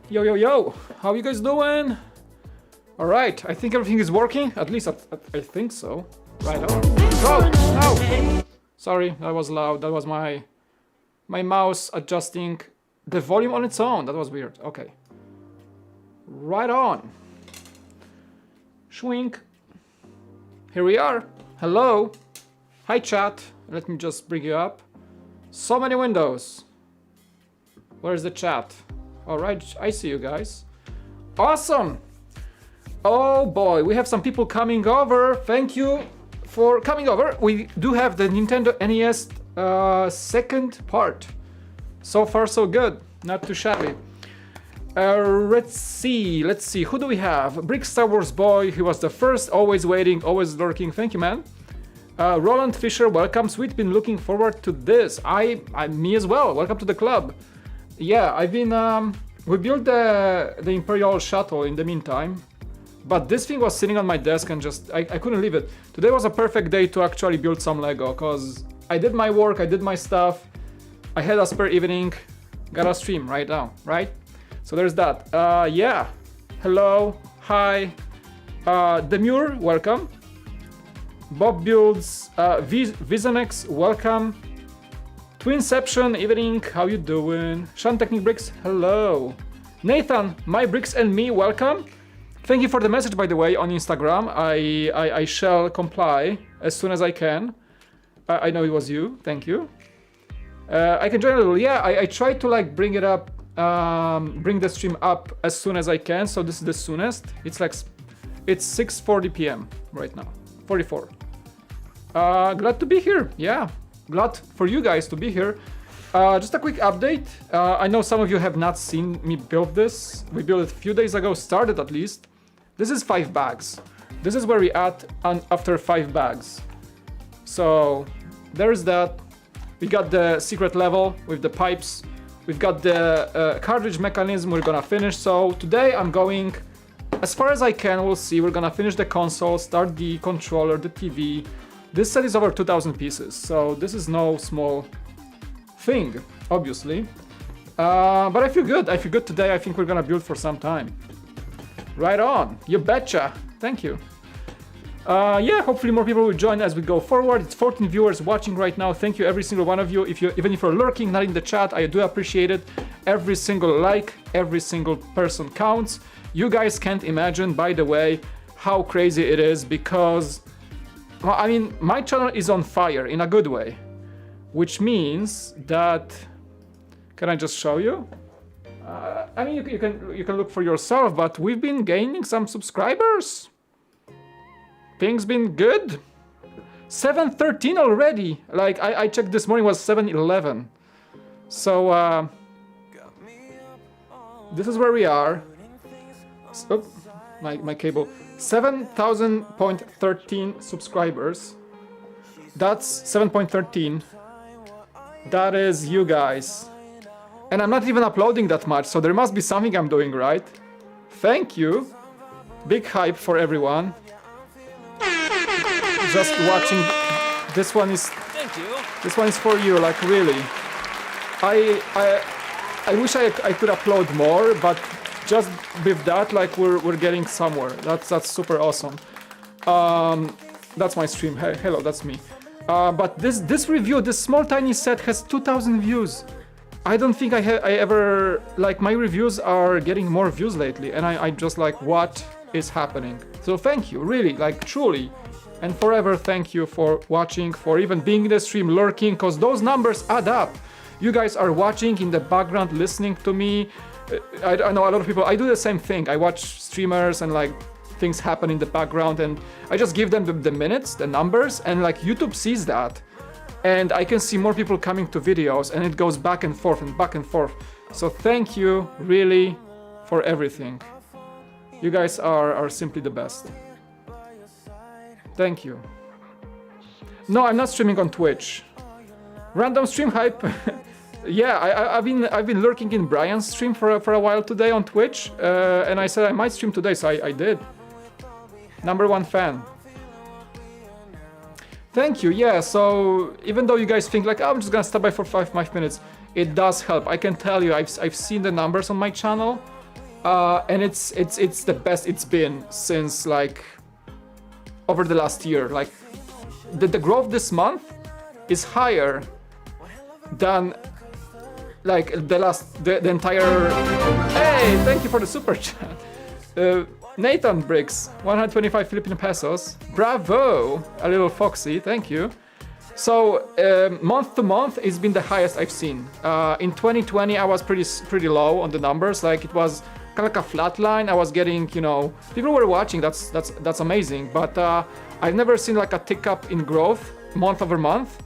Yo, yo, yo! How you guys doing? Alright, I think everything is working. At least I think so. Right on. Oh, no! Sorry, that was loud. That was my mouse adjusting the volume on its own. That was weird. Okay. Right on. Schwink. Here we are. Hello. Hi, chat. Let me just bring you up. So many windows. Where's the chat? Alright, I see you guys. Awesome! Oh boy, we have some people coming over. Thank you for coming over. We do have the Nintendo NES second part. So far so good, not too shabby. Let's see, who do we have? Brick Star Wars Boy, he was the first, always waiting, always lurking. Thank you, man. Roland Fisher, welcome. Sweet, been looking forward to this. Me as well, welcome to the club. Yeah, I've been, we built the Imperial Shuttle in the meantime, but this thing was sitting on my desk and just, I couldn't leave it. Today was a perfect day to actually build some Lego, because I did my work, I did my stuff, I had a spare evening, got a stream right now, right? So there's that. Yeah, hello, hi, Demure, welcome. Bob Builds, Vizonex, welcome. Twinception, evening, how you doing? Sean Technic Bricks, hello. Nathan, My Bricks and Me, welcome. Thank you for the message, by the way, on Instagram. I shall comply as soon as I can. I know it was you, thank you. I can join a little, yeah, I try to like bring it up, bring the stream up as soon as I can, so this is the soonest. It's 6:40 p.m. right now, 44. Glad to be here, yeah. Glad for you guys to be here. Just a quick update. I know some of you have not seen me build this. We built it a few days ago, started at least. This is 5 bags. This is where we at after 5 bags. So there's that. We got the secret level with the pipes. We've got the cartridge mechanism we're gonna finish. So today I'm going as far as I can. We'll see. We're gonna finish the console, start the controller, the TV. This set is over 2,000 pieces, so this is no small thing, obviously. But I feel good. I feel good today. I think we're gonna build for some time. Right on. You betcha. Thank you. Yeah, hopefully more people will join as we go forward. It's 14 viewers watching right now. Thank you, every single one of you. Even if you're lurking, not in the chat, I do appreciate it. Every single like, every single person counts. You guys can't imagine, by the way, how crazy it is, because I mean, my channel is on fire in a good way, which means that, can I just show you? I mean, you can look for yourself, but we've been gaining some subscribers. Things been good. 713 already. Like I checked this morning, was 711. So this is where we are. Oh, my cable. 7,000.13 subscribers. That's 7.13. That is you guys. And I'm not even uploading that much, so there must be something I'm doing right. Thank you. Big hype for everyone. Just watching. This one is. Thank you. This one is for you, like really. I wish I could upload more, but just with that, like we're getting somewhere. That's super awesome. That's my stream. Hey, hello, that's me. But this review, this small tiny set has 2,000 views. I don't think I ever, like, my reviews are getting more views lately, and I'm just like, what is happening? So thank you, really, like truly, and forever thank you for watching, for even being in the stream, lurking, because those numbers add up. You guys are watching in the background, listening to me. I know a lot of people, I do the same thing. I watch streamers and like things happen in the background, and I just give them the minutes, the numbers, and like YouTube sees that. And I can see more people coming to videos, and it goes back and forth and back and forth. So thank you, really, for everything. You guys are simply the best. Thank you. No, I'm not streaming on Twitch. Random stream hype. Yeah, I've been lurking in Brian's stream for a while today on Twitch, and I said I might stream today, so I did. #1 fan. Thank you. Yeah, so even though you guys think like, oh, I'm just gonna stop by for 5 minutes, it does help. I can tell you, I've seen the numbers on my channel, and it's the best it's been since like over the last year. Like the growth this month is higher than like the entire. Hey, thank you for the super chat. Nathan Briggs, 125 Philippine pesos. Bravo, a little foxy, thank you. So month to month, it's been the highest I've seen. In 2020, I was pretty low on the numbers. Like it was kind of like a flat line. I was getting, you know, people were watching. That's amazing. But I've never seen like a tick up in growth month over month.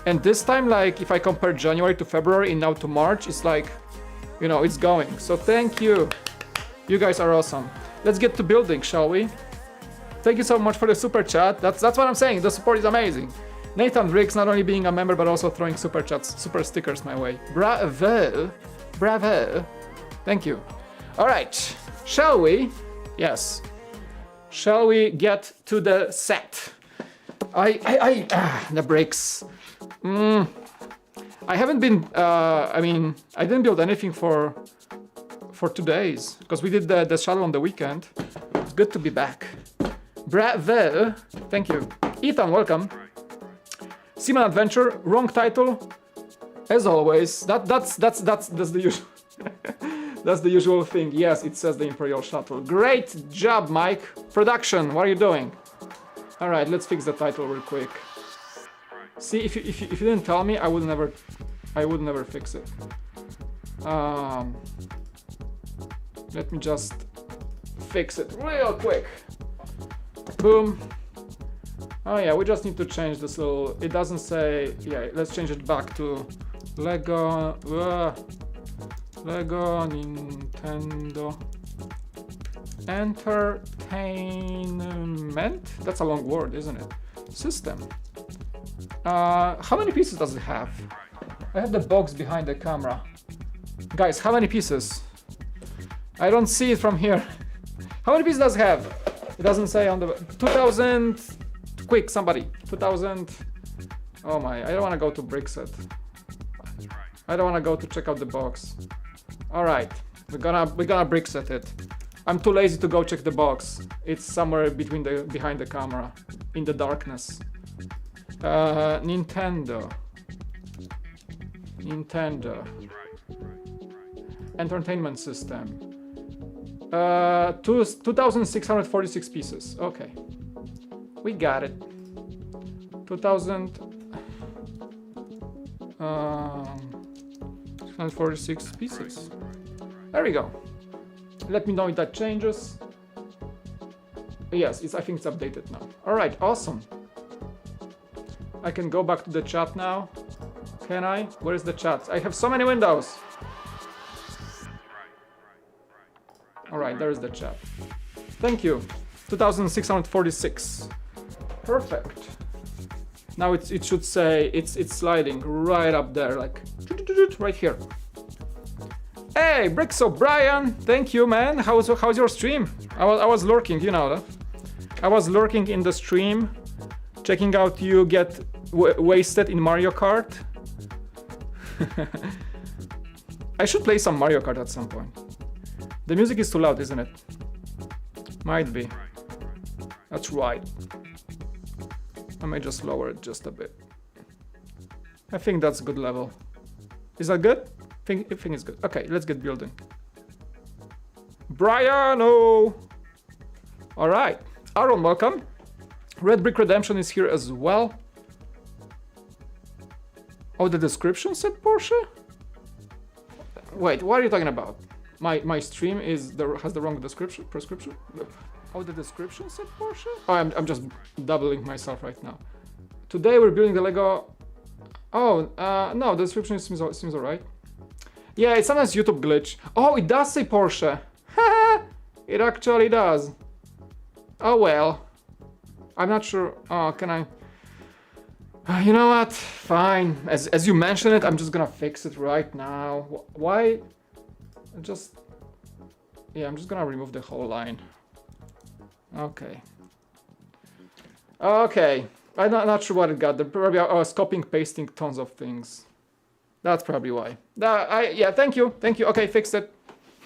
And this time, like if I compare January to February and now to March, it's like, you know, it's going. So thank you. You guys are awesome. Let's get to building, shall we? Thank you so much for the super chat. That's what I'm saying. The support is amazing. Nathan Riggs not only being a member but also throwing super chats, super stickers my way. Bravo, bravo. Thank you. All right, shall we? Yes. Shall we get to the set? The bricks. I haven't been. I mean, I didn't build anything for 2 days because we did the shuttle on the weekend. It's good to be back. Bravo! Thank you. Ethan, welcome. Seaman Adventure, wrong title. As always, that's the usual. That's the usual thing. Yes, it says the Imperial Shuttle. Great job, Mike. Production, what are you doing? All right, let's fix the title real quick. See, if you didn't tell me, I would never fix it. Let me just fix it real quick. Boom. Oh yeah, we just need to change this little. It doesn't say. Yeah, let's change it back to Lego. Lego Nintendo Entertainment. That's a long word, isn't it? System. How many pieces does it have? I have the box behind the camera. Guys, how many pieces? I don't see it from here. How many pieces does it have? It doesn't say on the 2000. Quick, somebody. 2000. Oh my! I don't want to go to Brickset. I don't want to go to check out the box. All right, we're gonna Brickset it. I'm too lazy to go check the box. It's somewhere behind the camera, in the darkness. Nintendo. Entertainment system. 2,646 pieces. Okay, we got it. 2,646 pieces. There we go. Let me know if that changes. Yes, I think it's updated now. All right, awesome. I can go back to the chat now. Can I? Where is the chat? I have so many windows. All right, there is the chat. Thank you. 2,646. Perfect. Now it should say it's sliding right up there, like right here. Hey, Bricks O'Brien, thank you, man. How's your stream? I was lurking, you know that. I was lurking in the stream, checking out you get wasted in Mario Kart. I should play some Mario Kart at some point. The music is too loud, isn't it? Might be. That's right. I may just lower it just a bit. I think that's a good level. Is that good? I think it's good. Okay, let's get building. Brian, oh! All right. Aaron, welcome. Red Brick Redemption is here as well. Oh, the description said Porsche? Wait, what are you talking about? My stream has the wrong prescription? Oh, the description said Porsche? Oh, I'm just doubling myself right now. Today we're building the Lego. Oh, no, the description seems alright. Yeah, it's sometimes YouTube glitch. Oh, it does say Porsche. It actually does. Oh well. I'm not sure. Oh, can I? You know what? Fine. As you mentioned it, I'm just gonna fix it right now. Why? I'm just gonna remove the whole line. Okay. Okay. I'm not sure what it got. Probably I was copying, pasting tons of things. That's probably why. Yeah, thank you. Okay, fixed it.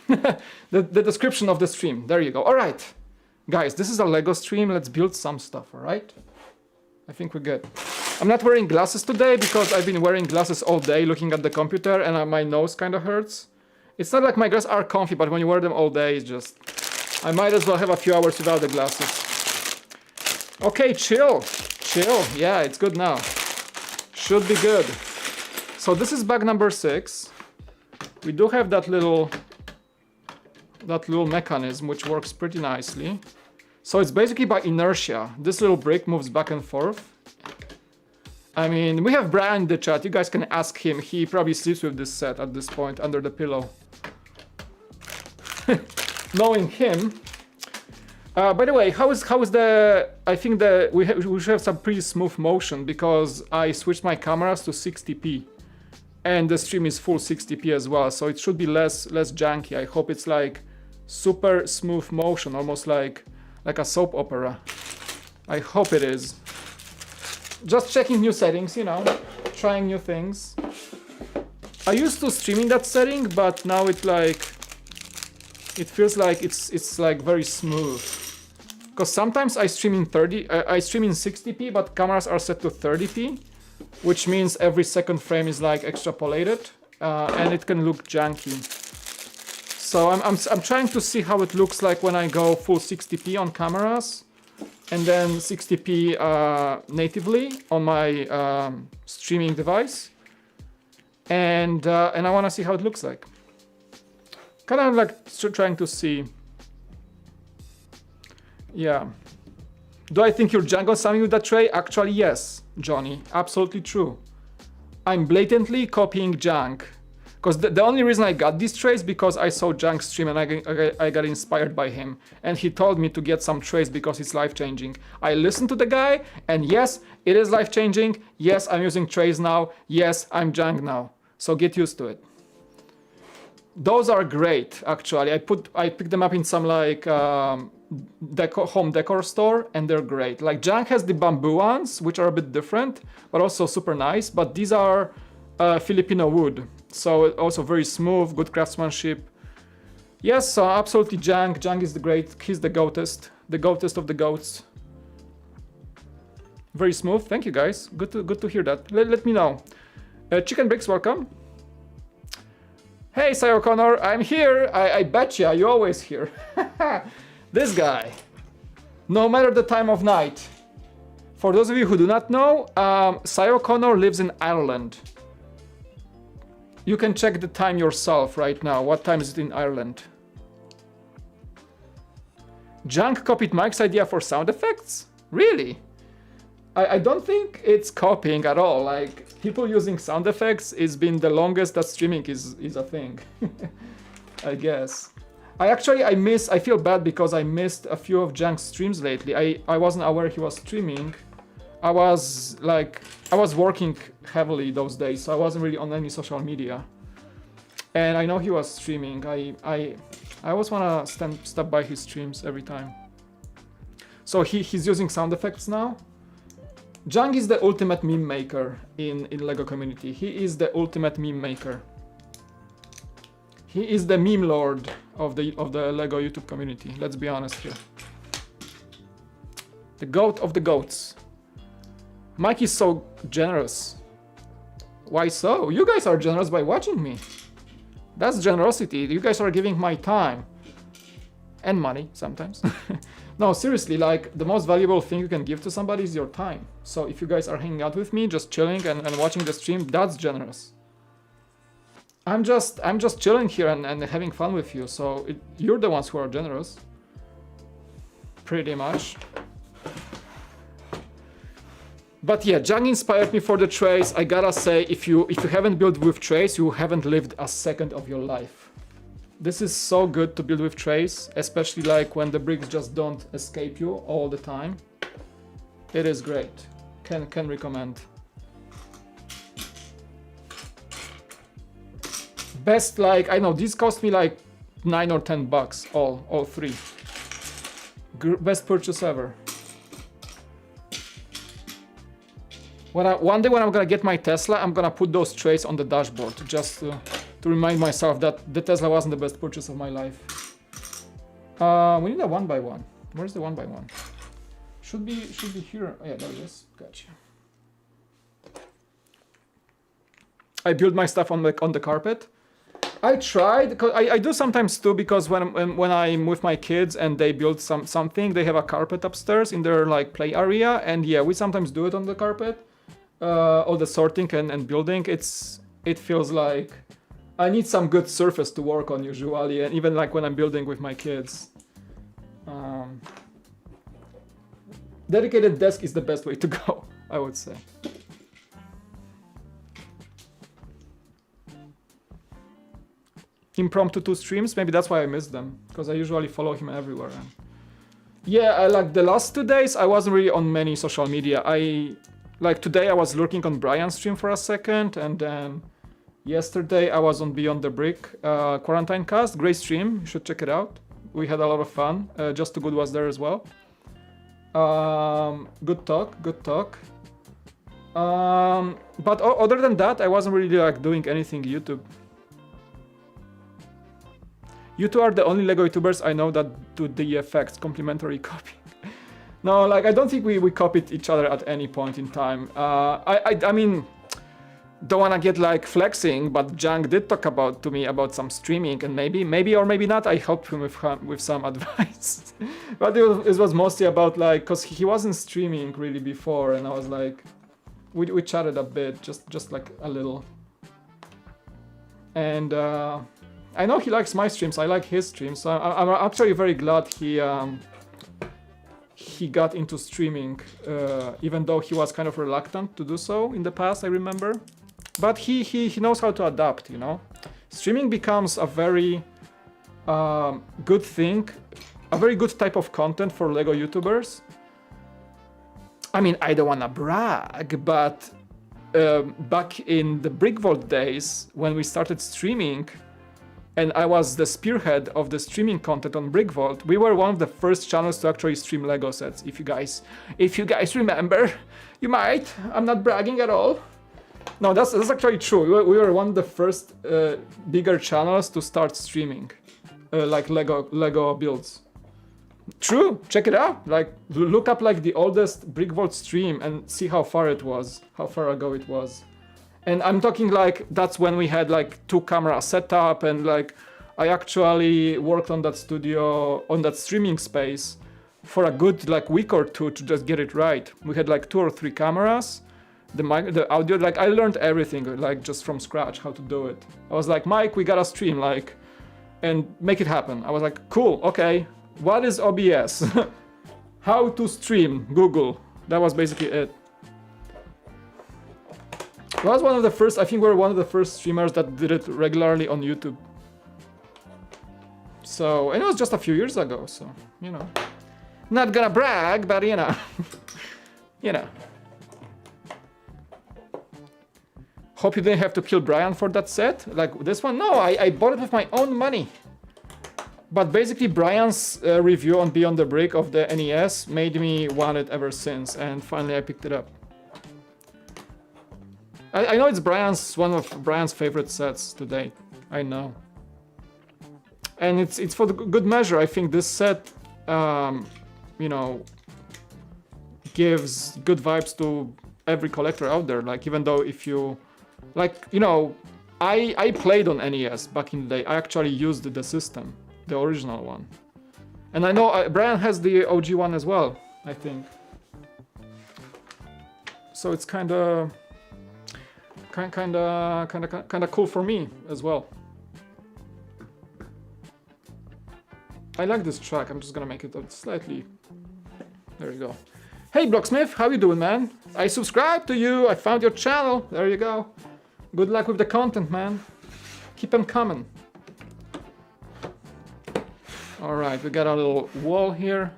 the description of the stream. There you go. All right, guys, this is a Lego stream. Let's build some stuff. All right. I think we're good. I'm not wearing glasses today because I've been wearing glasses all day looking at the computer and my nose kind of hurts. It's not like my glasses are comfy, but when you wear them all day, it's just... I might as well have a few hours without the glasses. Okay, chill. Chill. Yeah, it's good now. Should be good. So this is bag number 6. We do have that little mechanism which works pretty nicely. So it's basically by inertia. This little brick moves back and forth. I mean, we have Brian in the chat. You guys can ask him. He probably sleeps with this set at this point under the pillow. Knowing him. By the way, how is the? I think we should have some pretty smooth motion because I switched my cameras to 60p, and the stream is full 60p as well. So it should be less janky. I hope it's like super smooth motion, almost like a soap opera. I hope it is. Just checking new settings, you know, trying new things. I used to stream in that setting, but now it feels like it's like very smooth. Because sometimes I stream in 60p, but cameras are set to 30p, which means every second frame is like extrapolated, and it can look janky. So I'm trying to see how it looks like when I go full 60p on cameras, and then 60p natively on my streaming device, and I want to see how it looks like. Kind of like trying to see. Yeah. Do I think you're jungle spamming with that tray? Actually, yes, Johnny. Absolutely true. I'm blatantly copying Jank. Because the only reason I got these trays because I saw Jank stream and I got inspired by him. And he told me to get some trays because it's life-changing. I listened to the guy, and yes, it is life-changing. Yes, I'm using trays now. Yes, I'm Jank now. So get used to it. Those are great, actually. I picked them up in some like home decor store, and they're great. Like Jank has the bamboo ones, which are a bit different, but also super nice. But these are Filipino wood. So also very smooth, good craftsmanship. Yes, absolutely Jank. Jank is the great. He's the goatest of the goats. Very smooth. Thank you guys. Good to hear that. Let me know. Chicken Bricks, welcome. Hey, Sayo Connor, I'm here. I betcha you're always here. This guy. No matter the time of night. For those of you who do not know, Sayo Connor lives in Ireland. You can check the time yourself right now. What time is it in Ireland? Jank copied Mike's idea for sound effects? Really? I don't think it's copying at all. Like, people using sound effects has been the longest that streaming is a thing. I guess. I feel bad because I missed a few of Jank's streams lately. I wasn't aware he was streaming. I was working heavily those days, so I wasn't really on any social media. And I know he was streaming. I always wanna stop by his streams every time. So he's using sound effects now. Jank is the ultimate meme maker in LEGO community. He is the ultimate meme maker. He is the meme lord of the LEGO YouTube community. Let's be honest here. The goat of the goats. Mike is so generous. Why so? You guys are generous by watching me. That's generosity. You guys are giving my time. And money, sometimes. No, seriously, like, the most valuable thing you can give to somebody is your time. So if you guys are hanging out with me, just chilling and watching the stream, that's generous. I'm just chilling here and having fun with you, so you're the ones who are generous. Pretty much. But yeah, Jank inspired me for the trays. I gotta say, if you haven't built with trays, you haven't lived a second of your life. This is so good to build with trays, especially like when the bricks just don't escape you all the time. It is great. Can recommend. Best, like, I know these cost me like $9 or $10 all three. Best purchase ever. One day when I'm gonna get my Tesla, I'm gonna put those trays on the dashboard just to to remind myself that the Tesla wasn't the best purchase of my life. We need a 1x1. Where's the 1x1? Should be here. Oh, yeah, there it is. Gotcha. I build my stuff on the carpet. I tried, cause I do sometimes too, because when I'm with my kids and they build something, they have a carpet upstairs in their like play area, and yeah, we sometimes do it on the carpet. All the sorting and building, it feels like I need some good surface to work on usually, and even like when I'm building with my kids. Dedicated desk is the best way to go, I would say. Impromptu 2 streams, maybe that's why I missed them, because I usually follow him everywhere. And yeah, I like the last 2 days I wasn't really on many social media. Like today I was lurking on Brian's stream for a second, and then yesterday I was on Beyond the Brick quarantine cast. Great stream, you should check it out. We had a lot of fun. Just Too Good was there as well. Good talk. But other than that, I wasn't really like doing anything YouTube. You two are the only LEGO YouTubers I know that do the effects, complimentary copy. No, like I don't think we copied each other at any point in time. I mean, don't wanna get like flexing, but Jang did talk to me about some streaming, and maybe or maybe not, I helped him with some advice. But it was mostly about like, cause he wasn't streaming really before, and I was like, we chatted a bit, just like a little. And I know he likes my streams, I like his streams, so I'm actually very glad he got into streaming, even though he was kind of reluctant to do so in the past, I remember. But he knows how to adapt, you know? Streaming becomes a very good thing, a very good type of content for LEGO YouTubers. I mean, I don't wanna brag, but back in the Brick Vault days, when we started streaming, and I was the spearhead of the streaming content on Brick Vault, we were one of the first channels to actually stream LEGO sets. If you guys remember, you might. I'm not bragging at all. No, that's actually true. We were one of the first bigger channels to start streaming, like LEGO builds. True, check it out. Like, look up like the oldest Brick Vault stream and see how far ago it was. And I'm talking like that's when we had like 2 camera setup, and like I actually worked on that studio, on that streaming space for a good like week or 2 to just get it right. We had like 2 or 3 cameras, the audio, like I learned everything like just from scratch how to do it. I was like, Mike, we gotta stream like and make it happen. I was like, cool, okay, what is OBS? How to stream, Google. That was basically it. I was one of the first, I think we were one of the first streamers that did it regularly on YouTube. So, and it was just a few years ago, so, you know. Not gonna brag, but you know. You know. Hope you didn't have to kill Brian for that set. Like this one, no, I bought it with my own money. But basically Brian's review on Beyond the Brick of the NES made me want it ever since, and finally I picked it up. I know it's one of Brian's favorite sets to date. I know. And it's for the good measure. I think this set, you know, gives good vibes to every collector out there. Like, even though if you, like, you know, I played on NES back in the day. I actually used the system, the original one. And I know Brian has the OG one as well, I think. So it's kind of cool for me as well. I like this track. I'm just gonna make it slightly. There you go. Hey Blocksmith, how you doing, man? I subscribed to you. I found your channel. There you go. Good luck with the content, man. Keep them coming. All right, we got a little wall here.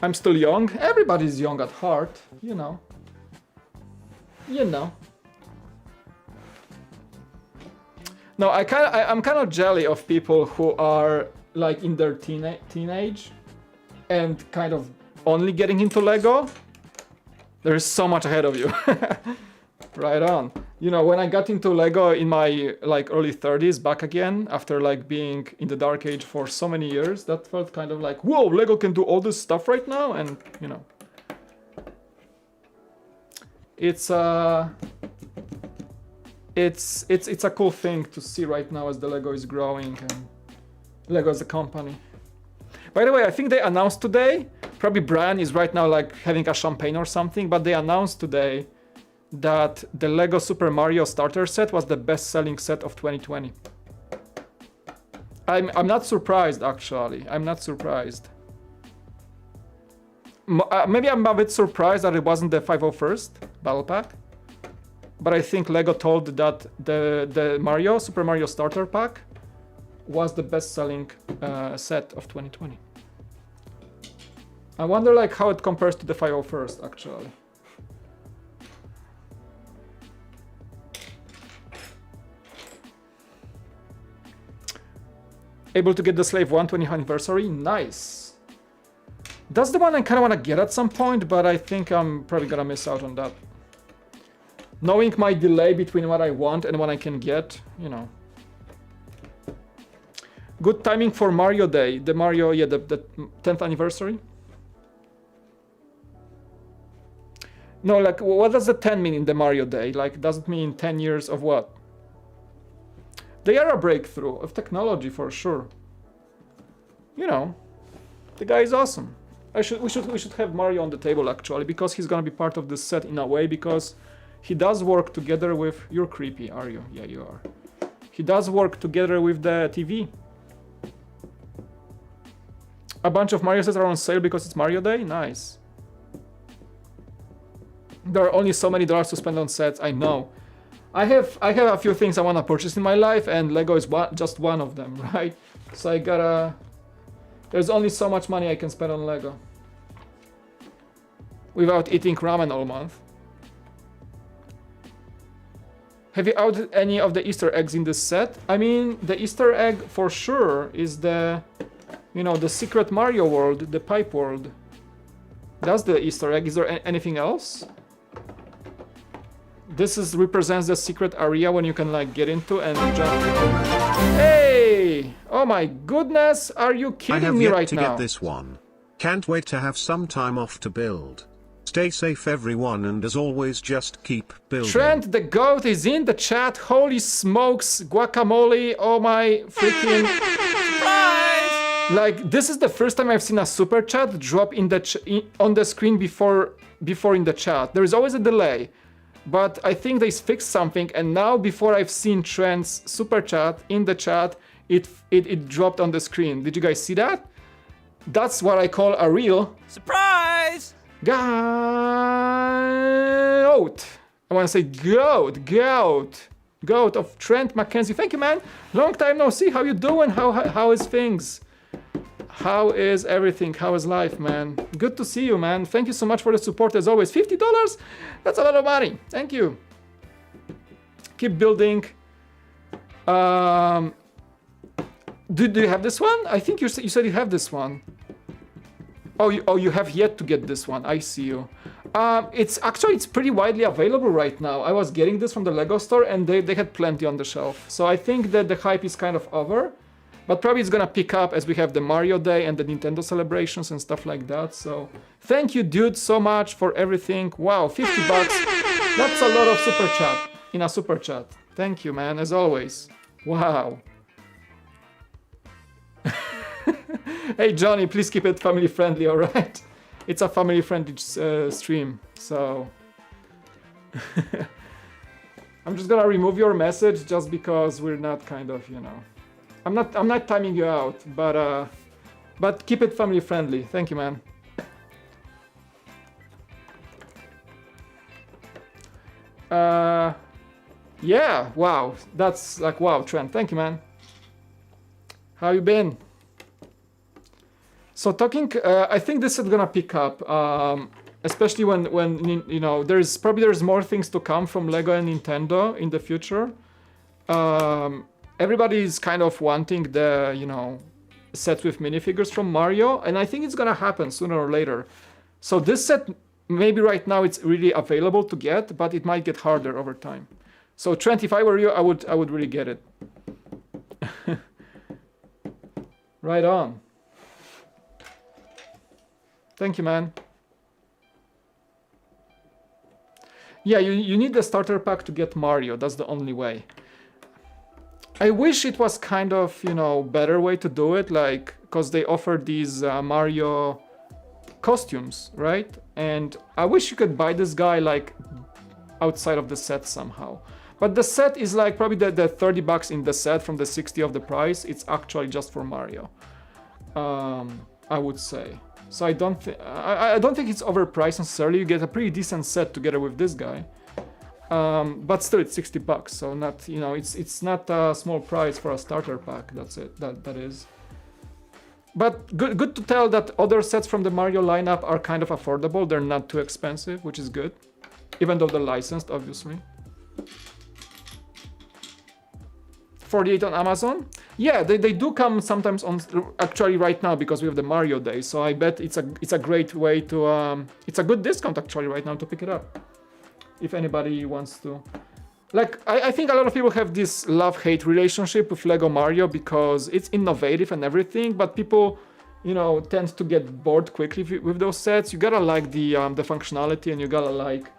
I'm still young. Everybody's young at heart, you know. You know. No, I'm kind of jelly of people who are like in their teenage and kind of only getting into LEGO. There is so much ahead of you. Right on. You know, when I got into Lego in my like early 30s back again, after like being in the dark age for so many years, that felt kind of like, whoa, Lego can do all this stuff right now. And you know, it's a cool thing to see right now as the Lego is growing and Lego as a company. By the way, I think they announced today, probably Brian is right now like having a champagne or something, but they announced today that the Lego Super Mario starter set was the best-selling set of 2020. I'm not surprised, actually. I'm not surprised. Maybe I'm a bit surprised that it wasn't the 501st Battle Pack. But I think Lego told that the Super Mario starter pack was the best-selling set of 2020. I wonder like how it compares to the 501st, actually. Able to get the Slave 120th anniversary? Nice. That's the one I kind of want to get at some point, but I think I'm probably gonna miss out on that. Knowing my delay between what I want and what I can get, you know. Good timing for Mario Day. The Mario, yeah, the 10th anniversary. No, like, what does the 10 mean in the Mario Day? Like, does it mean 10 years of what? They are a breakthrough of technology for sure. You know, the guy is awesome. We should have Mario on the table actually, because he's gonna be part of this set in a way, because he does work together with. You're creepy, are you? Yeah, you are. He does work together with the TV. A bunch of Mario sets are on sale because it's Mario Day. Nice. There are only so many dollars to spend on sets. I know. I have a few things I want to purchase in my life, and Lego is just one of them, right? So I gotta. There's only so much money I can spend on Lego without eating ramen all month. Have you outed any of the Easter eggs in this set? I mean, the Easter egg for sure is the, you know, the secret Mario world, the pipe world. That's the Easter egg. Is there anything else? This represents the secret area when you can like get into and jump. Hey! Oh my goodness! Are you kidding me right now? I have yet to get this one. Can't wait to have some time off to build. Stay safe everyone, and as always just keep building. Trent the Goat is in the chat. Holy smokes, guacamole. Oh my freaking... Surprise! Like, this is the first time I've seen a super chat drop in the on the screen before in the chat. There is always a delay. But I think they fixed something, and now before I've seen Trent's super chat in the chat, it dropped on the screen. Did you guys see that? That's what I call a real surprise! Goat! I want to say goat of Trent Mackenzie. Thank you, man. Long time no see. How you doing? How is things? How is everything? How is life, man? Good to see you, man. Thank you so much for the support as always. $50? That's a lot of money. Thank you. Keep building. Do you have this one? I think you said you have this one. Oh, you have yet to get this one. I see you. It's pretty widely available right now. I was getting this from the Lego store and they had plenty on the shelf. So I think that the hype is kind of over. But probably it's gonna pick up as we have the Mario Day and the Nintendo celebrations and stuff like that. So thank you, dude, so much for everything. Wow, $50. That's a lot of super chat in a super chat. Thank you, man, as always. Wow. Hey, Johnny, please keep it family friendly, all right? It's a family friendly stream, so. I'm just gonna remove your message just because we're not kind of, you know. I'm not timing you out, but keep it family friendly. Thank you, man. Yeah, wow, that's like wow, Trent. Thank you, man. How you been? So talking, I think this is gonna pick up, especially when you know there's more things to come from Lego and Nintendo in the future. Everybody is kind of wanting the, you know, set with minifigures from Mario, and I think it's gonna happen sooner or later. So this set maybe right now it's really available to get, but it might get harder over time. So Trent, if I were you, I would really get it. Right on. Thank you, man. Yeah, you need the starter pack to get Mario. That's the only way. I wish it was kind of, you know, better way to do it, like, because they offer these Mario costumes, right? And I wish you could buy this guy like outside of the set somehow. But the set is like probably the 30 bucks in the set from the 60 of the price. It's actually just for Mario, I would say. So I don't think it's overpriced necessarily. You get a pretty decent set together with this guy. But still it's 60 bucks, so not, you know, it's not a small price for a starter pack. That's it. That is. But good to tell that other sets from the Mario lineup are kind of affordable. They're not too expensive, which is good, even though they're licensed, obviously. 48 on Amazon. Yeah, they do come sometimes on, actually right now, because we have the Mario Day. So I bet it's a great way to it's a good discount actually right now to pick it up, if anybody wants to. Like, I think a lot of people have this love-hate relationship with Lego Mario because it's innovative and everything, but people, you know, tend to get bored quickly with those sets. You gotta like the functionality, and you gotta like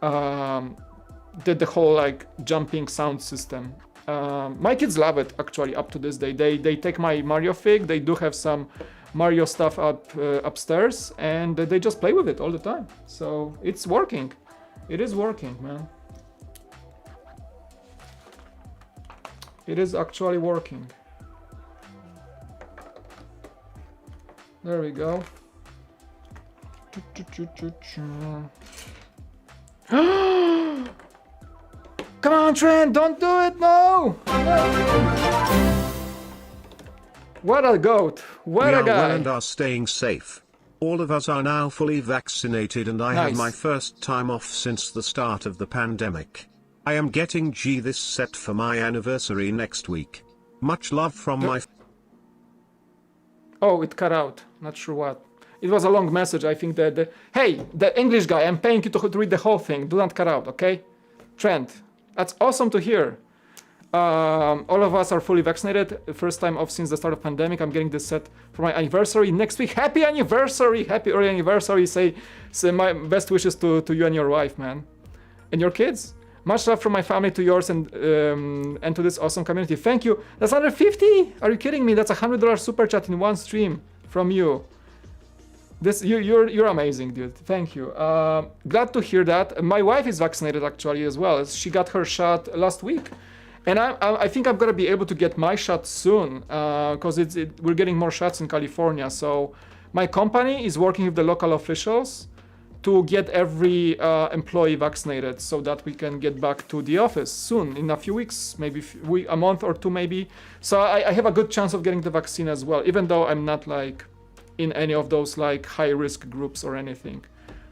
the whole like jumping sound system. My kids love it actually up to this day. They take my Mario Fig. They do have some Mario stuff upstairs, and they just play with it all the time. So it's working. It is working, man. It is actually working. There we go. Come on, Trent, don't do it, no! What a goat, what a guy. We are well and are staying safe. All of us are now fully vaccinated, and I have my first time off since the start of the pandemic. I am getting this set for my anniversary next week. Much love from my... Oh, it cut out. Not sure what. It was a long message. I think that... Hey, the English guy, I'm paying you to read the whole thing. Do not cut out, okay? Trent, that's awesome to hear. All of us are fully vaccinated. First time off since the start of pandemic. I'm getting this set for my anniversary next week. Happy anniversary! Happy early anniversary. Say my best wishes to you and your wife, man. And your kids. Much love from my family to yours and to this awesome community. Thank you. That's another 50? Are you kidding me? That's $100 super chat in one stream from you. You're amazing, dude. Thank you. Glad to hear that. My wife is vaccinated actually as well. She got her shot last week, and I think I'm gonna be able to get my shot soon because we're getting more shots in California. So my company is working with the local officials to get every employee vaccinated so that we can get back to the office soon, in a few weeks, maybe a month or two maybe. So I have a good chance of getting the vaccine as well, even though I'm not like in any of those like high risk groups or anything.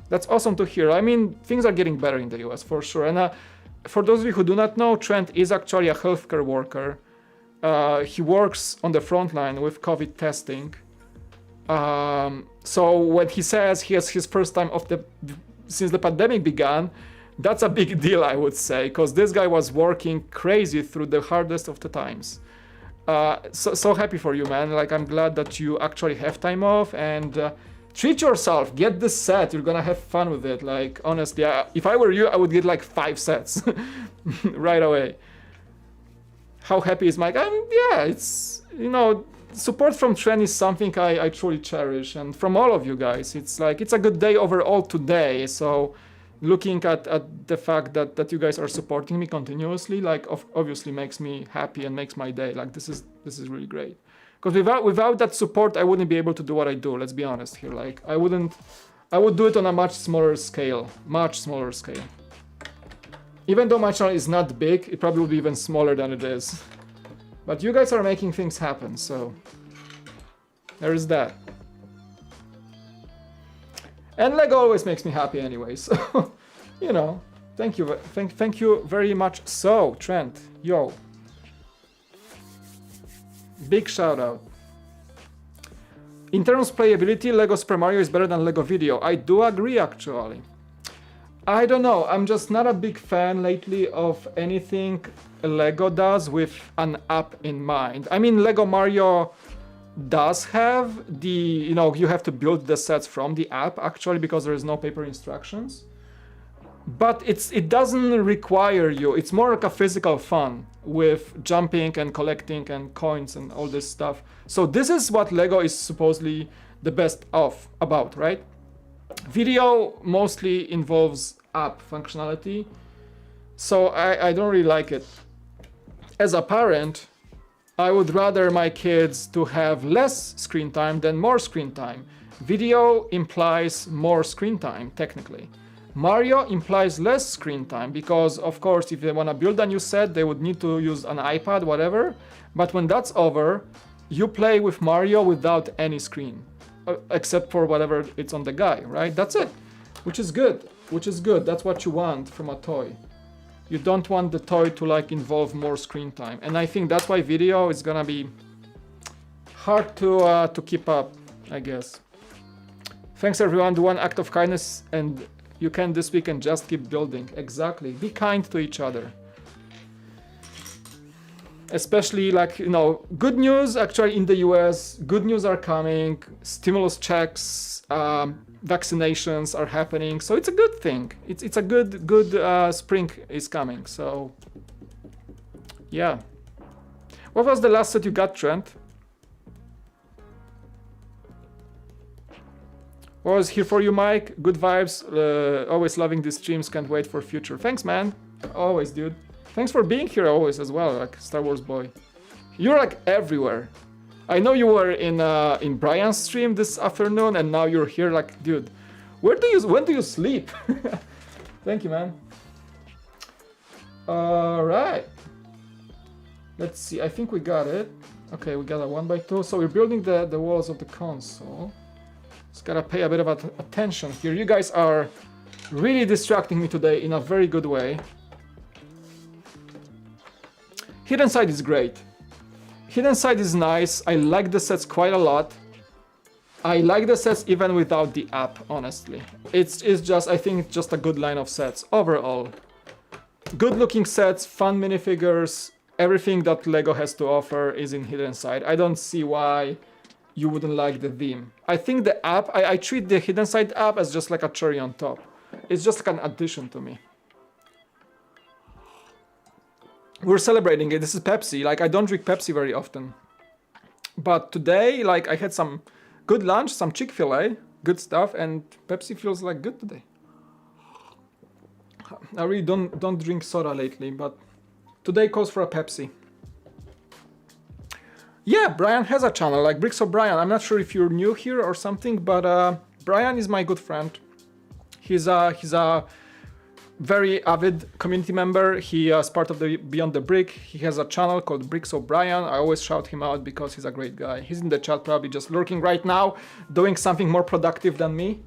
That's awesome to hear. I mean, things are getting better in the US for sure. And for those of you who do not know, Trent is actually a healthcare worker. He works on the front line with COVID testing. So when he says he has his first time off since the pandemic began, that's a big deal, I would say, because this guy was working crazy through the hardest of the times. So happy for you, man. Like, I'm glad that you actually have time off, and treat yourself. Get this set. You're gonna have fun with it. Like, honestly, if I were you, I would get like 5 sets right away. How happy is Mike? Yeah, it's, you know, support from Trent is something I truly cherish, and from all of you guys. It's like, it's a good day overall today. So looking at the fact that you guys are supporting me continuously, like, obviously makes me happy and makes my day. Like, this is really great, because without that support I wouldn't be able to do what I do. Let's be honest here. Like, I would do it on a much smaller scale. Even though my channel is not big, it probably would be even smaller than it is. But you guys are making things happen, so there is that. And Lego always makes me happy anyway, so you know, thank you very much. So Trent, yo, big shout out. In terms of playability, Lego Super Mario is better than Lego Video. I do agree, actually. I don't know, I'm just not a big fan lately of anything Lego does with an app in mind. I mean, Lego Mario does have the, you know, you have to build the sets from the app actually because there is no paper instructions. But it doesn't require you, it's more like a physical fun with jumping and collecting and coins and all this stuff. So this is what Lego is supposedly the best about, right? Video mostly involves app functionality, so I don't really like it. As a parent, I would rather my kids to have less screen time than more screen time. Video implies more screen time, technically. Mario implies less screen time because, of course, if they want to build a new set, they would need to use an iPad, whatever. But when that's over, you play with Mario without any screen, except for whatever it's on the guy, right? That's it, which is good, That's what you want from a toy. You don't want the toy to like involve more screen time. And I think that's why video is gonna be hard to keep up, I guess. Thanks everyone, do one act of kindness and you can this week and just keep building. Exactly, be kind to each other. Especially like, you know, good news actually in the US, good news are coming, stimulus checks, vaccinations are happening, so it's a good thing. It's a good spring is coming, so yeah. What was the last set you got, Trent? Was here for you, Mike. Good vibes, always loving these streams, can't wait for future. Thanks, man, always, dude. Thanks for being here always as well, like Star Wars boy. You're like everywhere. I know you were in Brian's stream this afternoon, and now you're here. Like, dude, when do you sleep? Thank you, man. All right. Let's see. I think we got it. Okay, we got a 1x2. So we're building the walls of the console. Just gotta pay a bit of attention here. You guys are really distracting me today in a very good way. Hidden Side is great. Hidden Side is nice. I like the sets quite a lot. I like the sets even without the app, honestly. It's just, I think it's just a good line of sets overall. Good looking sets, fun minifigures, everything that Lego has to offer is in Hidden Side. I don't see why you wouldn't like the theme. I think the app, I treat the Hidden Side app as just like a cherry on top. It's just like an addition to me. We're celebrating it. This is Pepsi. Like, I don't drink Pepsi very often. But today, like, I had some good lunch, some Chick-fil-A, good stuff, and Pepsi feels like good today. I really don't drink soda lately, but today calls for a Pepsi. Yeah, Brian has a channel, like Bricks of Brian. I'm not sure if you're new here or something, but Brian is my good friend. He's a very avid community member. He is part of the Beyond the Brick. He has a channel called Bricks O'Brien. I always shout him out because he's a great guy. He's in the chat probably just lurking right now, doing something more productive than me,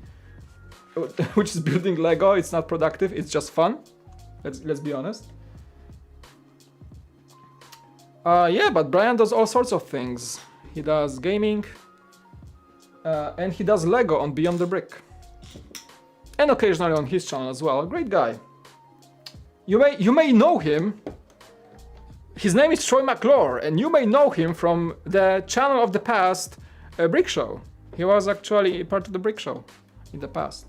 which is building Lego. It's not productive, it's just fun. Let's be honest. Yeah, but Brian does all sorts of things. He does gaming, and he does Lego on Beyond the Brick. And occasionally on his channel as well. A great guy. You may know him. His name is Troy McClure, and you may know him from the channel of the past, Brick Show. He was actually part of the Brick Show in the past.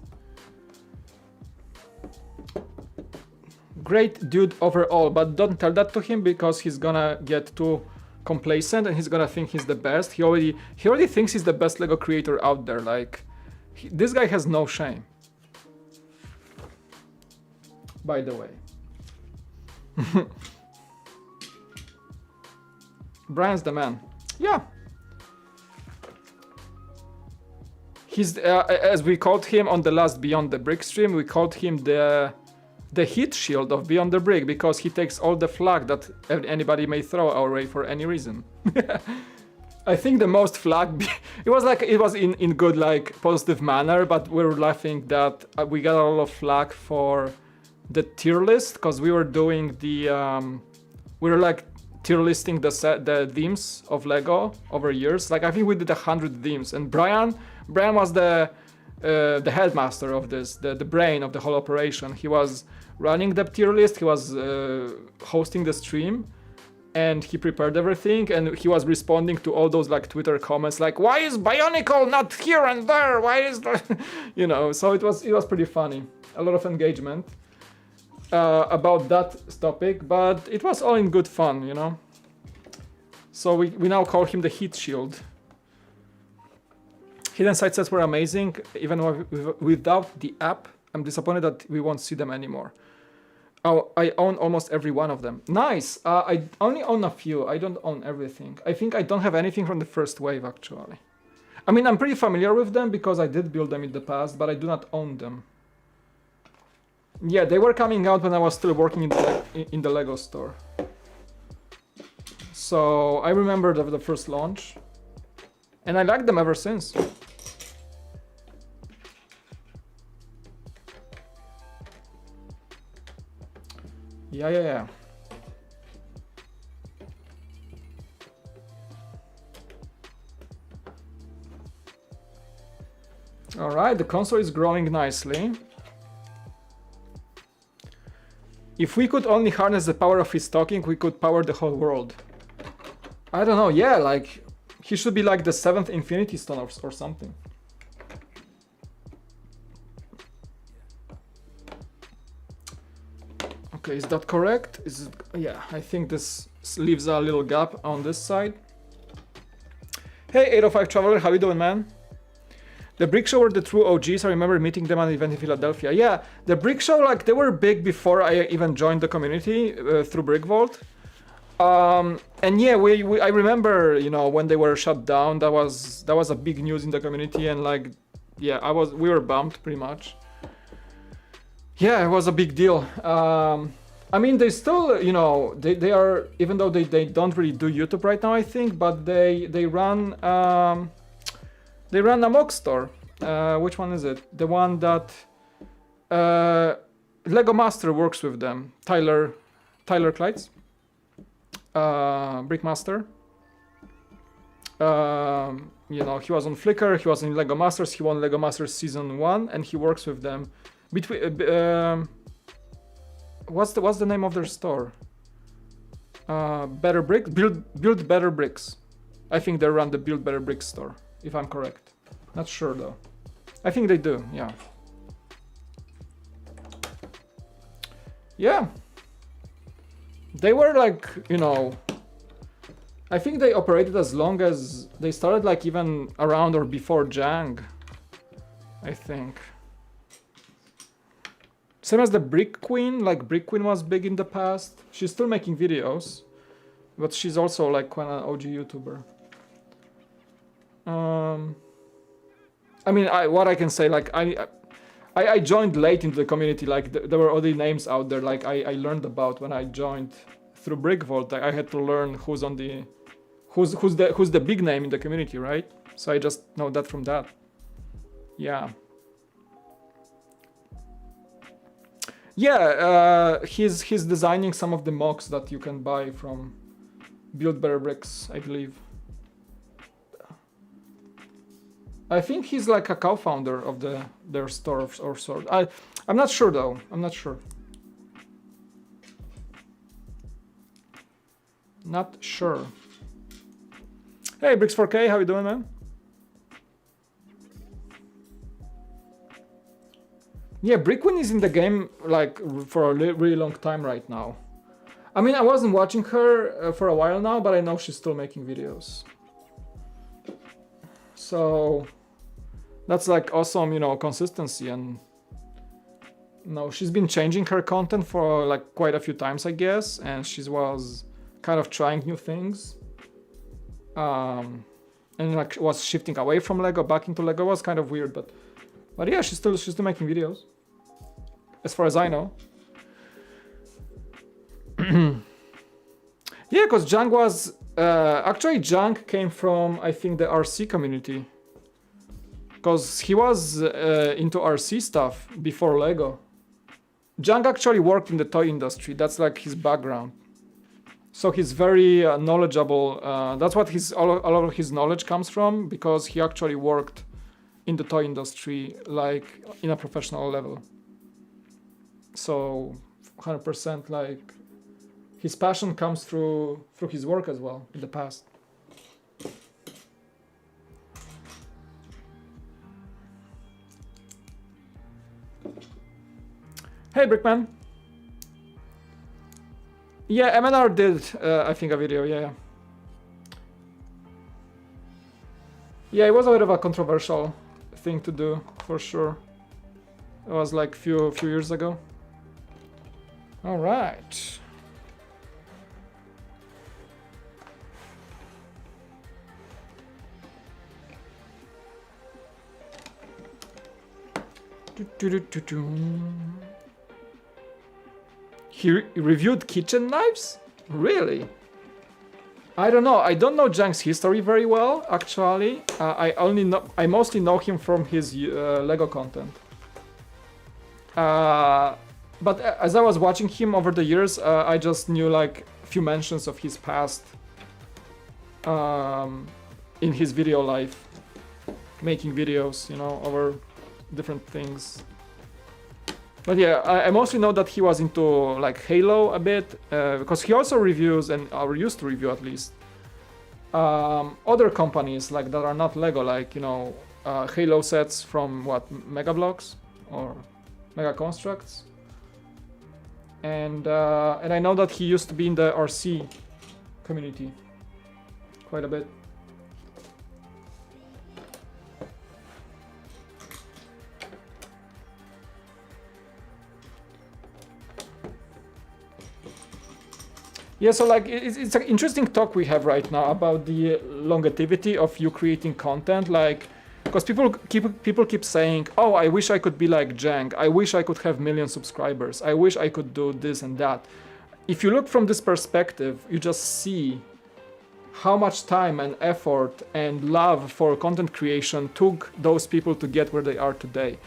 Great dude overall, but don't tell that to him because he's gonna get too complacent and he's gonna think he's the best. He already thinks he's the best Lego creator out there. Like, this guy has no shame. By the way. Brian's the man. Yeah. He's, as we called him on the last Beyond the Brick stream, we called him the heat shield of Beyond the Brick because he takes all the flag that anybody may throw our way for any reason. I think the most flag, it was in good, like, positive manner, but we were laughing that we got a lot of flag for the tier list because we were doing the we were like tier listing the themes of Lego over years. Like I think we did 100 themes, and Brian was the headmaster of this, the brain of the whole operation. He was running the tier list, he was hosting the stream, and he prepared everything, and he was responding to all those like Twitter comments like, why is Bionicle not here and there, why is the you know. So it was pretty funny, a lot of engagement about that topic, but it was all in good fun, you know. So we now call him the Heat Shield. Hidden side sets were amazing, even without the app. I'm disappointed that we won't see them anymore. Oh, I own almost every one of them. Nice! I only own a few, I don't own everything. I think I don't have anything from the first wave, actually. I mean, I'm pretty familiar with them because I did build them in the past, but I do not own them. Yeah, they were coming out when I was still working in the Lego store. So I remember the first launch. And I liked them ever since. Yeah. Alright, the console is growing nicely. If we could only harness the power of his talking, we could power the whole world. I don't know, yeah, like, he should be like the 7th Infinity Stone or something. Okay, is that correct? Is it, yeah, I think this leaves a little gap on this side. Hey, 805 Traveler, how you doing, man? The Brick Show were the true OGs. I remember meeting them at an event in Philadelphia. Yeah, the Brick Show, like, they were big before I even joined the community through Brick Vault. And yeah, I remember, you know, when they were shut down, that was a big news in the community, and like, yeah, we were bummed pretty much. Yeah, it was a big deal. I mean, they still, you know, they are, even though they don't really do YouTube right now, I think, but they run a mock store. Which one is it? The one that Lego Master works with them. Tyler Kleitz, Brickmaster. You know, he was on Flickr, he was in Lego Masters, he won Lego Masters Season 1, and he works with them. What's the name of their store? Better Bricks? Build Better Bricks. I think they run the Build Better Bricks store, if I'm correct. Not sure though. I think they do, yeah. Yeah. They were like, you know, I think they operated as long as they started, like even around or before Jang, I think. Same as the Brick Queen, like Brick Queen was big in the past. She's still making videos, but she's also like an OG YouTuber. I mean, what I can say, like I joined late into the community. Like there were other names out there. Like I learned about when I joined through Brick Vault. I had to learn who's the big name in the community, right? So I just know that from that. Yeah. Yeah, he's designing some of the mocks that you can buy from Build Better Bricks, I believe. I think he's like a co-founder of their store or sort. I'm not sure though. I'm not sure. Not sure. Hey, Bricks4K, how you doing, man? Yeah, Brickwin is in the game like for a really long time right now. I mean, I wasn't watching her for a while now, but I know she's still making videos. So that's like awesome, you know, consistency. And no, she's been changing her content for like quite a few times, I guess, and she was kind of trying new things. And like was shifting away from Lego back into Lego. It was kind of weird, but yeah, she's still making videos, as far as I know. Yeah, because Jang was actually Jang came from, I think, the RC community, because he was into RC stuff before Lego. Jang actually worked in the toy industry. That's like his background. So he's very knowledgeable. That's what a lot of his knowledge comes from, because he actually worked in the toy industry, like in a professional level. So 100% like his passion comes through his work as well in the past. Hey Brickman. Yeah, MNR did, I think, a video, yeah. Yeah, it was a bit of a controversial thing to do, for sure. It was like few years ago. All right. He reviewed kitchen knives? Really? I don't know. I don't know Jang's history very well, actually. I mostly know him from his Lego content. But as I was watching him over the years, I just knew like a few mentions of his past in his video life, making videos, you know, over different things. But yeah, I mostly know that he was into like Halo a bit, because he also reviews, or used to review at least, other companies like that are not Lego, like, you know, Halo sets from what, Mega Bloks or Mega Constructs. And I know that he used to be in the RC community quite a bit. Yeah, so like it's an interesting talk we have right now about the longevity of you creating content, like, because people keep saying, oh, I wish I could be like Jang, I wish I could have million subscribers, I wish I could do this and that. If you look from this perspective, you just see how much time and effort and love for content creation took those people to get where they are today.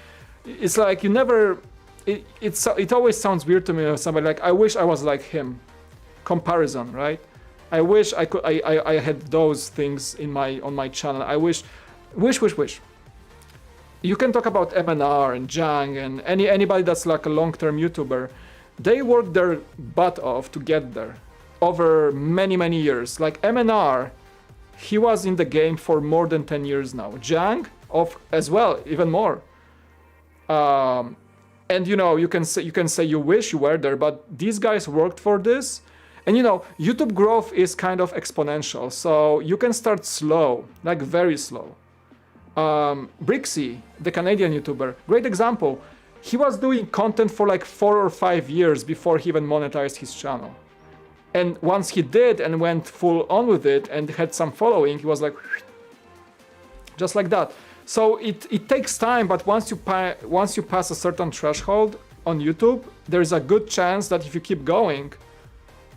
It's like you never, it always sounds weird to me when somebody like, I wish I was like him. Comparison, right? I wish I had those things on my channel. I wish. You can talk about MNR and Jang and anybody that's like a long-term YouTuber. They worked their butt off to get there over many years. Like MNR, he was in the game for more than 10 years now. Jang as well, even more. And you know, you can say you wish you were there, but these guys worked for this. And you know, YouTube growth is kind of exponential, so you can start slow, like very slow. Brixie, the Canadian YouTuber, great example. He was doing content for like 4 or 5 years before he even monetized his channel. And once he did and went full on with it and had some following, he was like, just like that. So it takes time, but once you pass a certain threshold on YouTube, there's a good chance that if you keep going,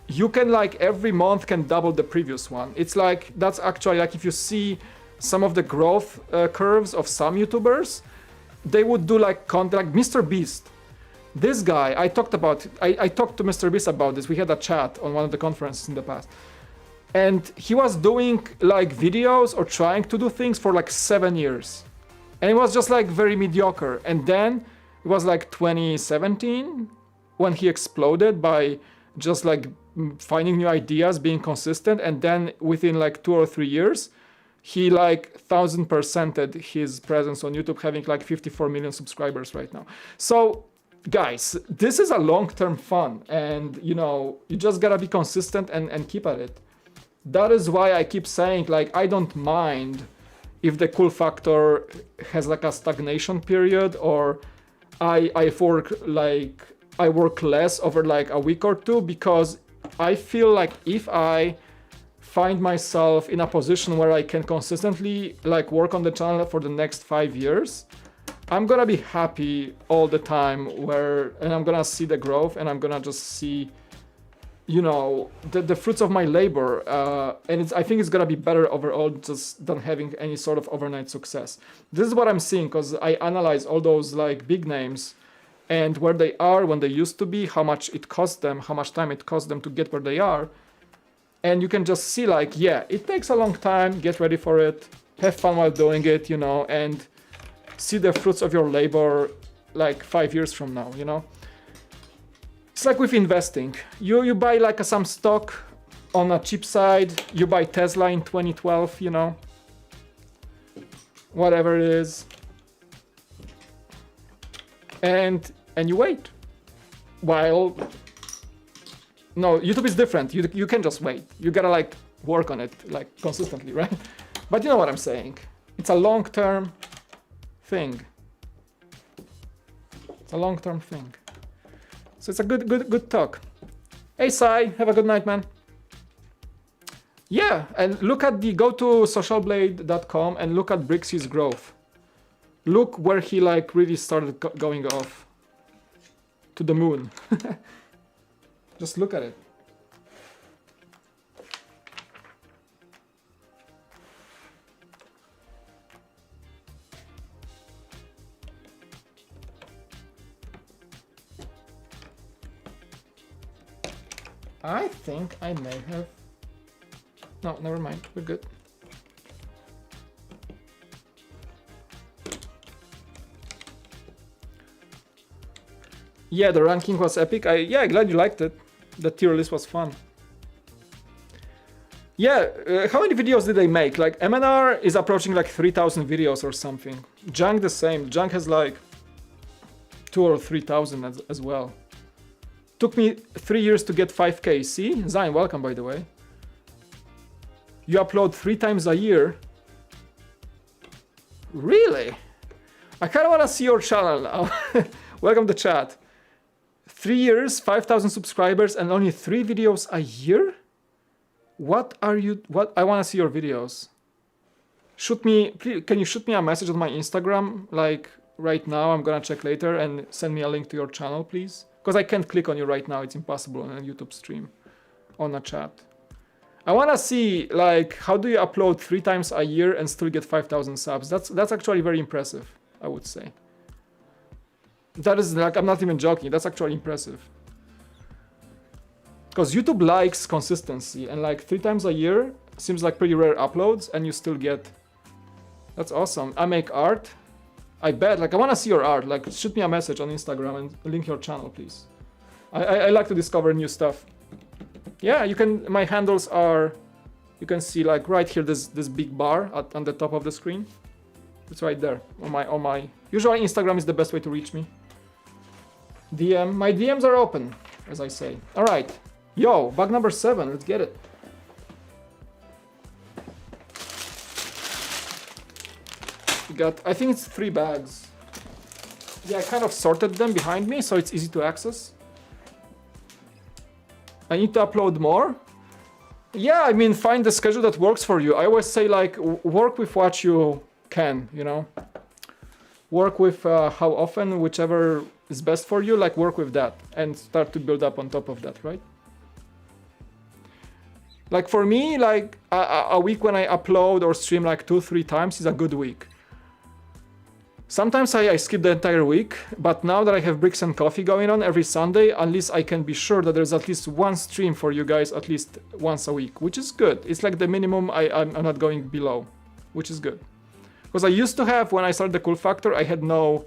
you can like every month can double the previous one. It's like, that's actually like if you see some of the growth curves of some YouTubers, they would do like content like Mr. Beast. This guy, I talked to Mr. Beast about this. We had a chat on one of the conferences in the past. And he was doing like videos or trying to do things for like 7 years. And it was just like very mediocre. And then it was like 2017 when he exploded by just like finding new ideas, being consistent, and then within like 2 or 3 years, he like 1000%ed his presence on YouTube, having like 54 million subscribers right now. So guys, this is a long-term fun, and you know, you just gotta be consistent and keep at it. That is why I keep saying like I don't mind if the cool factor has like a stagnation period, or I work less over like a week or two, because I feel like if I find myself in a position where I can consistently like work on the channel for the next 5 years, I'm gonna be happy all the time, and I'm gonna see the growth, and I'm gonna just see, you know, the fruits of my labor, and I think it's gonna be better overall just than having any sort of overnight success. This is what I'm seeing, because I analyze all those like big names and where they are when they used to be, how much it cost them, how much time it cost them to get where they are. And you can just see like, yeah, it takes a long time, get ready for it, have fun while doing it, you know, and see the fruits of your labor like 5 years from now, you know. It's like with investing. You buy like some stock on a cheap side, you buy Tesla in 2012, you know, whatever it is, and you wait while, no, YouTube is different. You can just wait. You gotta like work on it like consistently, right? But you know what I'm saying. It's a long-term thing. It's a long-term thing. So it's a good talk. Hey Sai, have a good night, man. Yeah, and look at go to socialblade.com and look at Brixie's growth. Look where he like really started going off to the moon. Just look at it. I think I may have... No, never mind. We're good. Yeah, the ranking was epic. Yeah, glad you liked it. The tier list was fun. Yeah, how many videos did they make? Like, MNR is approaching like 3,000 videos or something. Junk the same. Junk has like 2,000 or 3,000 as well. Took me 3 years to get 5K. See? Zion, welcome by the way. You upload 3 times a year? Really? I kinda wanna see your channel now. Welcome to chat. 3 years, 5,000 subscribers, and only 3 videos a year? What? I wanna see your videos. Shoot me, please, can you shoot me a message on my Instagram? Like, right now, I'm gonna check later, and send me a link to your channel, please. Because I can't click on you right now, it's impossible on a YouTube stream, on a chat. I wanna see, like, how do you upload 3 times a year and still get 5,000 subs? That's actually very impressive, I would say. That is, like, I'm not even joking, that's actually impressive. Because YouTube likes consistency, and like 3 times a year seems like pretty rare uploads, and you still get... That's awesome. I make art. I bet, like, I wanna see your art. Like, shoot me a message on Instagram and link your channel, please. I like to discover new stuff. Yeah, you can, my handles are, you can see like right here, this big bar on the top of the screen. It's right there on my, usually Instagram is the best way to reach me. DM, my DMs are open, as I say. All right, yo, bag number 7, let's get it. We got, I think it's 3 bags. Yeah, I kind of sorted them behind me, so it's easy to access. I need to upload more. Yeah, I mean, find the schedule that works for you. I always say, like, work with what you can, you know? Work with how often, whichever is best for you, like, work with that and start to build up on top of that, right? Like, for me, like, a week when I upload or stream, like, 2-3 times is a good week. Sometimes I skip the entire week, but now that I have Bricks and Coffee going on every Sunday, at least I can be sure that there's at least one stream for you guys at least once a week, which is good. It's like the minimum I'm not going below, which is good. Because I used to have, when I started the Cool Factor, I had no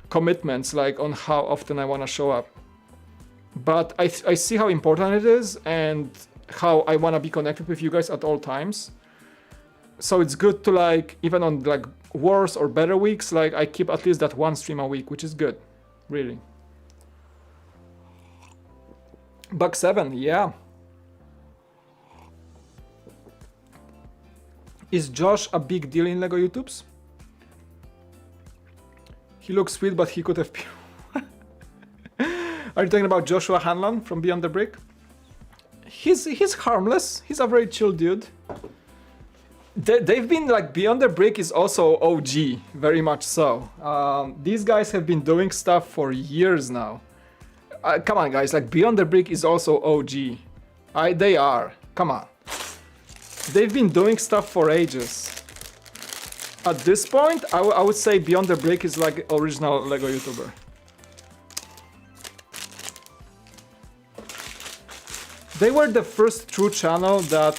commitments like on how often I want to show up. But I see how important it is and how I want to be connected with you guys at all times. So it's good to, like, even on like worse or better weeks, like I keep at least that one stream a week, which is good, really. Buck 7, yeah. Is Josh a big deal in LEGO YouTubes? He looks sweet, but he could have been. Are you talking about Joshua Hanlon from Beyond the Brick? He's harmless. He's a very chill dude. They've been, like, Beyond the Brick is also OG, very much so. These guys have been doing stuff for years now. Come on, guys, like, Beyond the Brick is also OG. They are, come on. They've been doing stuff for ages. At this point, I would say Beyond the Brick is like original LEGO YouTuber. They were the first true channel that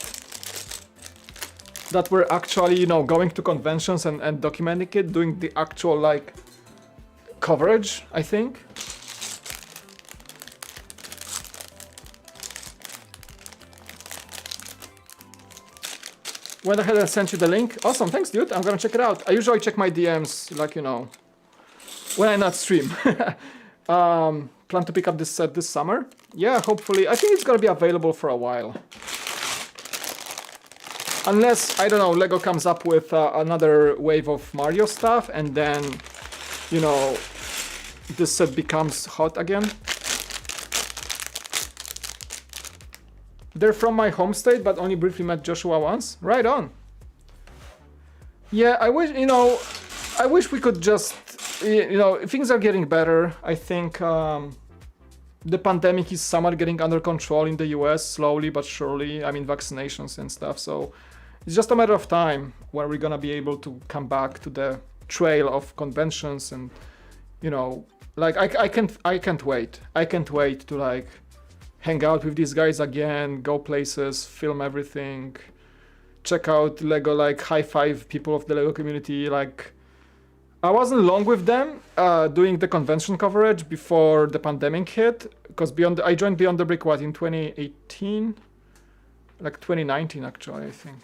were actually, you know, going to conventions and documenting it, doing the actual like coverage, I think. Went ahead and sent you the link. Awesome, thanks dude, I'm gonna check it out. I usually check my DMs, like, you know, when I not stream. Plan to pick up this set this summer. Yeah, hopefully. I think it's gonna be available for a while. Unless, I don't know, LEGO comes up with another wave of Mario stuff and then, you know, this set becomes hot again. They're from my home state, but only briefly met Joshua once. Right on. Yeah, I wish, you know, I wish we could just, you know, things are getting better. I think the pandemic is somewhat getting under control in the US, slowly but surely. I mean, vaccinations and stuff. So it's just a matter of time when we're gonna be able to come back to the trail of conventions and, you know, like I can't wait. I can't wait to like hang out with these guys again, go places, film everything, check out LEGO, like high five people of the LEGO community. Like, I wasn't long with them doing the convention coverage before the pandemic hit, because I joined Beyond the Brick, what, in 2018? Like 2019 actually, I think.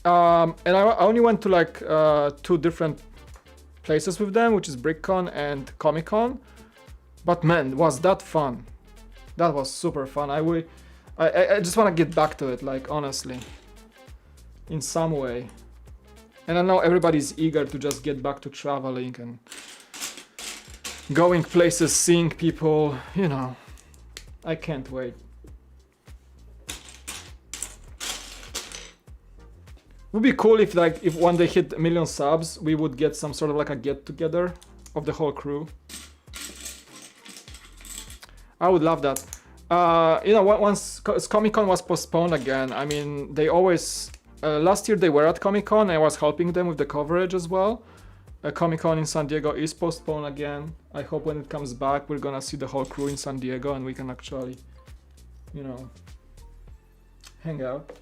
And I only went to like 2 different places with them, which is BrickCon and Comic-Con. But man, was that fun. That was super fun. I just want to get back to it, like, honestly, in some way. And I know everybody's eager to just get back to traveling and going places, seeing people, you know. I can't wait. Would be cool if, like, if when they hit 1 million subs, we would get some sort of like a get together of the whole crew. I would love that. You know, once Comic-Con was postponed again, I mean, they always, last year they were at Comic-Con, I was helping them with the coverage as well. Comic-Con in San Diego is postponed again. I hope when it comes back, we're gonna see the whole crew in San Diego and we can actually, you know, hang out.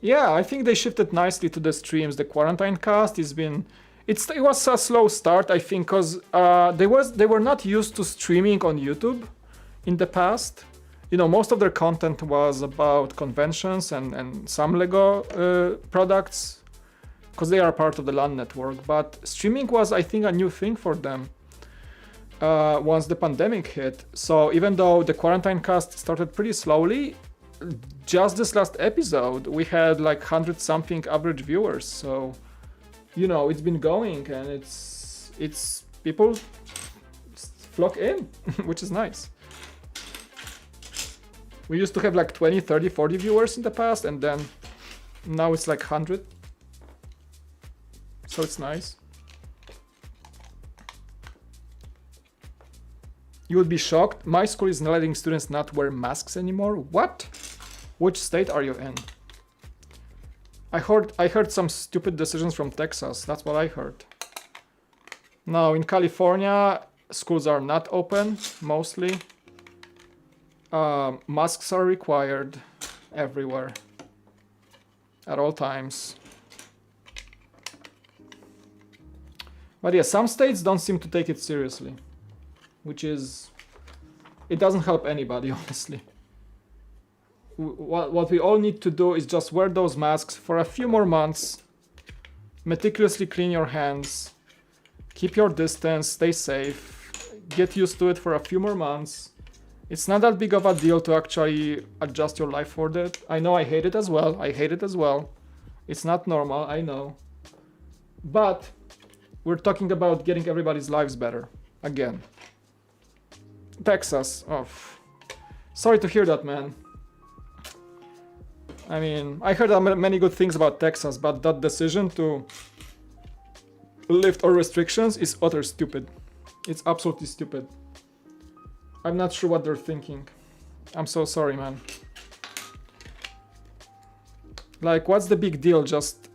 Yeah, I think they shifted nicely to the streams. The quarantine cast has been, it was a slow start, I think, because they were not used to streaming on YouTube in the past. You know, most of their content was about conventions and some LEGO products, because they are part of the LAN network. But streaming was, I think, a new thing for them once the pandemic hit. So even though the quarantine cast started pretty slowly, just this last episode we had like 100-something average viewers. So, you know, it's been going and it's people flock in, which is nice. We used to have like 20, 30, 40 viewers in the past, and then now it's like 100. So it's nice. You would be shocked. My school is not letting students not wear masks anymore. What? Which state are you in? I heard some stupid decisions from Texas. That's what I heard. Now in California, schools are not open mostly. Masks are required everywhere at all times. But yeah, some states don't seem to take it seriously, which is, it doesn't help anybody, honestly. What we all need to do is just wear those masks for a few more months, meticulously clean your hands, keep your distance, stay safe, get used to it for a few more months. It's not that big of a deal to actually adjust your life for that. I know I hate it as well. It's not normal, I know. But we're talking about getting everybody's lives better. Again. Texas. Oh, sorry to hear that, man. I mean, I heard many good things about Texas, but that decision to lift all restrictions is utter stupid. It's absolutely stupid. I'm not sure what they're thinking. I'm so sorry, man. Like, what's the big deal? Just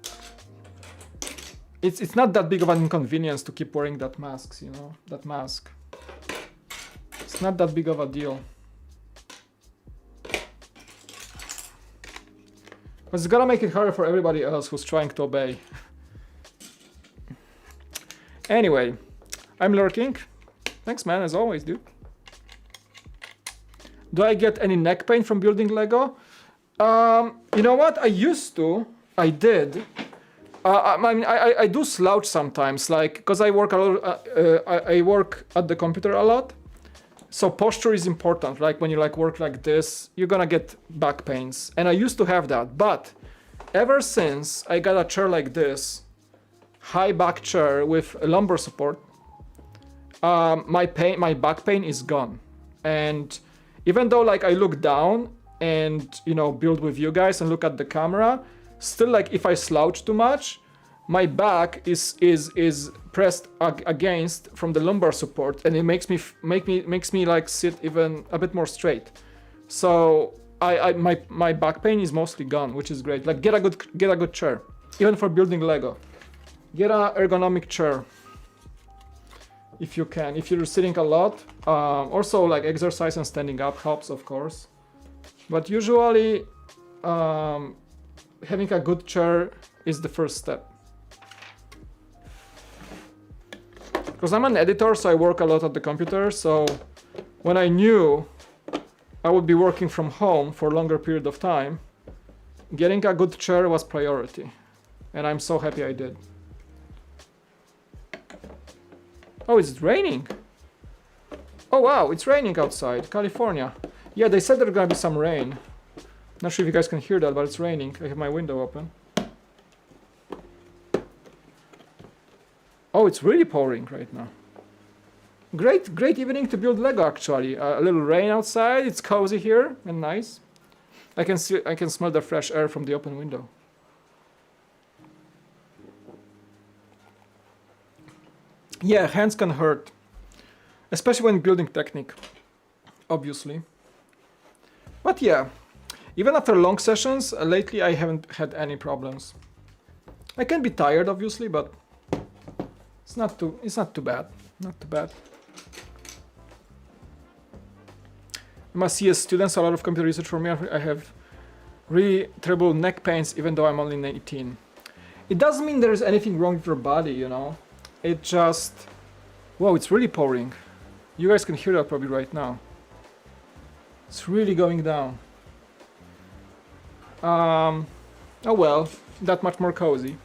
it's not that big of an inconvenience to keep wearing that mask, you know, that mask. It's not that big of a deal. But it's gonna make it harder for everybody else who's trying to obey. Anyway, I'm lurking. Thanks, man, as always, dude. Do I get any neck pain from building Lego? You know what? I used to. I did. I do slouch sometimes, like, because I work a lot. I work at the computer a lot, so posture is important. Like when you like work like this, you're gonna get back pains, and I used to have that. But ever since I got a chair like this, high back chair with a lumbar support, my back pain is gone. And even though like I look down and, you know, build with you guys and look at the camera, still, like, if I slouch too much, my back is pressed against from the lumbar support, and it makes me like sit even a bit more straight. So my back pain is mostly gone, which is great. Like, get a good chair, even for building Lego. Get a ergonomic chair if you can. If you're sitting a lot, also like exercise and standing up helps, of course. But usually, having a good chair is the first step. Because I'm an editor, so I work a lot at the computer. So when I knew I would be working from home for a longer period of time, getting a good chair was priority. And I'm so happy I did. Oh, it's raining. Oh wow, it's raining outside, California. Yeah, they said there's gonna be some rain. Not sure if you guys can hear that, but it's raining. I have my window open. Oh, it's really pouring right now. Great evening to build Lego, actually. A little rain outside, it's cozy here and nice. I can smell the fresh air from the open window. Yeah, hands can hurt. Especially when building Technic, obviously. But yeah, even after long sessions, lately I haven't had any problems. I can be tired, obviously, but it's not too bad. Not too bad. I must see as students a lot of computer research for me. I have really terrible neck pains, even though I'm only 19. It doesn't mean there's anything wrong with your body, you know. It just... Whoa, it's really pouring. You guys can hear that probably right now. It's really going down. Oh well, that much more cozy.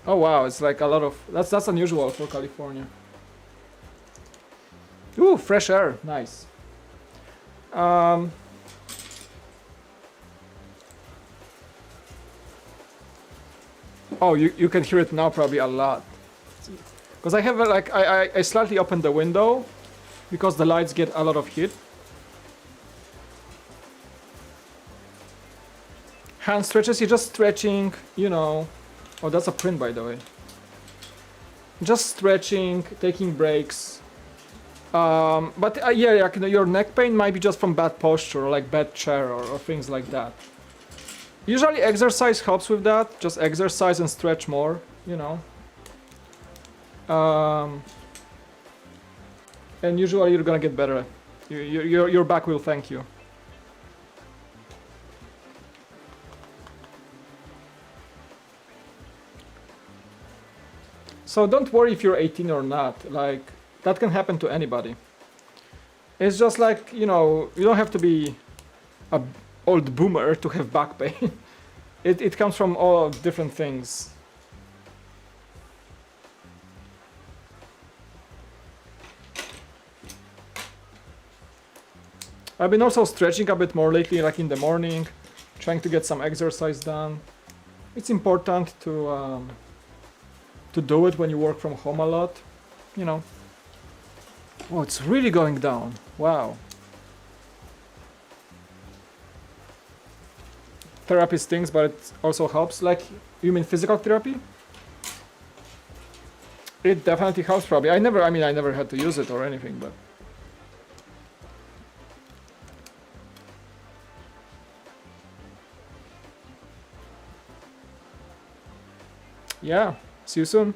Oh wow, it's like a lot of... That's unusual for California. Ooh, fresh air, nice. Oh, you can hear it now probably a lot. Because I have like, I slightly opened the window because the lights get a lot of heat. Hand stretches, you're just stretching, you know. Oh, that's a print, by the way. Just stretching, taking breaks. But yeah, your neck pain might be just from bad posture, or like bad chair, or things like that. Usually exercise helps with that. Just exercise and stretch more, you know. And usually you're gonna get better. Your back will thank you. So don't worry if you're 18 or not. Like, that can happen to anybody. It's just like, you know, you don't have to be a old boomer to have back pain. It comes from all different things. I've been also stretching a bit more lately, like in the morning, trying to get some exercise done. It's important to do it when you work from home a lot, you know. Oh, it's really going down. Wow. Therapy stings, but it also helps. Like, you mean physical therapy? It definitely helps probably. I never had to use it or anything, but... Yeah, see you soon.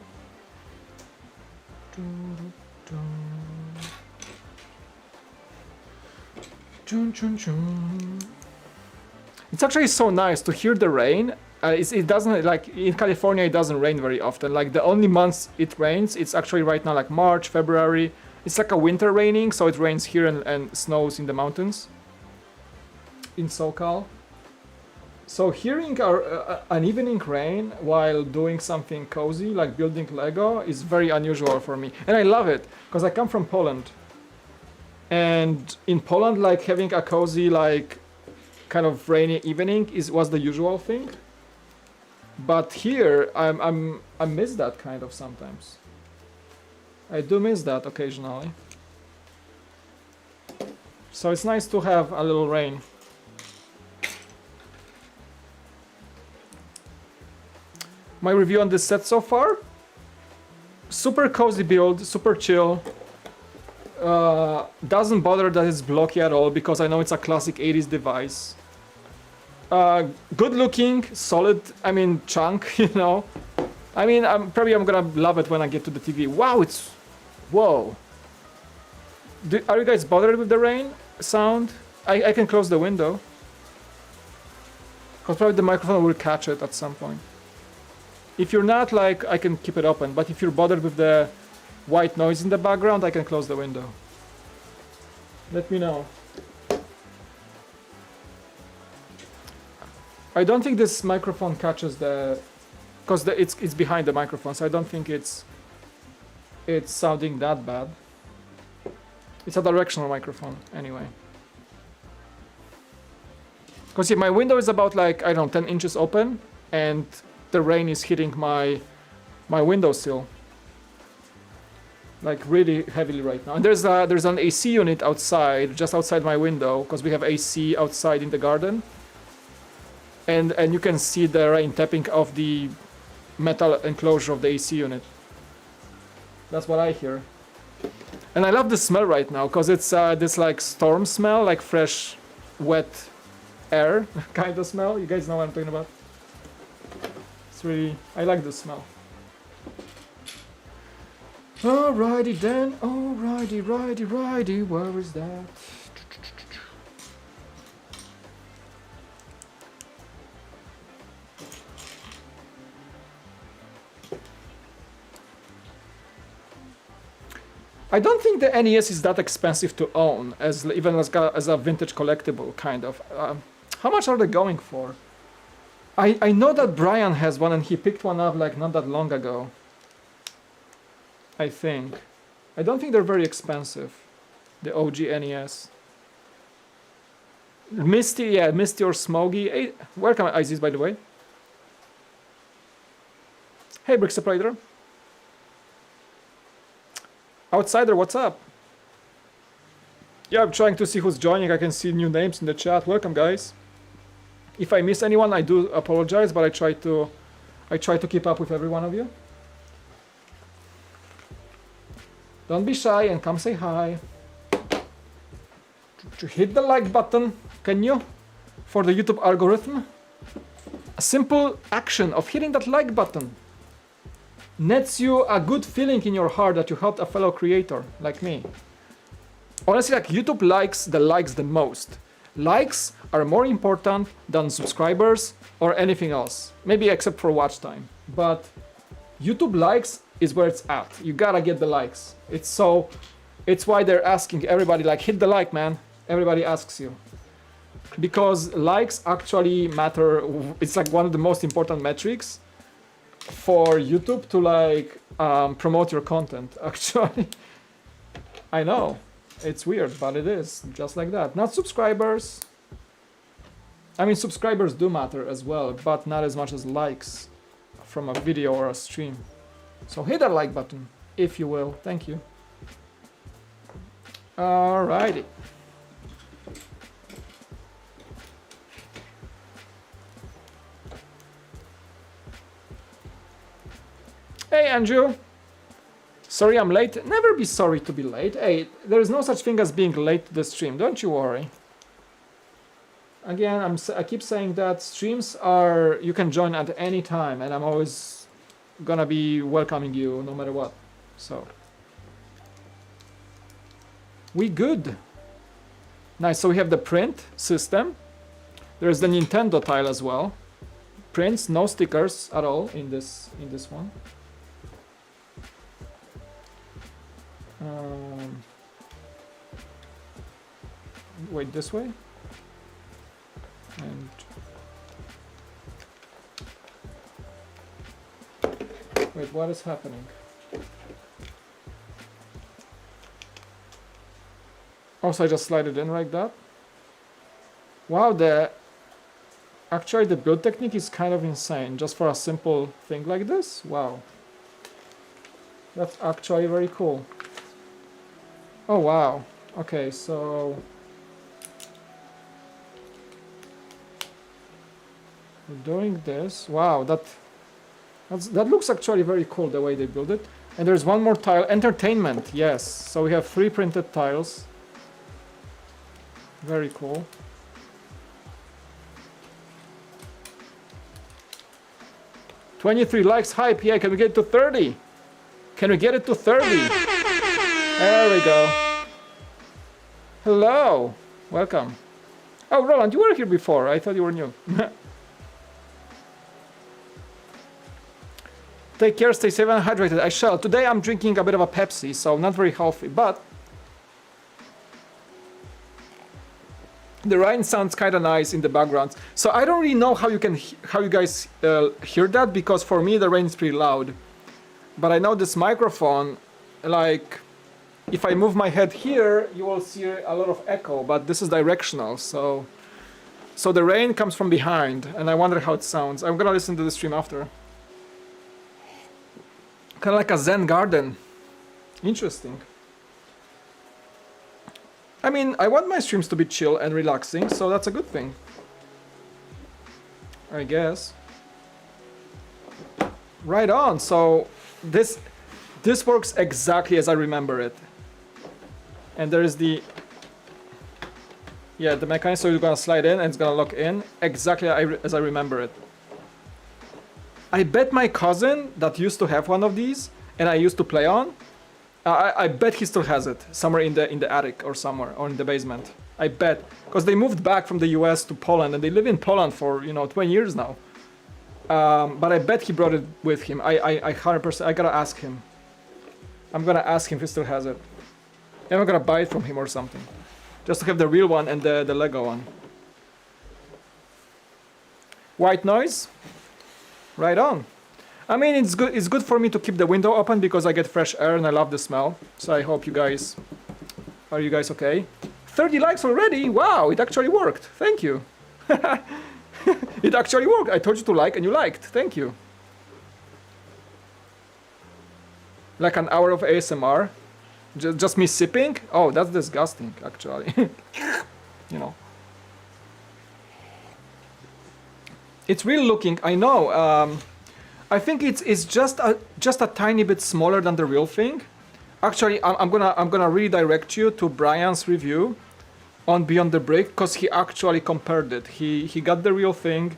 It's actually so nice to hear the rain. It doesn't, like in California, it doesn't rain very often. Like the only months it rains, it's actually right now like March, February. It's like a winter raining, so it rains here and snows in the mountains in SoCal. So hearing an evening rain while doing something cozy like building Lego is very unusual for me, and I love it because I come from Poland, and in Poland, like having a cozy like kind of rainy evening was the usual thing. But here I miss that kind of sometimes. I do miss that occasionally. So it's nice to have a little rain. My review on this set so far: super cozy build, super chill. Doesn't bother that it's blocky at all because I know it's a classic 80s device. Good looking, solid, I mean chunk, you know. I mean, I'm gonna love it when I get to the TV. Wow, it's... Whoa. Are you guys bothered with the rain sound? I can close the window. Because probably the microphone will catch it at some point. If you're not, like, I can keep it open. But if you're bothered with the white noise in the background, I can close the window. Let me know. I don't think this microphone catches the... Because it's behind the microphone, so I don't think it's sounding that bad. It's a directional microphone, anyway. Because my window is about, like, I don't know, 10 inches open, and the rain is hitting my windowsill. Like, really heavily right now. And there's an AC unit outside, just outside my window, because we have AC outside in the garden. And you can see the rain tapping off the metal enclosure of the AC unit. That's what I hear. And I love the smell right now, because it's this like storm smell, like fresh, wet air kind of smell. You guys know what I'm talking about? It's really... I like the smell. Alrighty then, alrighty, righty, where is that? I don't think the NES is that expensive to own, even as a vintage collectible, kind of. How much are they going for? I know that Brian has one and he picked one up like not that long ago. I think. I don't think they're very expensive. The OG NES. Misty, yeah, Misty or Smoggy. Hey, welcome, Isis, by the way. Hey, Brick Separator. Outsider, what's up? Yeah, I'm trying to see who's joining. I can see new names in the chat. Welcome, guys. If I miss anyone, I do apologize, but I try to keep up with every one of you. Don't be shy and come say hi. Hit the like button, can you? For the YouTube algorithm. A simple action of hitting that like button nets you a good feeling in your heart that you helped a fellow creator like me. Honestly, like YouTube likes the most. Likes are more important than subscribers or anything else. Maybe except for watch time. But YouTube likes is where it's at. You gotta get the likes. It's why they're asking everybody, like, hit the like, man. Everybody asks you. Because likes actually matter. It's like one of the most important metrics for YouTube to like promote your content, actually. I know, it's weird, but it is just like that. Not subscribers. I mean, subscribers do matter as well, but not as much as likes from a video or a stream. So hit that like button, if you will. Thank you. Alrighty. Hey, Andrew. Sorry I'm late. Never be sorry to be late. Hey, there's no such thing as being late to the stream. Don't you worry. Again, I keep saying that streams are... You can join at any time, and I'm always gonna be welcoming you no matter what. So we good. Nice. So we have the print system. There's the Nintendo tile as well. Prints, no stickers at all in this one. Wait, this way. And wait, what is happening? Also, I just slide it in like that. Wow, actually the build technique is kind of insane, just for a simple thing like this. Wow. That's actually very cool. Oh wow. Okay, so we're doing this. Wow, that looks actually very cool the way they build it. And there's one more tile, entertainment. Yes. So we have 3 printed tiles. Very cool. "23 likes, hype, yeah, can we get it to 30? Can we get it to 30? There we go. Hello, welcome. Oh, Roland, you were here before, I thought you were new. Take care, stay safe and hydrated. I shall. Today I'm drinking a bit of a Pepsi, so not very healthy, but the rain sounds kind of nice in the background. So I don't really know how you guys hear that, because for me the rain is pretty loud. But I know this microphone, like, if I move my head here, you will see a lot of echo, but this is directional, so the rain comes from behind, and I wonder how it sounds. I'm gonna listen to the stream after. Kind of like a Zen garden. Interesting. I mean, I want my streams to be chill and relaxing, so that's a good thing, I guess. Right on. So this works exactly as I remember it. And there is the mechanism, so you're gonna slide in and it's gonna lock in exactly as I remember it. I bet my cousin that used to have one of these and I used to play on, I bet he still has it somewhere in the attic or somewhere, or in the basement. I bet, because they moved back from the US to Poland and they live in Poland for 20 years now. But I bet he brought it with him. I 100%. I gotta ask him. I'm gonna ask him if he still has it. And I'm gonna buy it from him or something, just to have the real one and the Lego one. White noise. Right on. I mean, it's good. It's good for me to keep the window open because I get fresh air and I love the smell. So I hope you guys are okay? 30 likes already. Wow, it actually worked. Thank you. It actually worked. I told you to like and you liked. Thank you. Like an hour of ASMR. Just me sipping. Oh, that's disgusting. Actually, It's really looking. I know. I think it's just a tiny bit smaller than the real thing. Actually, I'm gonna redirect you to Brian's review on Beyond the Brick, because he actually compared it. He got the real thing,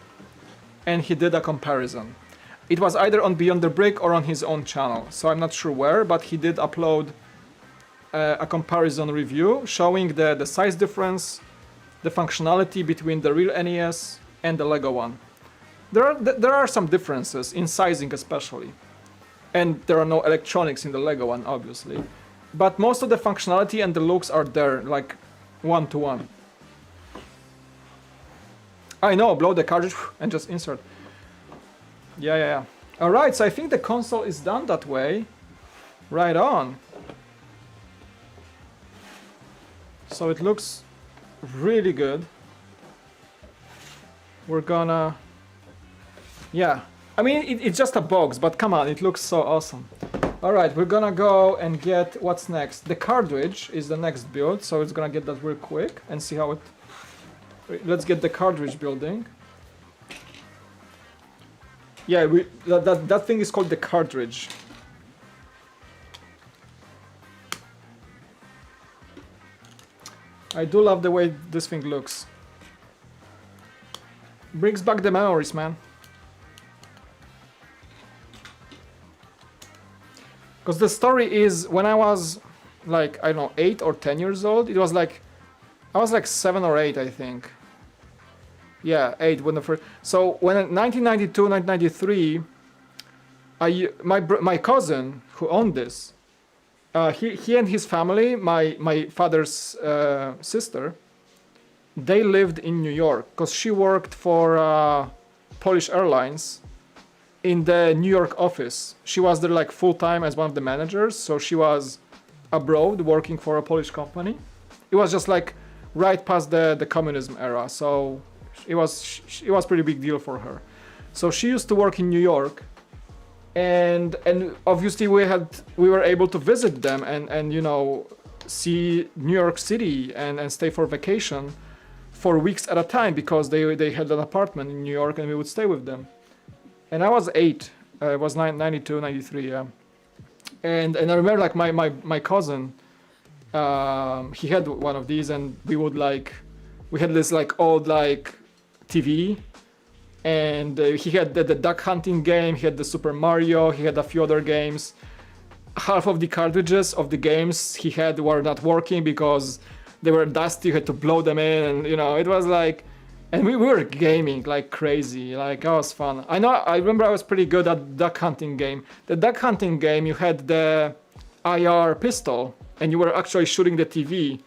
and he did a comparison. It was either on Beyond the Brick or on his own channel, so I'm not sure where, but he did upload a comparison review showing the size difference, the functionality between the real NES and the Lego one. There are some differences in sizing especially, and there are no electronics in the Lego one obviously, but most of the functionality and the looks are there, like one-to-one. I know, blow the cartridge and just insert. Yeah. Alright, so I think the console is done that way. Right on. So it looks really good. We're gonna... Yeah, I mean, it's just a box, but come on, it looks so awesome. Alright, we're gonna go and get... What's next? The cartridge is the next build, so it's gonna get that real quick and see how it... Let's get the cartridge building. Yeah, that thing is called the cartridge. I do love the way this thing looks. Brings back the memories, man. Because the story is when I was like, I don't know, 8 or 10 years old, it was like, I was like 7 or 8, I think. Yeah, 8 when the first. So when in 1992, 1993, my cousin who owned this, he and his family, my father's sister, they lived in New York because she worked for Polish Airlines in the New York office. She was there like full time as one of the managers, so she was abroad working for a Polish company. It was just like right past the communism era, so it was pretty big deal for her. So she used to work in New York, and obviously we were able to visit them and you know, see New York City and stay for vacation for weeks at a time because they had an apartment in New York and we would stay with them. And I was 8. It was 92, 93, yeah. And I remember like my cousin, he had one of these, and we had this like old like TV, and he had the duck hunting game, he had the Super Mario, he had a few other games. Half of the cartridges of the games he had were not working because they were dusty, you had to blow them in, and you know, it was like, and we were gaming like crazy, like it was fun. I remember I was pretty good at duck hunting game. The duck hunting game, you had the IR pistol and you were actually shooting the TV,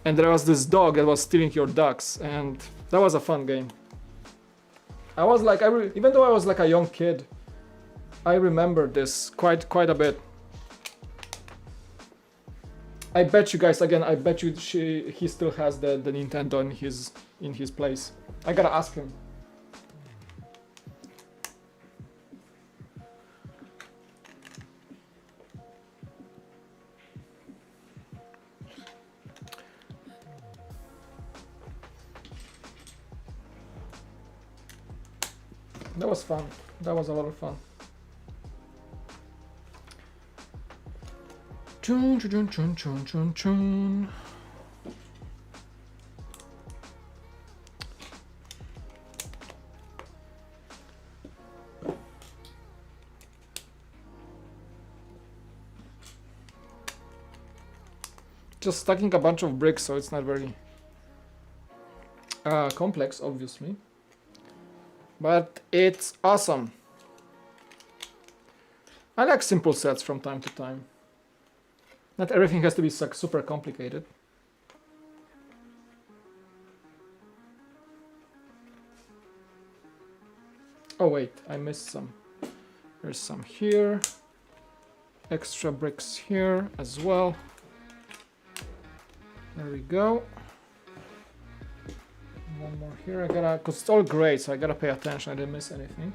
and there was this dog that was stealing your ducks, and that was a fun game. I was like, even though I was like a young kid, I remember this quite a bit. I bet you guys, again, I bet you he still has the Nintendo in his place. I gotta ask him. That was fun. That was a lot of fun. Chun, chun, chun, chun, chun, chun. Just stacking a bunch of bricks, so it's not very complex, obviously. But it's awesome. I like simple sets from time to time. Not everything has to be super complicated. Oh wait, I missed some. There's some here. Extra bricks here as well. There we go. One more here. Cause it's all gray, so I gotta pay attention. I didn't miss anything.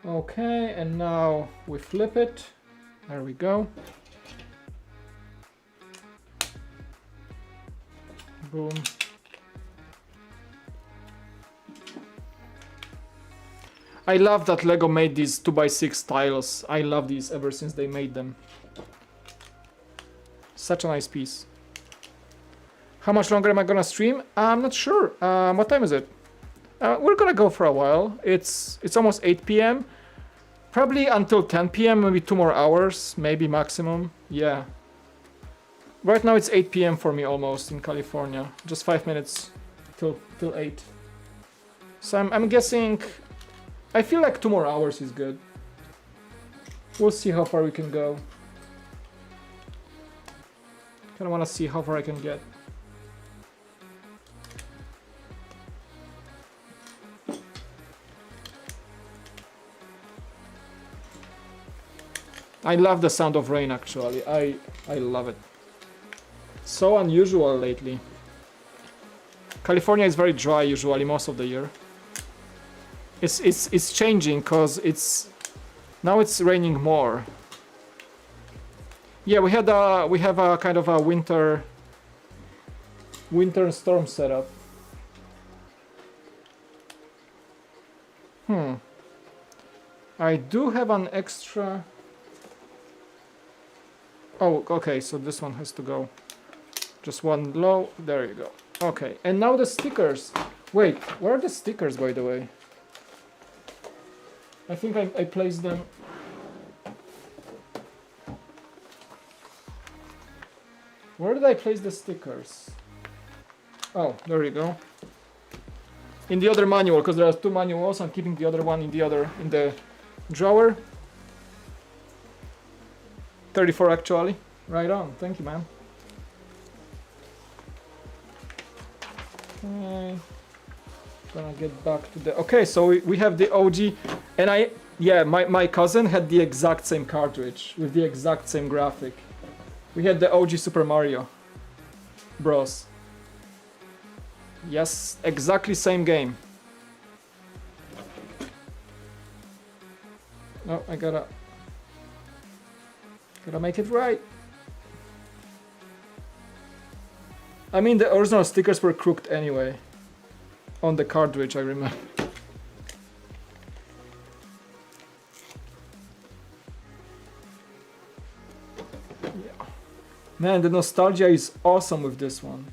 Okay, and now we flip it. There we go. Boom. I love that Lego made these 2x6 tiles. I love these ever since they made them. Such a nice piece. How much longer am I gonna stream? I'm not sure. What time is it? We're gonna go for a while. It's almost 8 p.m. Probably until 10 p.m. Maybe 2 more hours, maybe maximum. Yeah. Right now it's 8 p.m. for me almost in California. Just 5 minutes till 8. So I'm guessing. I feel like 2 more hours is good. We'll see how far we can go. Kinda wanna see how far I can get. I love the sound of rain actually. I love it. So unusual lately. California is very dry usually most of the year. It's changing because now it's raining more. Yeah, we have a kind of a winter storm setup. I do have an extra. Oh, okay, so this one has to go. Just one low. There you go. Okay, and now the stickers. Wait, where are the stickers, by the way? I think I placed them. Where did I place the stickers? Oh, there you go. In the other manual, because there are 2 manuals. I'm keeping the other one in the drawer. 34 actually. Right on. Thank you, man. Okay. Gonna get back to the... Okay, so we have the OG, and my cousin had the exact same cartridge with the exact same graphic. We had the OG Super Mario Bros. Yes, exactly same game. No, I gotta make it right. I mean, the original stickers were crooked anyway. On the cartridge, I remember. Yeah. Man, the nostalgia is awesome with this one.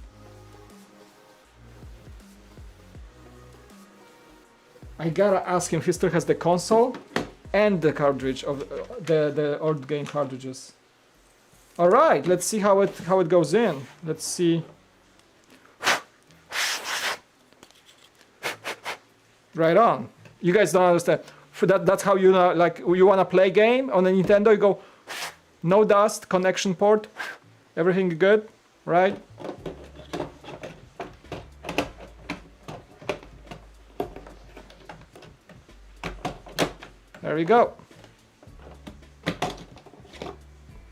I gotta ask him if he still has the console and the cartridge of the old game cartridges. All right, let's see how it goes in. Let's see. Right on. You guys don't understand. For that's how you know, like you wanna play game on the Nintendo. You go, no dust, connection port, everything good, right? There we go.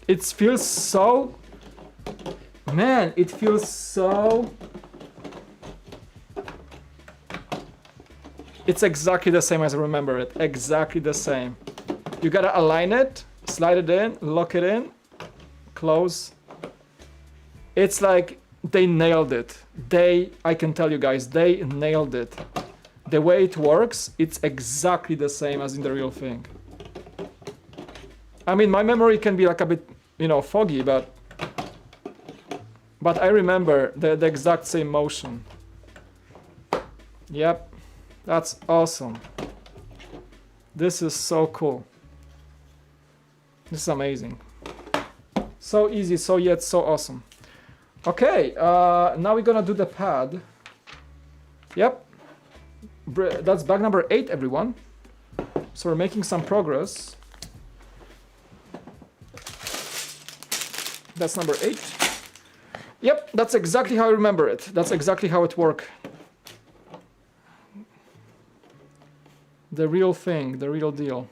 It feels so... Man, it feels so... It's exactly the same as I remember it. Exactly the same. You gotta align it, slide it in, lock it in, close. It's like they nailed it. I can tell you guys, they nailed it. The way it works, it's exactly the same as in the real thing. I mean, my memory can be like a bit, foggy, but I remember the exact same motion. Yep, that's awesome. This is so cool. This is amazing. So easy, so yet so awesome. Okay, now we're gonna do the pad. Yep. That's bag number 8, everyone. So we're making some progress. That's number 8. Yep, that's exactly how I remember it. That's exactly how it worked. The real thing, the real deal.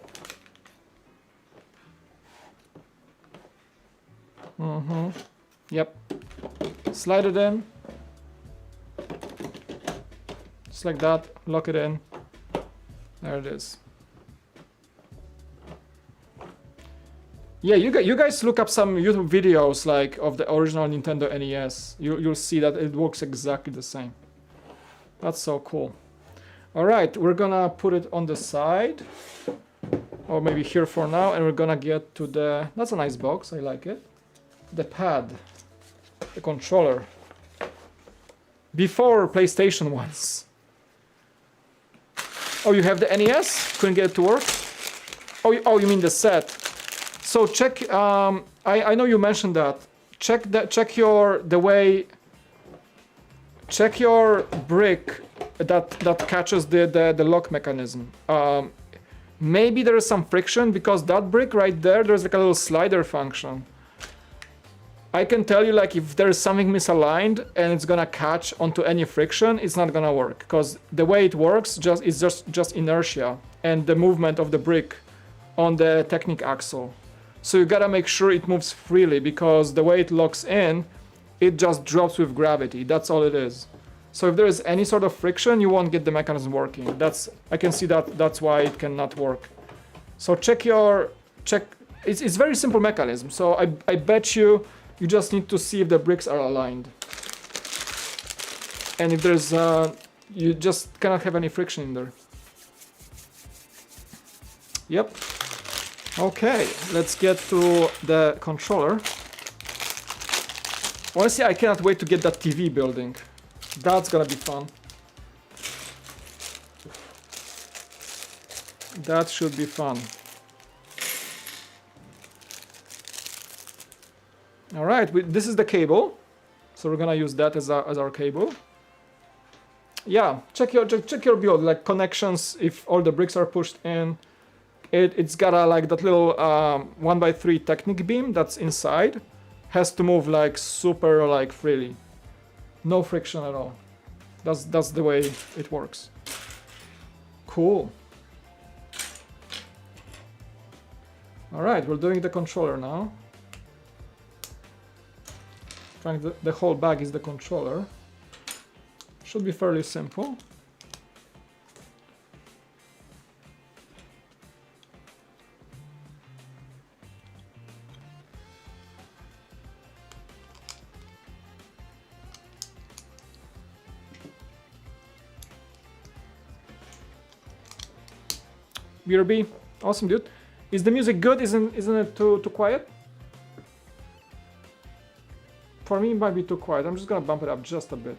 Yep. Slide it in. Just like that, lock it in. There it is. Yeah, you guys look up some YouTube videos like of the original Nintendo NES. You'll see that it works exactly the same. That's so cool. All right, we're gonna put it on the side, or maybe here for now, and we're gonna get to the... That's a nice box, I like it. The pad, the controller. Before PlayStation ones. Oh, you have the NES? Couldn't get it to work? Oh, you mean the set? So check. I know you mentioned that. Check your brick that catches the lock mechanism. Maybe there is some friction because that brick right there, there's like a little slider function. I can tell you, like, if there is something misaligned and it's gonna catch onto any friction, it's not gonna work, because the way it works is just inertia and the movement of the brick on the Technic axle. So you gotta make sure it moves freely, because the way it locks in, it just drops with gravity. That's all it is. So if there is any sort of friction, you won't get the mechanism working. I can see that's why it cannot work. So check. It's very simple mechanism. So I bet you just need to see if the bricks are aligned. And if there's, you just cannot have any friction in there. Yep. Okay, let's get to the controller. Honestly, I cannot wait to get that TV building. That's gonna be fun. That should be fun. All right, this is the cable, so we're gonna use that as our cable. Yeah, check your build, like connections. If all the bricks are pushed in, it's got a like that little 1x3 Technic beam that's inside, has to move like super like freely, no friction at all. That's the way it works. Cool. All right, we're doing the controller now. The whole bag is the controller. Should be fairly simple. BRB, awesome dude. Is the music good? Isn't it too quiet? For me, it might be too quiet. I'm just gonna bump it up just a bit.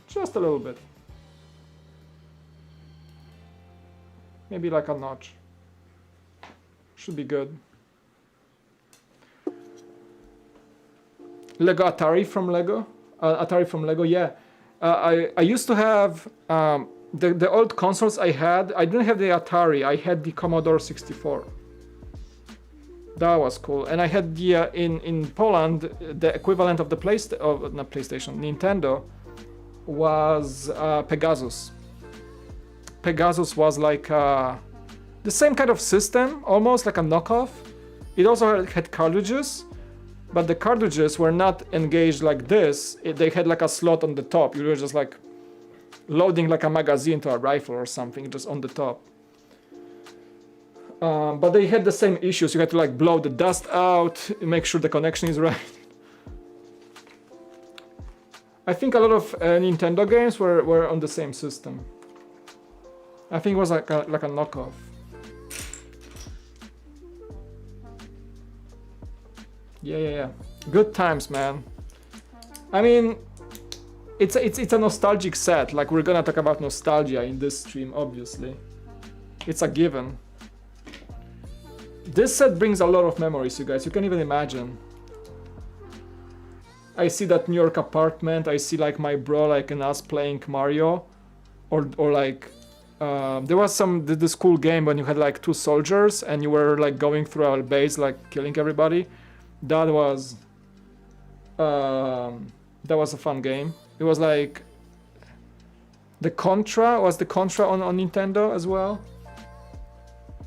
Just a little bit. Maybe like a notch. Should be good. Lego Atari from Lego. Atari from Lego, yeah. I used to have the old consoles I had. I didn't have the Atari. I had the Commodore 64. That was cool. And I had the in Poland the equivalent of the PlayStation, Nintendo, was Pegasus. Pegasus was like the same kind of system, almost like a knockoff. It also had cartridges, but the cartridges were not engaged like this. They had like a slot on the top. You were just like loading like a magazine to a rifle or something, just on the top. But they had the same issues. You had to like blow the dust out, make sure the connection is right. I think a lot of Nintendo games were on the same system. I think it was like a knockoff. Yeah. Good times, man. I mean, it's a nostalgic set. Like, we're gonna talk about nostalgia in this stream, obviously. It's a given. This set brings a lot of memories, you guys. You can't even imagine. I see that New York apartment. I see like my bro, like, and us playing Mario, or like there was this cool game when you had like 2 soldiers and you were like going through our base, like killing everybody. That was a fun game. It was like the Contra. Was the Contra on Nintendo as well?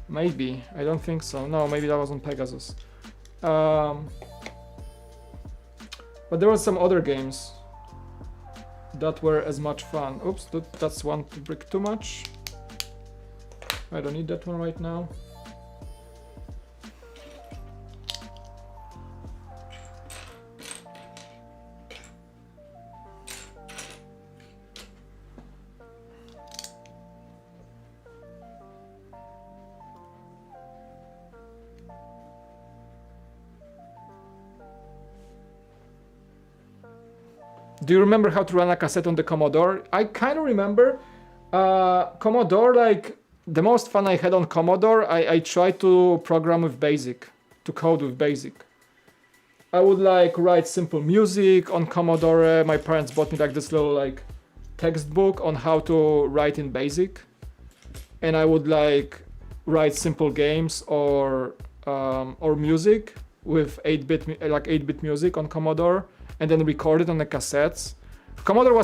Maybe. I don't think so. No, maybe that was on Pegasus. But there were some other games that were as much fun. Oops, that's one brick too much. I don't need that one right now. Do you remember how to run a cassette on the Commodore? I kind of remember. Commodore, like, the most fun I had on Commodore, I tried to program with BASIC, to code with BASIC. I would like write simple music on Commodore. My parents bought me like this little like textbook on how to write in BASIC. And I would like write simple games or music with 8-bit music on Commodore, and then record it on the cassettes. Commodore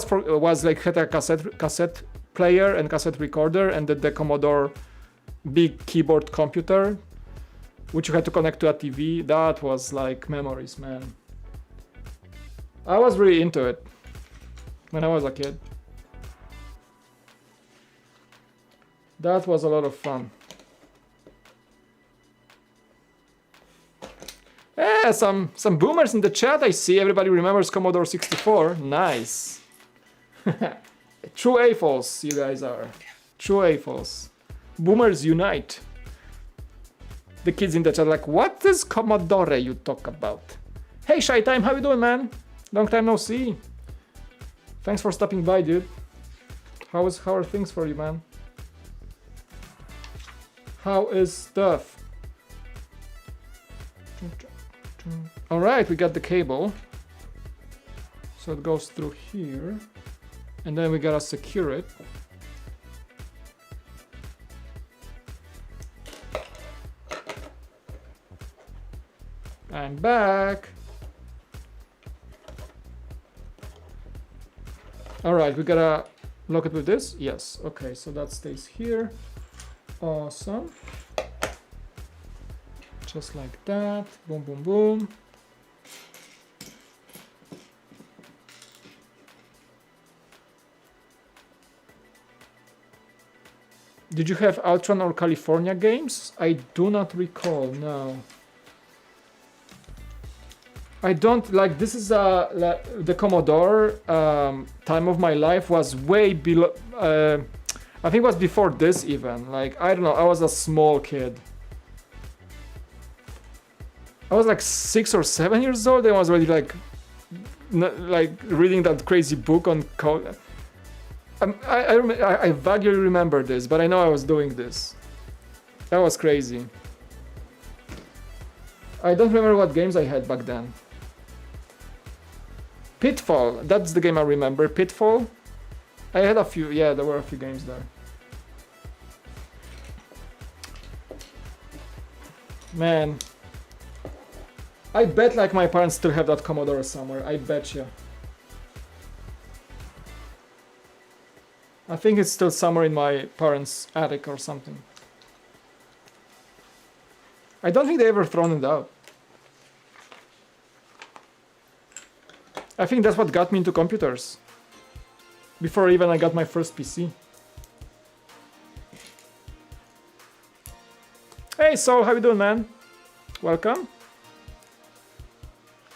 had a cassette player and cassette recorder, and the Commodore big keyboard computer, which you had to connect to a TV. That was like memories, man. I was really into it when I was a kid. That was a lot of fun. Yeah, some boomers in the chat. I see everybody remembers Commodore 64. Nice. True AFOLs, you guys are. True AFOLs. Boomers unite. The kids in the chat are like, what is Commodore you talk about? Hey Shy Time, how you doing, man? Long time no see. Thanks for stopping by, dude. How are things for you, man? How is stuff? All right, we got the cable. So it goes through here. And then we gotta secure it. I'm back. All right, we gotta lock it with this. Yes, okay, so that stays here. Awesome. Just like that. Boom, boom, boom. Did you have Ultron or California games? I do not recall, no. I don't like, this is the Commodore time of my life was way below, I think it was before this even, like, I don't know, I was a small kid. I was like 6 or 7 years old and I was already like reading that crazy book on code. I vaguely remember this, but I know I was doing this. That was crazy. I don't remember what games I had back then. Pitfall, that's the game I remember. Pitfall. I had a few, yeah, there were a few games there. Man. I bet like my parents still have that Commodore somewhere, I bet you. I think it's still somewhere in my parents' attic or something. I don't think they ever thrown it out. I think that's what got me into computers. Before even I got my first PC. Hey Soul, how you doing, man? Welcome.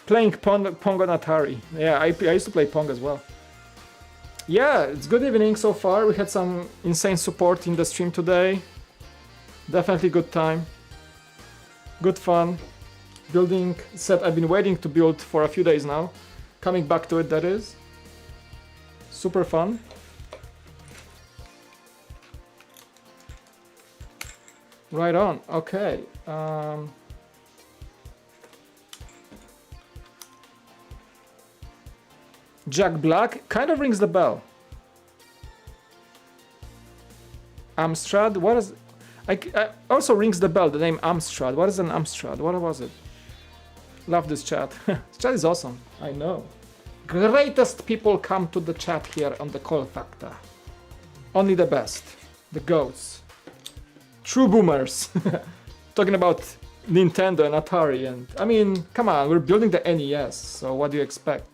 Playing Pong on Atari. Yeah, I used to play Pong as well. Yeah, it's good evening so far. We had some insane support in the stream today. Definitely good time. Good fun. Building set I've been waiting to build for a few days now. Coming back to it, that is. Super fun. Right on, okay. Jack Black kind of rings the bell. Amstrad, what is... I also rings the bell, the name Amstrad. What is an Amstrad? What was it? Love this chat. This chat is awesome, I know. Greatest people come to the chat here on the Call Factor. Only the best. The goats. True boomers. Talking about Nintendo and Atari and... I mean, come on, we're building the NES, so what do you expect?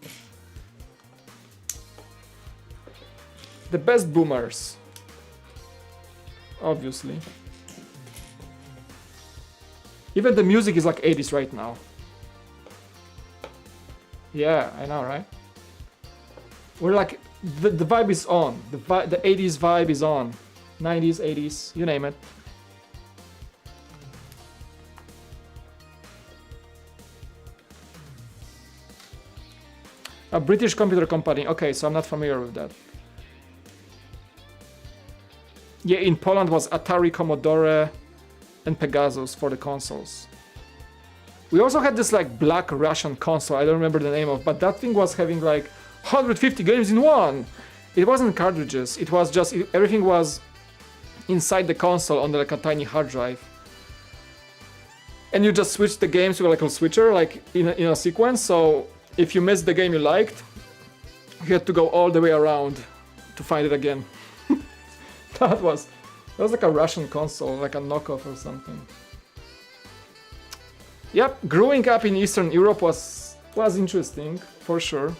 The best boomers. Obviously. Even the music is like 80s right now. Yeah, I know, right? We're like, the vibe is on. The 80s vibe is on. 90s, 80s, you name it. A British computer company. Okay, so I'm not familiar with that. Yeah, in Poland was Atari, Commodore, and Pegasus for the consoles. We also had this like black Russian console, I don't remember the name of, but that thing was having like 150 games in one. It wasn't cartridges, it was just, everything was inside the console on like a tiny hard drive. And you just switch the games with like a switcher, like in a sequence, so if you missed the game you liked, you had to go all the way around to find it again. That was like a Russian console, like a knockoff or something. Yep, growing up in Eastern Europe was interesting, for sure.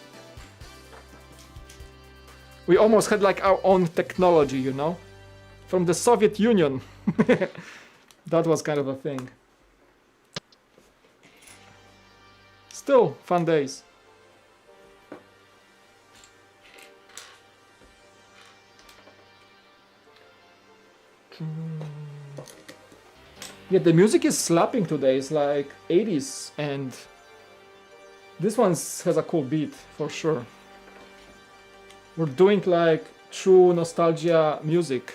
We almost had like our own technology, you know? From the Soviet Union. That was kind of a thing. Still, fun days. Yeah, the music is slapping today. It's like 80s, and this one has a cool beat for sure. We're doing like true nostalgia music.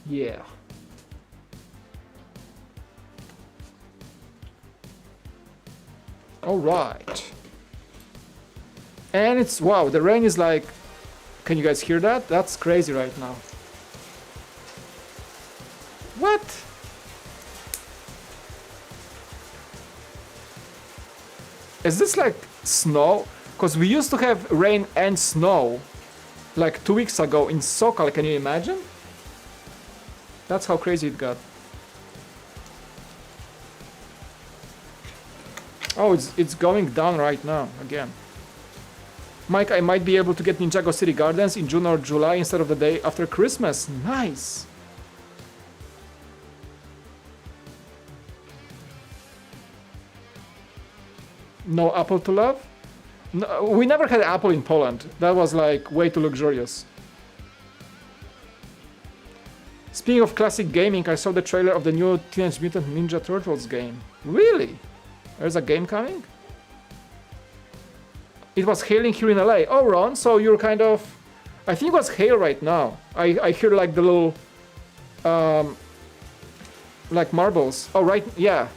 Yeah. All right. And it's, wow, the rain is like, can you guys hear that? That's crazy right now. What? Is this like snow? Because we used to have rain and snow like 2 weeks ago in SoCal, can you imagine? That's how crazy it got. Oh, it's going down right now, again. Mike, I might be able to get Ninjago City Gardens in June or July instead of the day after Christmas. Nice! No apple to love? No, we never had apple in Poland. That was like way too luxurious. Speaking of classic gaming, I saw the trailer of the new Teenage Mutant Ninja Turtles game. Really? There's a game coming? It was hailing here in LA. Oh, Ron, so you're kind of... I think it was hail right now. I hear like the little... like marbles. Oh, right, yeah.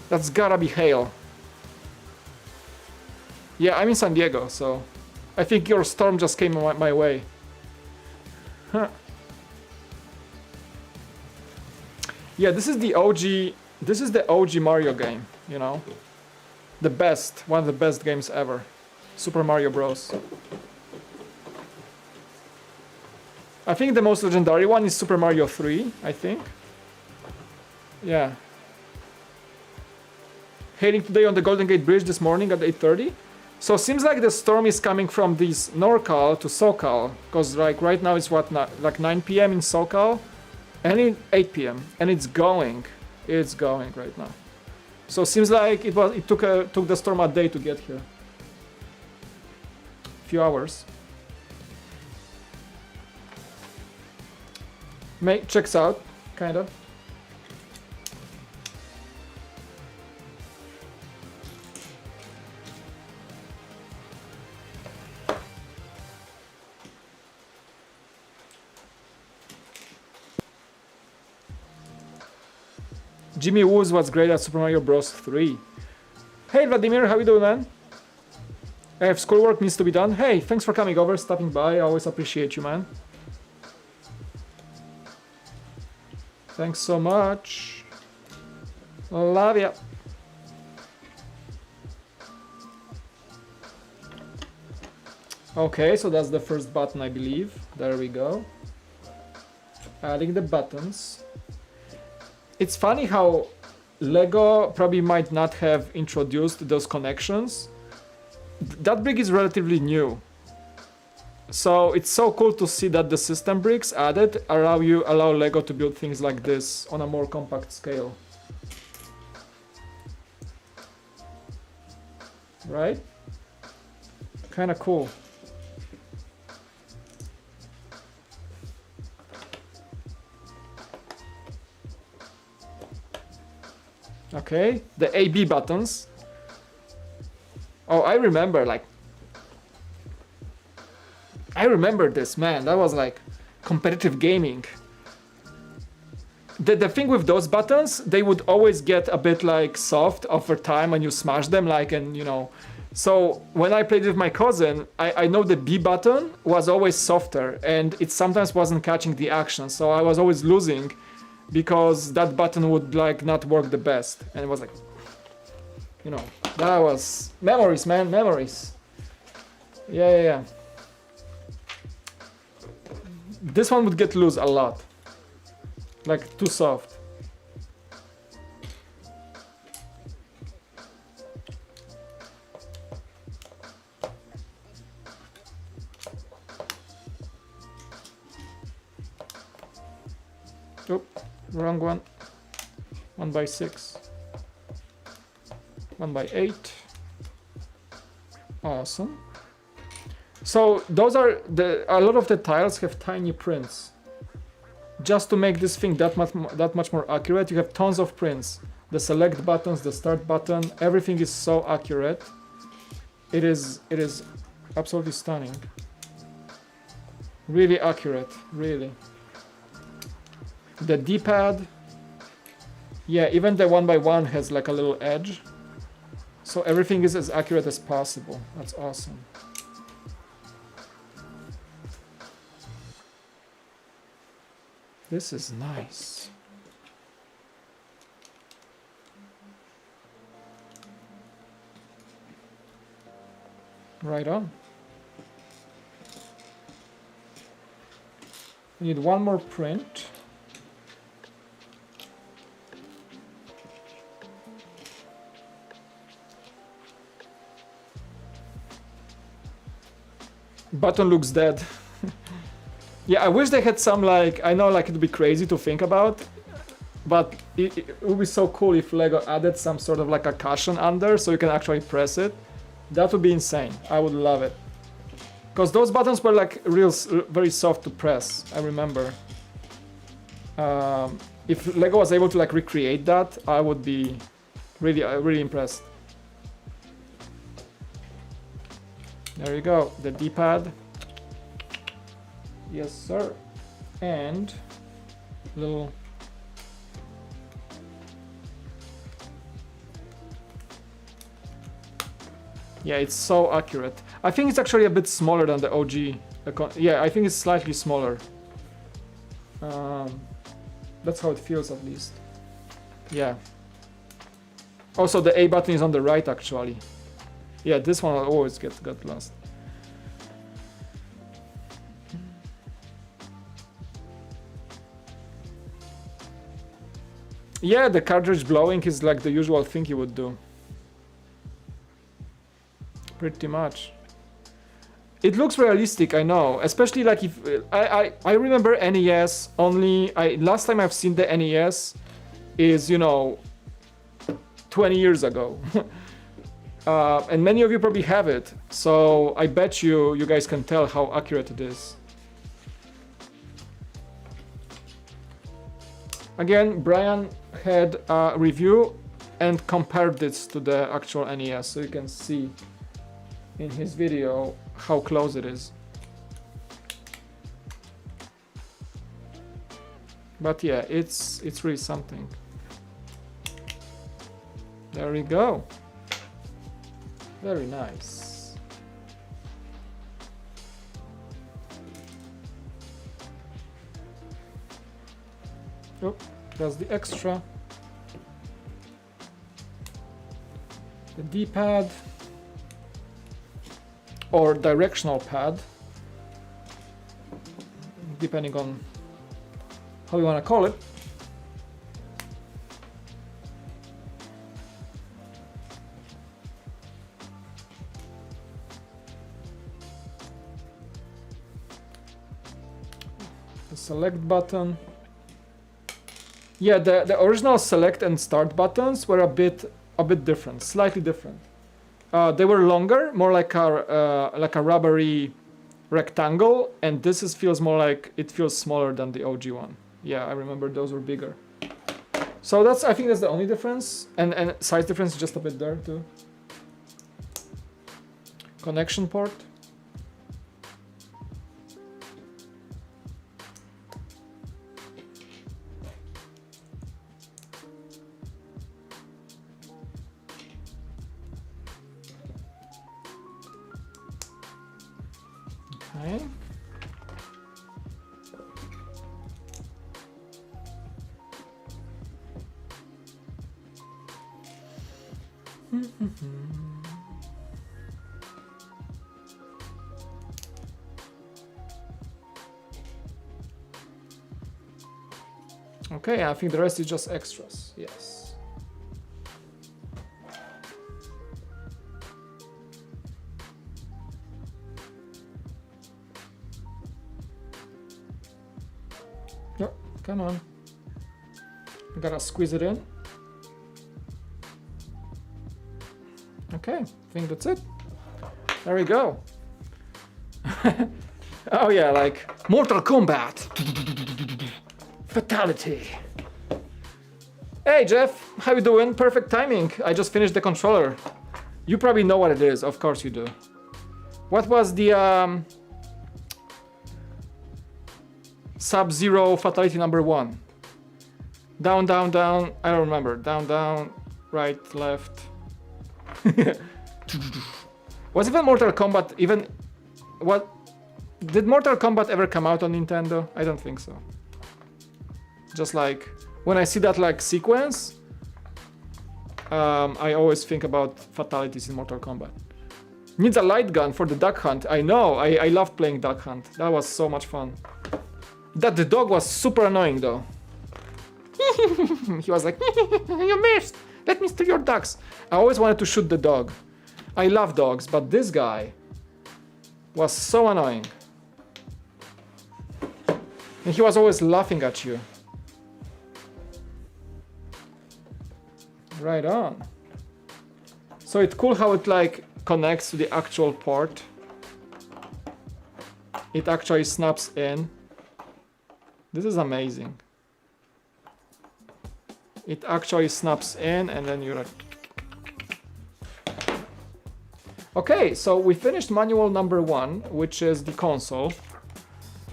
That's gotta be hail. Yeah, I'm in San Diego, so... I think your storm just came my way. Huh. Yeah, this is the OG... This is the OG Mario game, you know? The best, one of the best games ever. Super Mario Bros. I think the most legendary one is Super Mario 3, I think. Yeah. Hailing today on the Golden Gate Bridge this morning at 8:30. So seems like the storm is coming from this NorCal to SoCal. Because like right now it's what, like 9 p.m. in SoCal? And it's 8 p.m. And it's going. It's going right now. So seems like it took the storm a day to get here. Few hours. Checks out, kind of. Jimmy Woo's was great at Super Mario Bros. 3. Hey Vladimir, how you doing, man? I have schoolwork needs to be done. Hey, thanks for coming over, stopping by. I always appreciate you, man. Thanks so much. Love ya. Okay, so that's the first button, I believe. There we go. Adding the buttons. It's funny how Lego probably might not have introduced those connections. That brick is relatively new. So it's so cool to see that the system bricks added allow Lego to build things like this on a more compact scale. Right? Kinda cool. Okay, the A-B buttons. Oh, I remember, like... I remember this, man. That was like competitive gaming. The thing with those buttons, they would always get a bit like soft over time when you smash them, like, and you know. So when I played with my cousin, I know the B button was always softer and it sometimes wasn't catching the action. So I was always losing because that button would like not work the best. And it was like, you know, that was memories, man, memories. Yeah. This one would get loose a lot. Like too soft. Oh, wrong one. 1x6. 1x8. Awesome. So those are a lot of the tiles have tiny prints. Just to make this thing that much more accurate, you have tons of prints. The select buttons, the start button, everything is so accurate. It is absolutely stunning. Really accurate, really. The D-pad, yeah, even the 1x1 has like a little edge. So everything is as accurate as possible. That's awesome. This is nice. Right on. We need one more print. Button looks dead. Yeah, I wish they had some, like, I know, like, it would be crazy to think about, but it would be so cool if Lego added some sort of like a cushion under so you can actually press it. That would be insane. I would love it. Because those buttons were like very soft to press, I remember. If Lego was able to like recreate that, I would be really impressed. There you go, the D-pad. Yes, sir. And little yeah, it's so accurate. I think it's actually a bit smaller than the OG. Yeah, I think it's slightly smaller. That's how it feels, at least. Yeah. Also, the A button is on the right, actually. Yeah, this one always got lost. Yeah, the cartridge blowing is like the usual thing you would do. Pretty much. It looks realistic, I know. Especially like if I remember NES only. Last time I've seen the NES is, you know, 20 years ago. And many of you probably have it, so I bet you guys can tell how accurate it is. Again, Brian had a review and compared this to the actual NES, so you can see in his video how close it is. But yeah, it's really something. There we go. Very nice. Oh, that's the extra. The D-pad or directional pad, depending on how you want to call it. The select button. Yeah, the original select and start buttons were a bit different, slightly different. They were longer, more like a rubbery rectangle, and this feels more like, it feels smaller than the OG one. Yeah, I remember those were bigger. So I think that's the only difference, and size difference is just a bit there too. Connection port. Okay. Okay, I think the rest is just extras. Yes. Yep, come on. We gotta squeeze it in. Okay, I think that's it. There we go. Oh yeah, like Mortal Kombat. Fatality. Hey Jeff, how you doing? Perfect timing. I just finished the controller. You probably know what it is. Of course you do. What was the Sub-Zero Fatality number 1? Down, down, down. I don't remember. Down, down, right, left. Was even Mortal Kombat even... What? Did Mortal Kombat ever come out on Nintendo? I don't think so. Just like, when I see that like sequence, I always think about fatalities in Mortal Kombat. Needs a light gun for the duck hunt. I know, I loved playing duck hunt. That was so much fun. The dog was super annoying though. He was like, you missed! Let me steal your ducks. I always wanted to shoot the dog. I love dogs, but this guy was so annoying. And he was always laughing at you. Right on. So it's cool how it like connects to the actual port. It actually snaps in. This is amazing. It actually snaps in and then you're like... Okay, so we finished manual number 1, which is the console.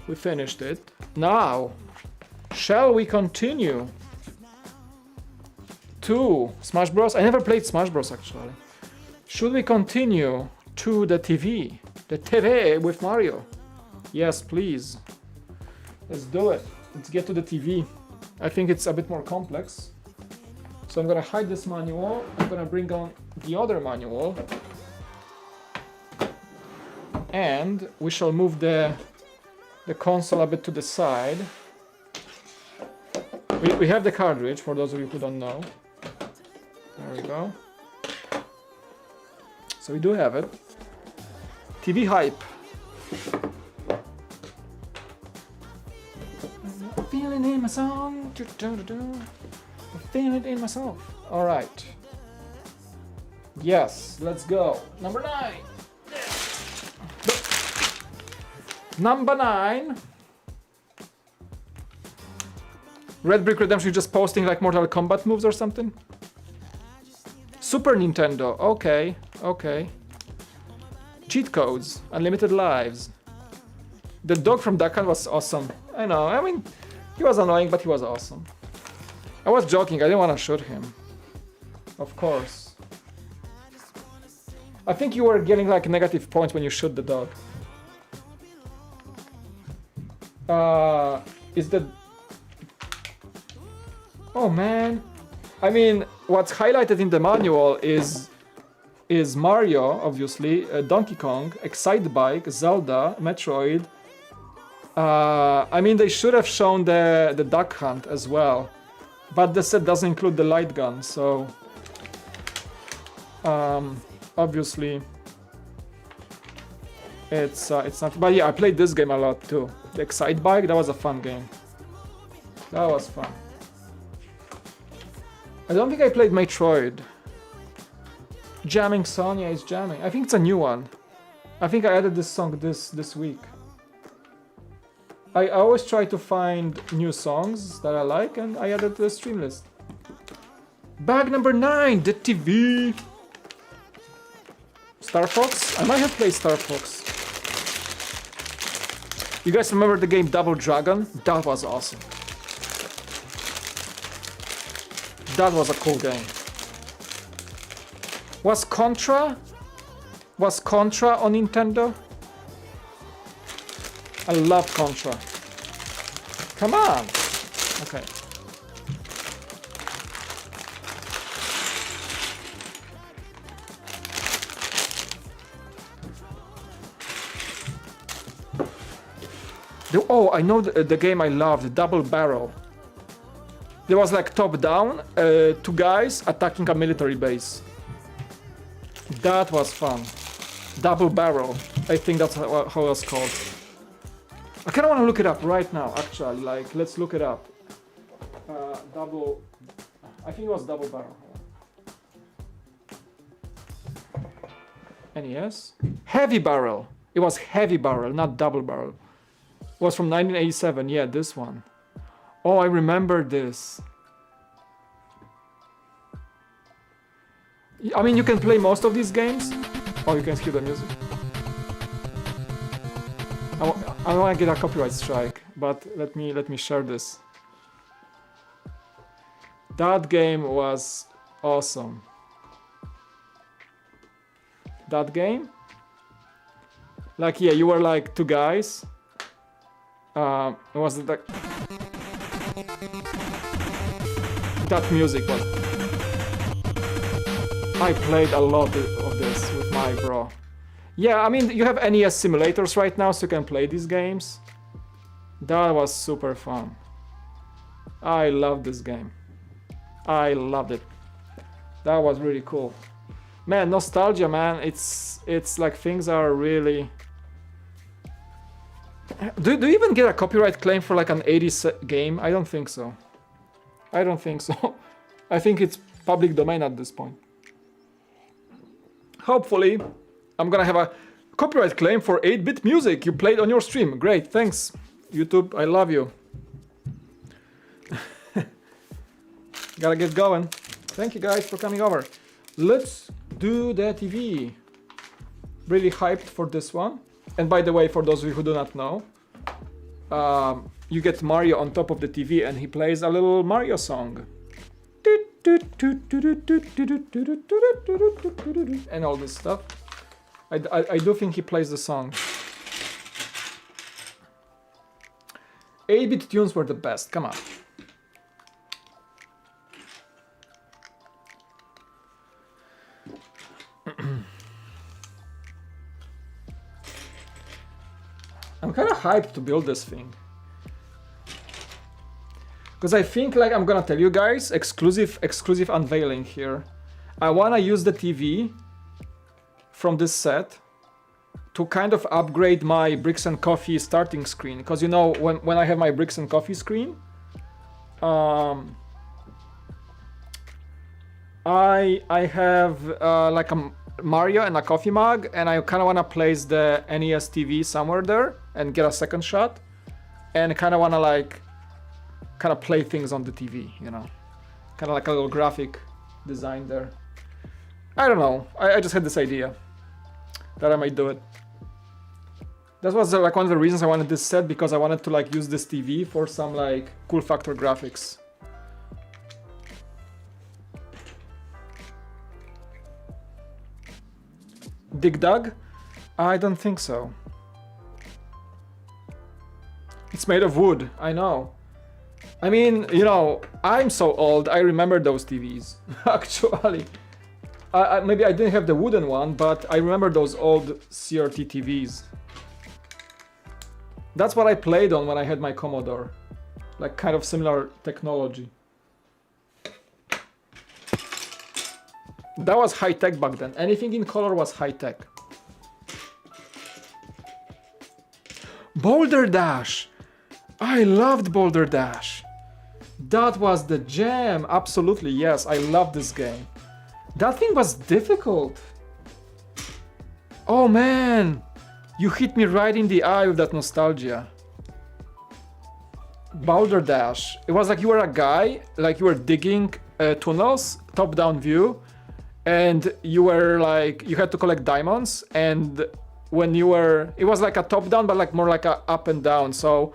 We finished it. Now, shall we continue to Smash Bros? I never played Smash Bros actually. Should we continue to the TV? The TV with Mario? Yes, please. Let's do it. Let's get to the TV. I think it's a bit more complex. So I'm gonna hide this manual. I'm gonna bring on the other manual. And we shall move the console a bit to the side. We have the cartridge, for those of you who don't know. There we go. So we do have it. TV hype. I'm feeling in my song. I'm feeling it in myself. Alright. Yes, let's go. Number 9. Number 9. Red Brick Redemption just posting like Mortal Kombat moves or something? Super Nintendo. Okay, okay. Cheat codes. Unlimited lives. The dog from Duck Hunt was awesome. I know, I mean, he was annoying, but he was awesome. I was joking, I didn't want to shoot him. Of course. I think you were getting like negative points when you shoot the dog. Is the... Oh man. I mean, what's highlighted in the manual is Mario, obviously, Donkey Kong, Excitebike, Zelda, Metroid. I mean, they should have shown the Duck Hunt as well. But the set doesn't include the light gun, so... obviously... It's not... But yeah, I played this game a lot too. The Excitebike, that was a fun game. That was fun. I don't think I played Metroid. Jamming Song, yeah, it's jamming. I think it's a new one. I think I added this song this week. I always try to find new songs that I like and I added to the stream list. Bag number 9, the TV. Star Fox? I might have played Star Fox. You guys remember the game Double Dragon? That was awesome. That was a cool game. Was Contra? Was Contra on Nintendo? I love Contra. Come on! Okay. Oh, I know the game I loved, Double Barrel. There was like top down, 2 guys attacking a military base. That was fun. Double Barrel. I think that's how it was called. I kind of want to look it up right now, actually. Like, let's look it up. I think it was Double Barrel. NES? Heavy Barrel. It was Heavy Barrel, not Double Barrel. It was from 1987. Yeah, this one. Oh, I remember this. I mean, you can play most of these games. Oh, you can hear the music. I don't want to get a copyright strike, but let me share this. That game was awesome. that game. Like, yeah, you were like two guys. Was it like... That music was... I played a lot of this with my bro. Yeah, I mean, you have NES simulators right now, so you can play these games. That was super fun. I love this game. I loved it. That was really cool. Man, nostalgia, man. It's like things are really... Do you even get a copyright claim for like an 80s game? I don't think so. I don't think so. I think it's public domain at this point. Hopefully, I'm gonna have a copyright claim for 8-bit music you played on your stream. Great, thanks, YouTube. I love you. Gotta get going. Thank you guys for coming over. Let's do the TV. Really hyped for this one. And by the way, for those of you who do not know, you get Mario on top of the TV and he plays a little Mario song. And all this stuff. I do think he plays the song. 8-bit tunes were the best, come on. I'm kind of hyped to build this thing. Because I think, like, I'm gonna tell you guys, exclusive unveiling here. I wanna use the TV from this set to kind of upgrade my Bricks and Coffee starting screen. Because, you know, when I have my Bricks and Coffee screen, I have like a Mario and a coffee mug, and I kind of want to place the NES TV somewhere there and get a second shot, and kind of want to like kind of play things on the TV, you know, kind of like a little graphic design there. I don't know, I just had this idea that I might do it. That was like one of the reasons I wanted this set, because I wanted to like use this TV for some like cool factor graphics. Dig Dug? I don't think so. It's made of wood, I know. I mean, you know, I'm so old, I remember those TVs, actually. Maybe I didn't have the wooden one, but I remember those old CRT TVs. That's what I played on when I had my Commodore. Like kind of similar technology. That was high tech back then. Anything in color was high tech. Boulder Dash! I loved Boulder Dash. That was the jam. Absolutely, yes. I love this game. That thing was difficult. Oh man! You hit me right in the eye with that nostalgia. Boulder Dash. It was like you were a guy, like you were digging tunnels, top-down view, and you were like, you had to collect diamonds, and when you were, it was like a top-down, but like more like a up and down, so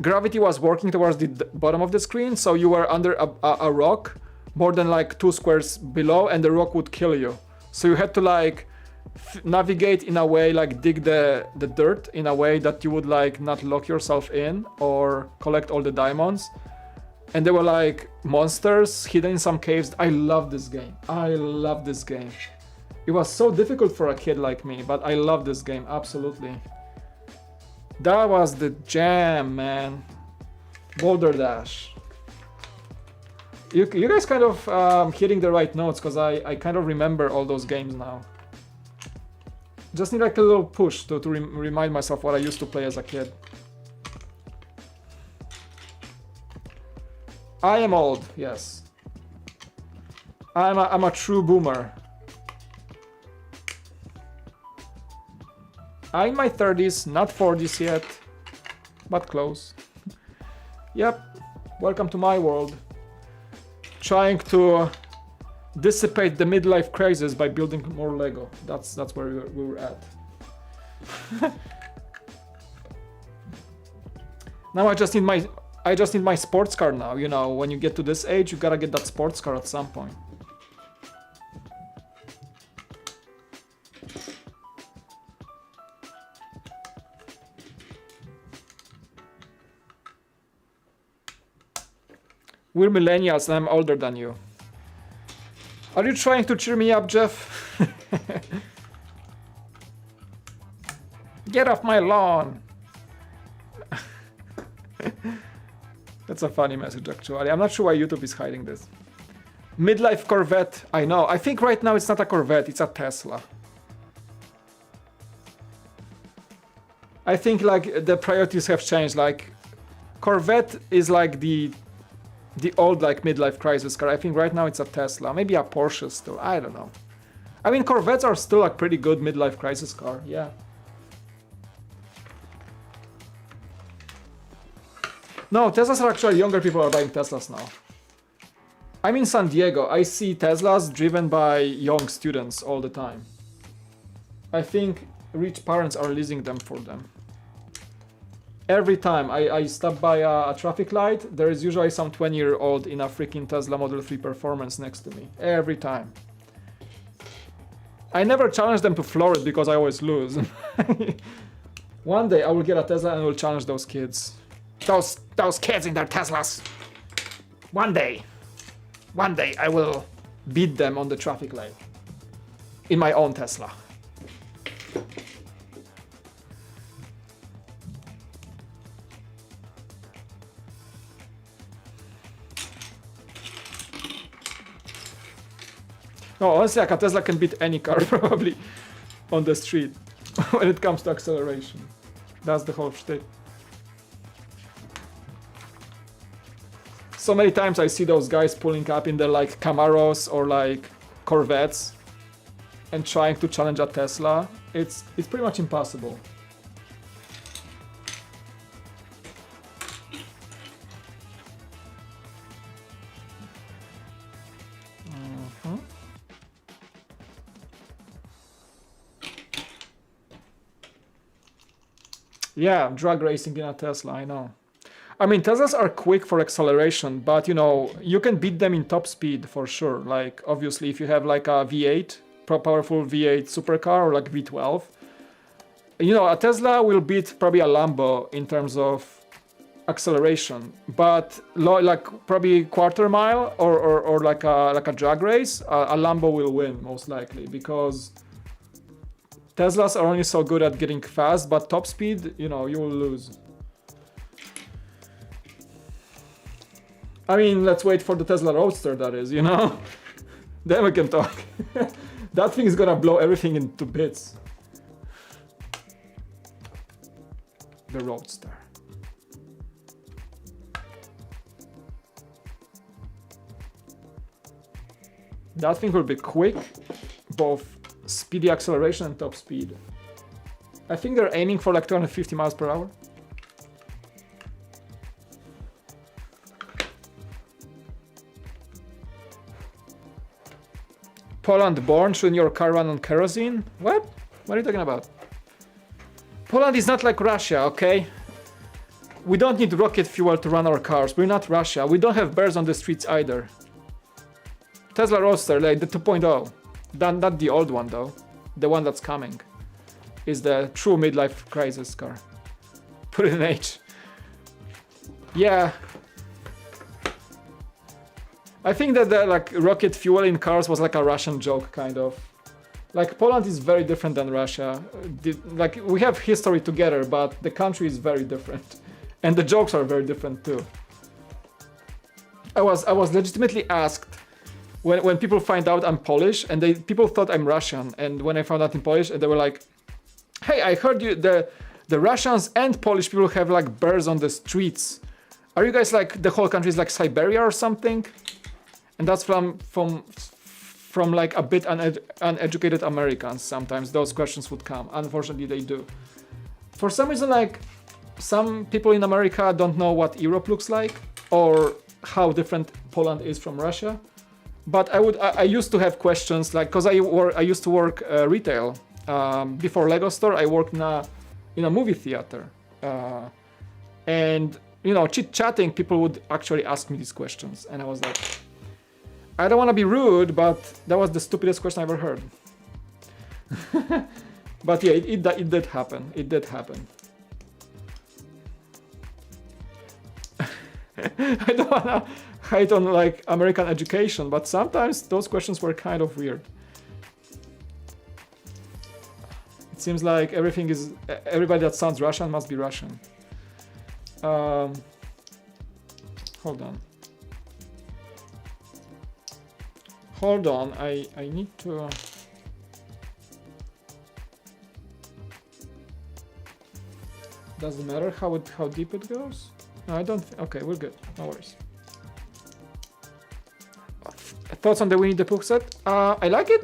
gravity was working towards the bottom of the screen, so you were under a rock, more than like 2 squares below, and the rock would kill you. So you had to like navigate in a way, like dig the dirt in a way that you would like not lock yourself in or collect all the diamonds. And there were like monsters hidden in some caves. I love this game. I love this game. It was so difficult for a kid like me, but I love this game, absolutely. That was the jam, man. Boulder Dash. You guys kind of hitting the right notes, because I kind of remember all those games now. Just need like a little push to remind myself what I used to play as a kid. I am old, yes. I'm a true boomer. I'm in my 30s, not 40s yet, but close. Yep, welcome to my world. Trying to dissipate the midlife crisis by building more Lego. That's where we were at. Now I just need my sports car now. You know, when you get to this age, you gotta get that sports car at some point. We're millennials and I'm older than you. Are you trying to cheer me up, Jeff? Get off my lawn! That's a funny message, actually. I'm not sure why YouTube is hiding this. Midlife Corvette, I know. I think right now it's not a Corvette, it's a Tesla. I think like the priorities have changed. Like Corvette is like the old like midlife crisis car. I think right now it's a Tesla, maybe a Porsche still. I don't know. I mean, Corvettes are still a pretty good midlife crisis car. Yeah. No, Teslas are actually younger people are buying Teslas now. I'm in San Diego. I see Teslas driven by young students all the time. I think rich parents are leasing them for them. Every time I stop by a traffic light, there is usually some 20-year-old in a freaking Tesla Model 3 Performance next to me. Every time. I never challenge them to floor it because I always lose. One day I will get a Tesla and will challenge those kids. Those kids in their Teslas. One day I will beat them on the traffic light. In my own Tesla. No, honestly, like a Tesla can beat any car probably on the street when it comes to acceleration. That's the whole shtick. So many times I see those guys pulling up in their like Camaros or like Corvettes and trying to challenge a Tesla. It's pretty much impossible. Yeah, drag racing in a Tesla, I know. I mean, Teslas are quick for acceleration, but you know, you can beat them in top speed for sure. Like, obviously, if you have like a V8, powerful V8 supercar or like V12, you know, a Tesla will beat probably a Lambo in terms of acceleration, but like probably quarter mile or like a drag race, a Lambo will win most likely because Teslas are only so good at getting fast, but top speed, you know, you will lose. I mean, let's wait for the Tesla Roadster, that is, you know? Then we can talk. That thing is gonna blow everything into bits. The Roadster. That thing will be quick, both speedy acceleration and top speed. I think they're aiming for like 250 miles per hour. Poland born, shouldn't your car run on kerosene? What? What are you talking about? Poland is not like Russia, okay? We don't need rocket fuel to run our cars. We're not Russia. We don't have bears on the streets either. Tesla Roadster, like the 2.0. Not the old one though. The one that's coming is the true midlife crisis car. Put it in H. Yeah. I think that the like rocket fuel in cars was like a Russian joke, kind of. Like Poland is very different than Russia. Like we have history together, but the country is very different, and the jokes are very different too. I was legitimately asked when people find out I'm Polish, and people thought I'm Russian, and when I found out I'm Polish, they were like, "Hey, I heard you the Russians and Polish people have like bears on the streets. Are you guys like the whole country is like Siberia or something?" And that's from like a bit uneducated Americans. Sometimes those questions would come. Unfortunately, they do. For some reason, like some people in America don't know what Europe looks like or how different Poland is from Russia. But I used to have questions like, because I used to work retail before Lego store. I worked in a movie theater, and you know, chit-chatting, people would actually ask me these questions, and I was like, I don't want to be rude, but that was the stupidest question I ever heard. But yeah, it did happen. It did happen. I don't wanna hate on like American education, but sometimes those questions were kind of weird. It seems like everybody that sounds Russian must be Russian. Hold on. Hold on, I need to... Doesn't matter how deep it goes? No, I don't... Okay, we're good. No worries. Thoughts on the Winnie the Pooh set? I like it.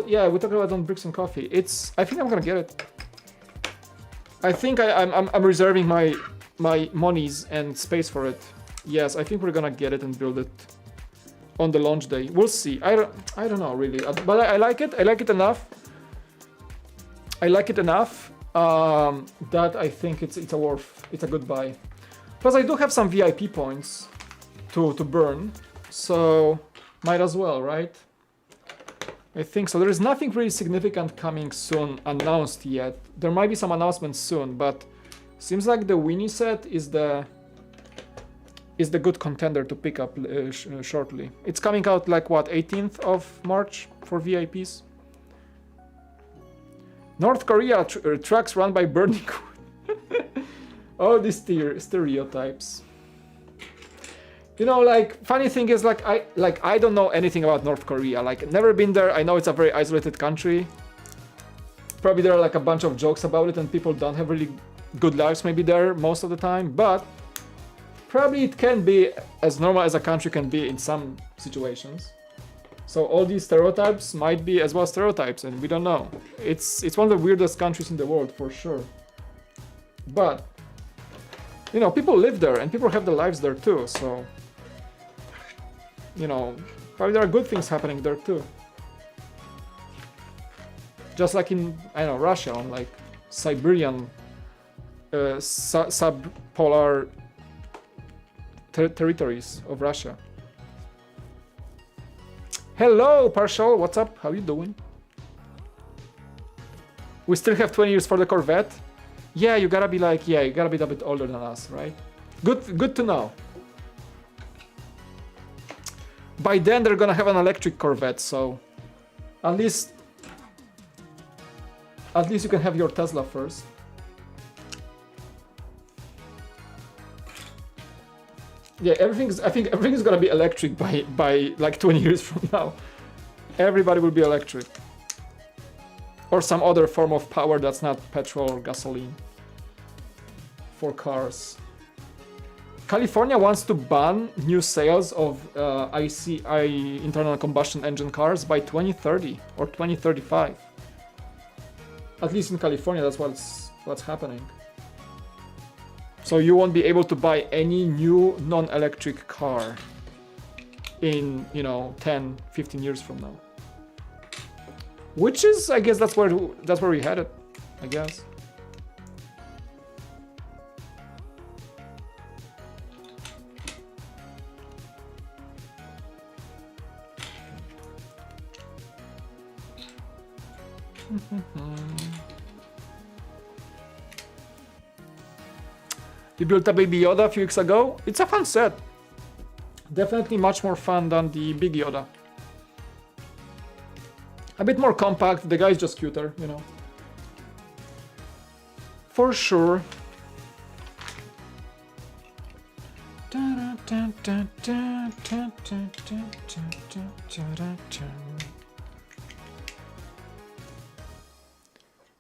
Yeah, we talked about it on Bricks and Coffee. I think I'm gonna get it. I think I'm reserving my monies and space for it. Yes, I think we're gonna get it and build it on the launch day. We'll see. I don't know really, but I like it. I like it enough. That I think it's a good buy. Plus, I do have some VIP points to burn, so might as well, right? I think so. There is nothing really significant coming soon announced yet. There might be some announcements soon, but seems like the Winnie set is the good contender to pick up shortly. It's coming out like what, 18th of March for VIPs. North Korea trucks run by burning wood. All these stereotypes. You know, like, funny thing is, I don't know anything about North Korea. Like, never been there. I know it's a very isolated country. Probably there are like a bunch of jokes about it, and people don't have really good lives maybe there most of the time. But probably it can be as normal as a country can be in some situations. So all these stereotypes might be as well stereotypes, and we don't know. It's one of the weirdest countries in the world for sure. But you know, people live there and people have their lives there too. So you know, probably there are good things happening there too. Just like in, I don't know, Russia, on like Siberian subpolar territories of Russia. Hello, Partial, what's up? How you doing? We still have 20 years for the Corvette? Yeah, you gotta be like, you gotta be a bit older than us, right? Good to know. By then they're gonna have an electric Corvette, so at least you can have your Tesla first. Yeah, I think everything's gonna be electric by like 20 years from now. Everybody will be electric. Or some other form of power that's not petrol or gasoline for cars. California wants to ban new sales of internal combustion engine cars by 2030 or 2035. At least in California, that's what's happening. So you won't be able to buy any new non-electric car in, 10, 15 years from now. Which is, I guess that's where we headed, I guess. You built a Baby Yoda a few weeks ago. It's a fun set. Definitely much more fun than the Big Yoda. A bit more compact. The guy is just cuter, For sure.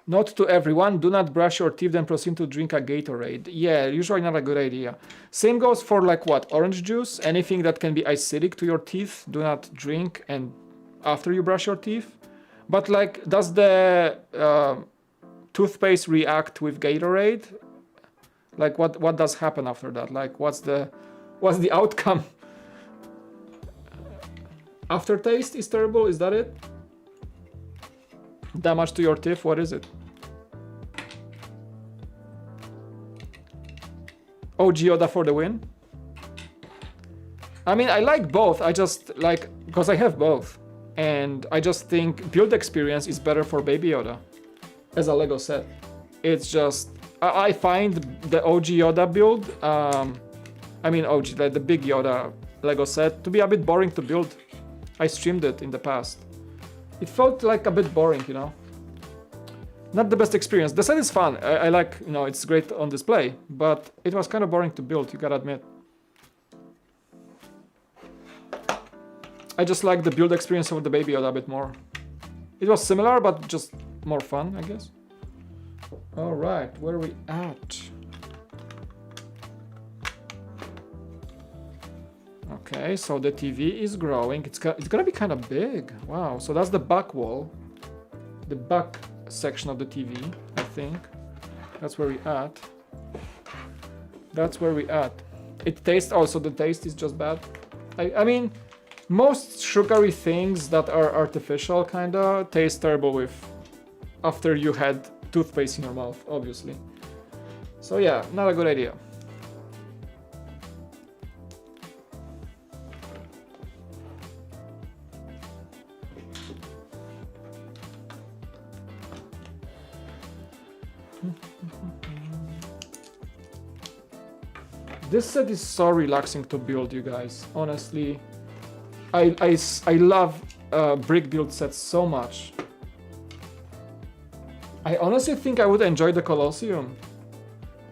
Not to everyone, do not brush your teeth then proceed to drink a Gatorade. Yeah, usually not a good idea. Same goes for like what, orange juice? Anything that can be acidic to your teeth, do not drink and after you brush your teeth. But like, does the toothpaste react with Gatorade? Like what does happen after that? Like what's the outcome? Aftertaste is terrible, is that it? Damage to your teeth, what is it? OG Yoda for the win. I mean, I like both. I just like, because I have both. And I just think build experience is better for Baby Yoda as a Lego set. It's just, I find the OG Yoda build, the Big Yoda Lego set to be a bit boring to build. I streamed it in the past. It felt like a bit boring, you know. Not the best experience. The set is fun. I like, you know, it's great on display, but it was kind of boring to build, you gotta admit. I just like the build experience of the Baby Yoda a bit more. It was similar, but just more fun, I guess. All right, where are we at? Okay, so the TV is growing. It's gonna be kind of big. Wow, so that's the back wall. The back section of the TV, I think. That's where we at. That's where we at. It tastes, also the taste is just bad. I mean, most sugary things that are artificial kinda taste terrible with after you had toothpaste in your mouth, obviously. So yeah, not a good idea. This set is so relaxing to build, you guys. Honestly, I love brick build sets so much. I honestly think I would enjoy the Colosseum.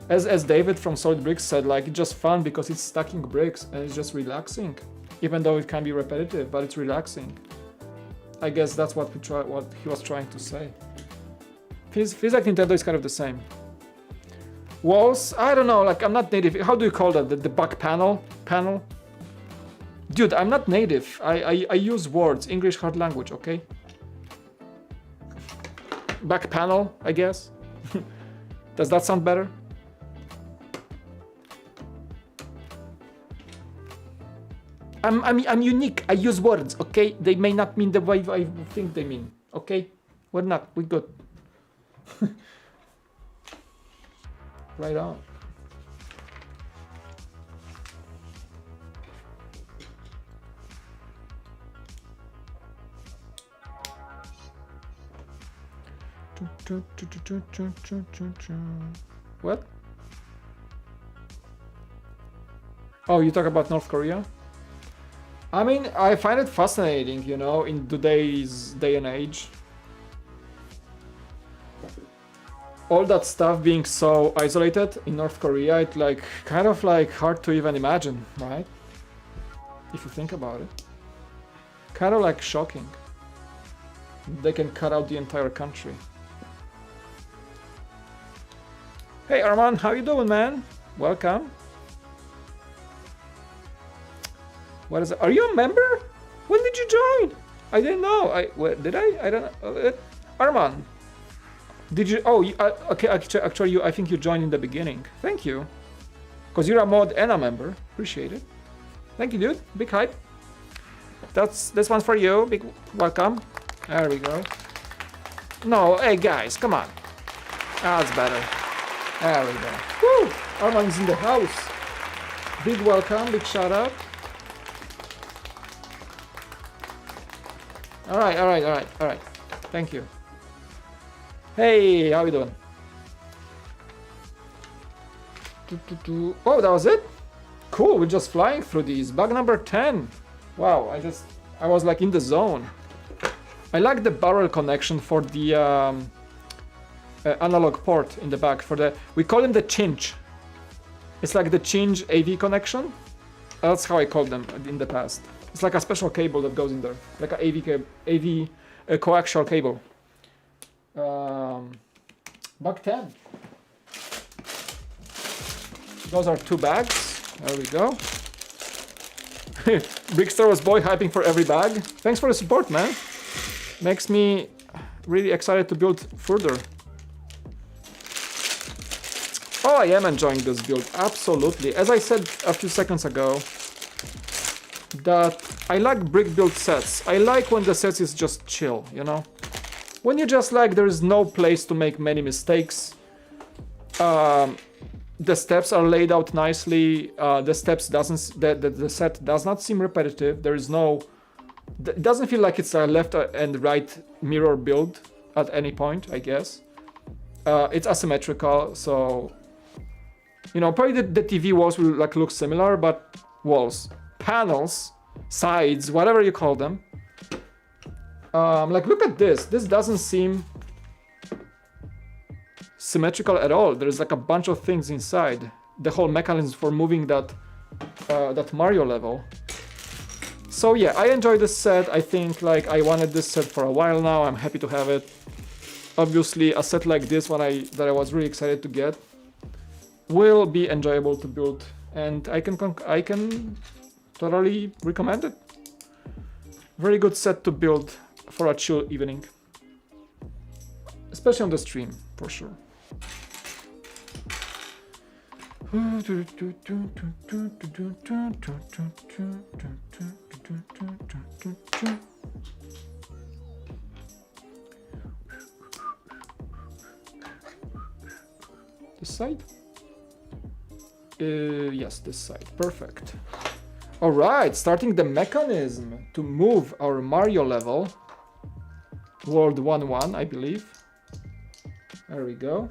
As David from Solid Bricks said, like, it's just fun because it's stacking bricks and it's just relaxing. Even though it can be repetitive, but it's relaxing. I guess that's what he was trying to say. Feels like Nintendo is kind of the same. Walls, I don't know, like, I'm not native. How do you call that? The back panel? Dude, I'm not native. I use words, English hard language, okay? Back panel, I guess. Does that sound better? I'm unique. I use words, okay? They may not mean the way I think they mean, okay? We're not. We're good. Right on. What? Oh, you talk about North Korea? I mean, I find it fascinating, you know, in today's day and age. All that stuff being so isolated in North Korea, it's like kind of like hard to even imagine, right? If you think about it. Kind of like shocking. They can cut out the entire country. Hey Arman, how you doing, man? Welcome. What is it? Are you a member? When did you join? I didn't know. Did I? I don't know. Arman, did you? Oh, okay. Actually, I think you joined in the beginning. Thank you, because you're a mod and a member. Appreciate it. Thank you, dude. Big hype. This one's for you. Big welcome. There we go. No, hey guys, come on. That's better. There we go. Woo! Arman's in the house. Big welcome. Big shout out. All right. Thank you. Hey, how you doing? Oh, that was it? Cool, we're just flying through these. Bug number 10. Wow, I was like in the zone. I like the barrel connection for the analog port in the back. We call them the chinch. It's like the chinch AV connection. That's how I called them in the past. It's like a special cable that goes in there, like a AV coaxial cable. Bug 10. Those are 2 bags. There we go. Brickster was boy hyping for every bag. Thanks for the support, man. Makes me really excited to build further. Oh, I am enjoying this build, absolutely. As I said a few seconds ago, that I like brick build sets. I like when the sets is just chill, you know? When you just like, there is no place to make many mistakes. The steps are laid out nicely. The set does not seem repetitive. There is no, it doesn't feel like it's a left and right mirror build at any point, I guess. It's asymmetrical, so, you know, probably the TV walls will like look similar, but walls. panels, sides, whatever you call them. Like, look at this. This doesn't seem symmetrical at all. There's like a bunch of things inside. The whole mechanism for moving that Mario level. So yeah, I enjoy this set. I think like I wanted this set for a while now. I'm happy to have it. Obviously, a set like this that I was really excited to get will be enjoyable to build, and I can totally recommend it. Very good set to build for a chill evening, especially on the stream for sure. This side? Yes, this side. Perfect. Alright, starting the mechanism to move our Mario level. World 1-1, I believe. There we go.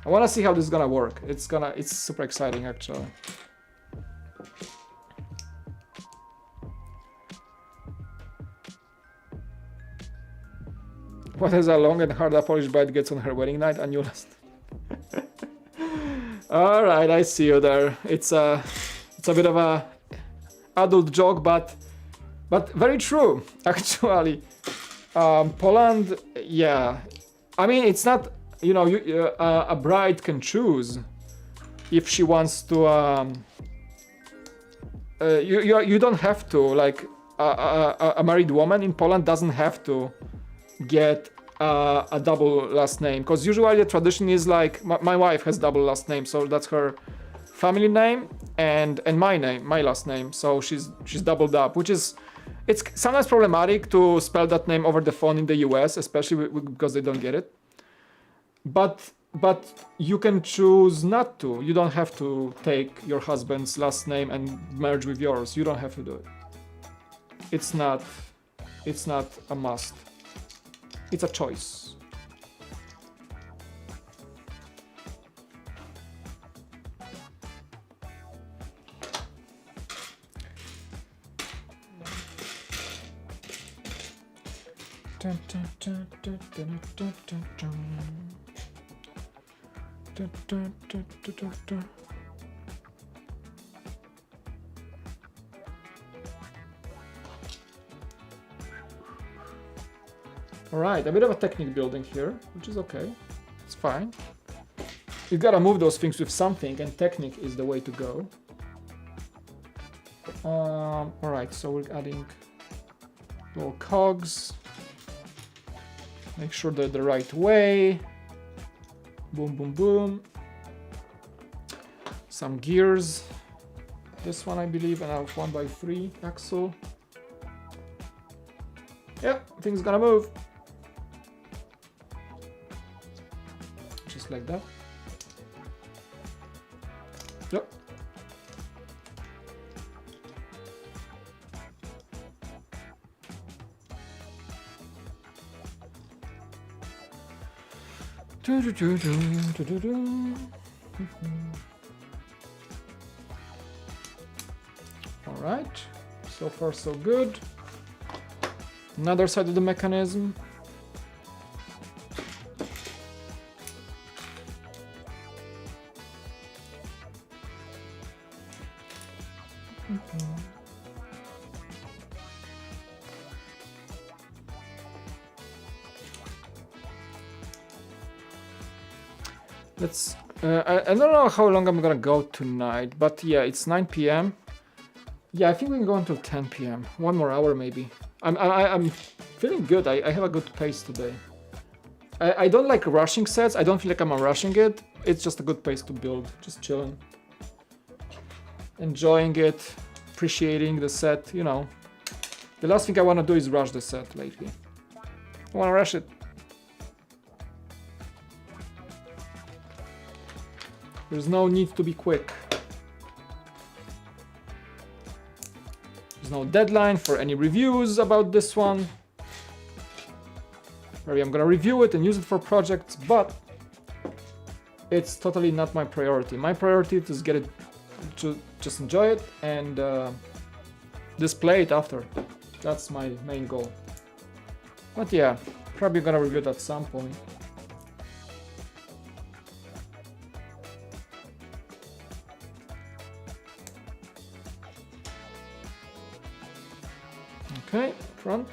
I wanna see how this is gonna work. It's super exciting actually. What is a long and hard a Polish bride gets on her wedding night? A new list. Alright, I see you there. It's a bit of a adult joke, but very true, actually. Poland, yeah. I mean, it's not, you know, a bride can choose if she wants to. You don't have to, like, a married woman in Poland doesn't have to get a double last name, because usually the tradition is like my wife has double last name, so that's her family name and my name, my last name, so she's doubled up, which is it's sometimes problematic to spell that name over the phone in the US, especially because they don't get it. But you can choose not to. You don't have to take your husband's last name and merge with yours. You don't have to do it. It's not a must. It's a choice. Alright, a bit of a technique building here, which is okay. It's fine. You gotta move those things with something, and technique is the way to go. Alright, so we're adding little cogs. Make sure they're the right way. Boom, boom, boom. Some gears. This one, I believe, and a 1x3 axle. Yep, things gonna move. Just like that. Yep. All right, so far so good. Another side of the mechanism. Let's. I don't know how long I'm gonna go tonight, but yeah, it's 9 p.m. Yeah, I think we can go until 10 p.m. 1 more hour maybe. I'm feeling good. I have a good pace today. I don't like rushing sets. I don't feel like I'm rushing it. It's just a good pace to build. Just chilling, enjoying it, appreciating the set. You know, the last thing I want to do is rush the set lately. I want to rush it. There's no need to be quick. There's no deadline for any reviews about this one. Maybe I'm gonna review it and use it for projects, but it's totally not my priority. My priority is to get it just enjoy it and display it after. That's my main goal. But yeah, probably gonna review it at some point. Okay, front.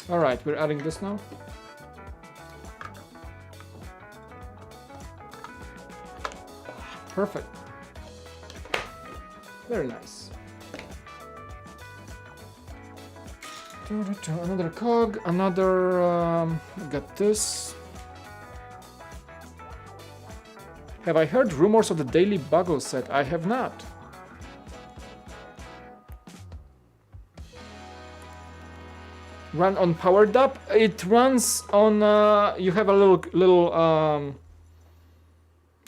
All right, we're adding this now. Perfect. Very nice. Another cog, another, got this. Have I heard rumors of the daily Buggle set? I have not. Run on powered up? It runs on, you have a little,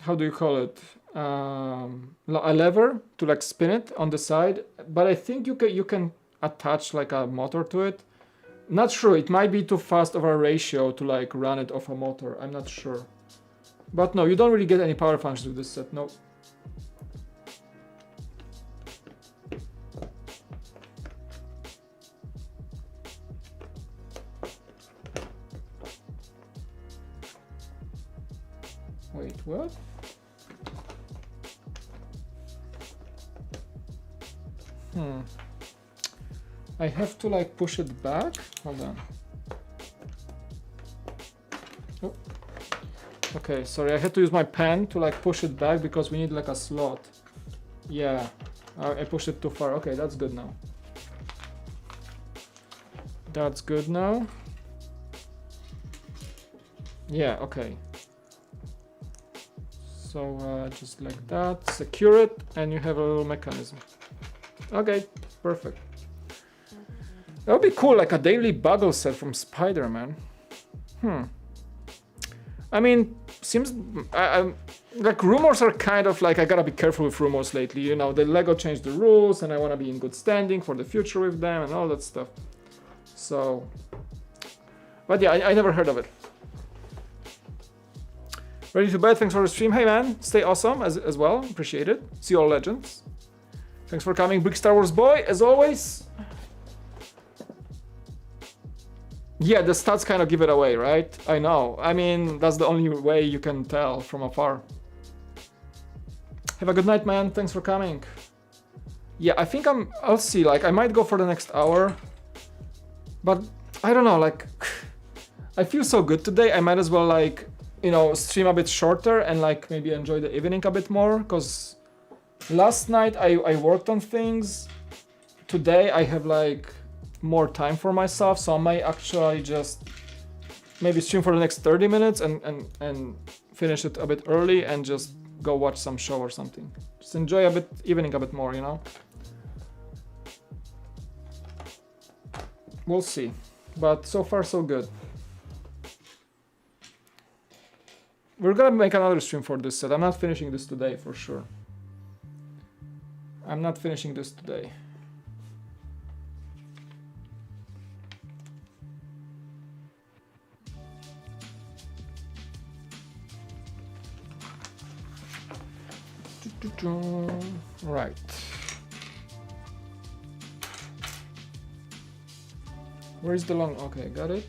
how do you call it? A lever to like spin it on the side, but I think you can attach like a motor to it. Not sure, it might be too fast of a ratio to like run it off a motor, I'm not sure. But no, you don't really get any power functions with this set, no. Wait, what? I have to like push it back? Hold on. Oh. Okay, sorry, I had to use my pen to like push it back because we need like a slot. Yeah, I pushed it too far. Okay, that's good now. That's good now. Yeah, okay. So just like that, secure it, and you have a little mechanism. Okay, perfect. That would be cool, like a daily Buggle set from Spider-Man. I mean, seems like rumors are kind of like, I gotta be careful with rumors lately. You know, the Lego changed the rules, and I want to be in good standing for the future with them and all that stuff. So, but yeah, I never heard of it. Ready to bed? Thanks for the stream. Hey man, stay awesome as well. Appreciate it. See you all, legends. Thanks for coming, Big Star Wars boy, as always. Yeah, the stats kind of give it away, right? I know. I mean, that's the only way you can tell from afar. Have a good night, man. Thanks for coming. Yeah, I think I'll see. Like, I might go for the next hour. But, I don't know, like... I feel so good today. I might as well, like, you know, stream a bit shorter and, like, maybe enjoy the evening a bit more. Because last night I worked on things. Today I have, like... more time for myself, so I might actually just maybe stream for the next 30 minutes and finish it a bit early and just go watch some show or something. Just enjoy a bit evening a bit more, you know? We'll see. But so far so good. We're gonna make another stream for this set. I'm not finishing this today for sure. I'm not finishing this today. Right. Where's the long? Okay, got it.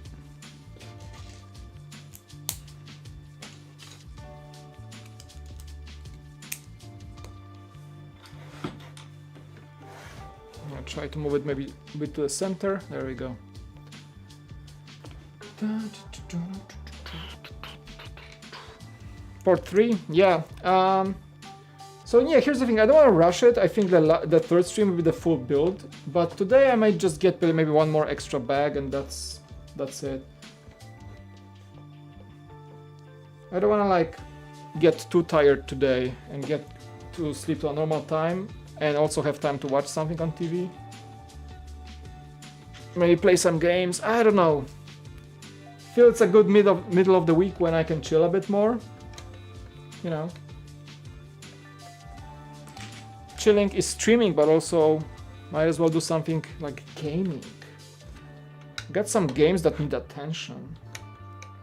I'm gonna try to move it maybe a bit to the center. There we go. Port 3, yeah. So yeah, here's the thing, I don't want to rush it. I think the third stream will be the full build, but today I might just get maybe one more extra bag and that's it. I don't want to like get too tired today and get to sleep to a normal time and also have time to watch something on TV. Maybe play some games, I don't know. Feel it's a good middle of the week when I can chill a bit more. you know, chilling is streaming, but also might as well do something like gaming. Got some games that need attention,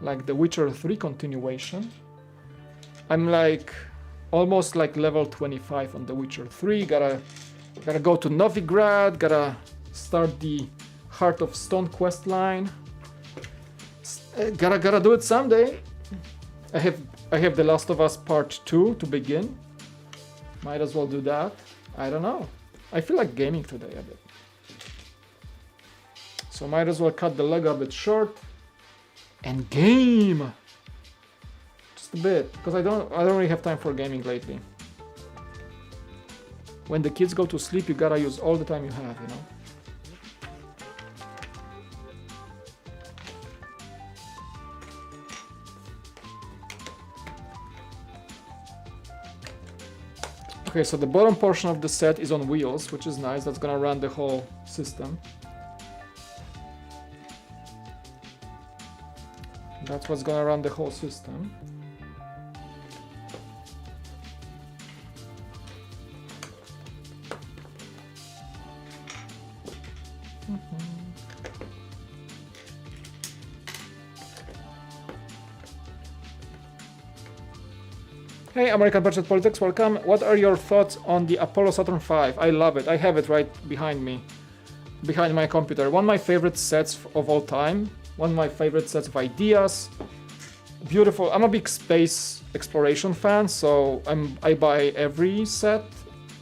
like The Witcher 3 continuation. I'm like almost like level 25 on The Witcher 3. Gotta go to Novigrad. Gotta start the Heart of Stone quest line. Gotta do it someday. I have The Last of Us Part 2 to begin. Might as well do that. I don't know. I feel like gaming today a bit. So might as well cut the leg a bit short and game. Just a bit, because I don't really have time for gaming lately. When the kids go to sleep, you gotta use all the time you have, you know. Okay, so the bottom portion of the set is on wheels, which is nice. That's gonna run the whole system. That's what's gonna run the whole system. Hey, American Budget Politics, welcome. What are your thoughts on the Apollo Saturn V? I love it. I have it right behind me, behind my computer. One of my favorite sets of all time. One of my favorite sets of ideas. Beautiful. I'm a big space exploration fan, so I buy every set.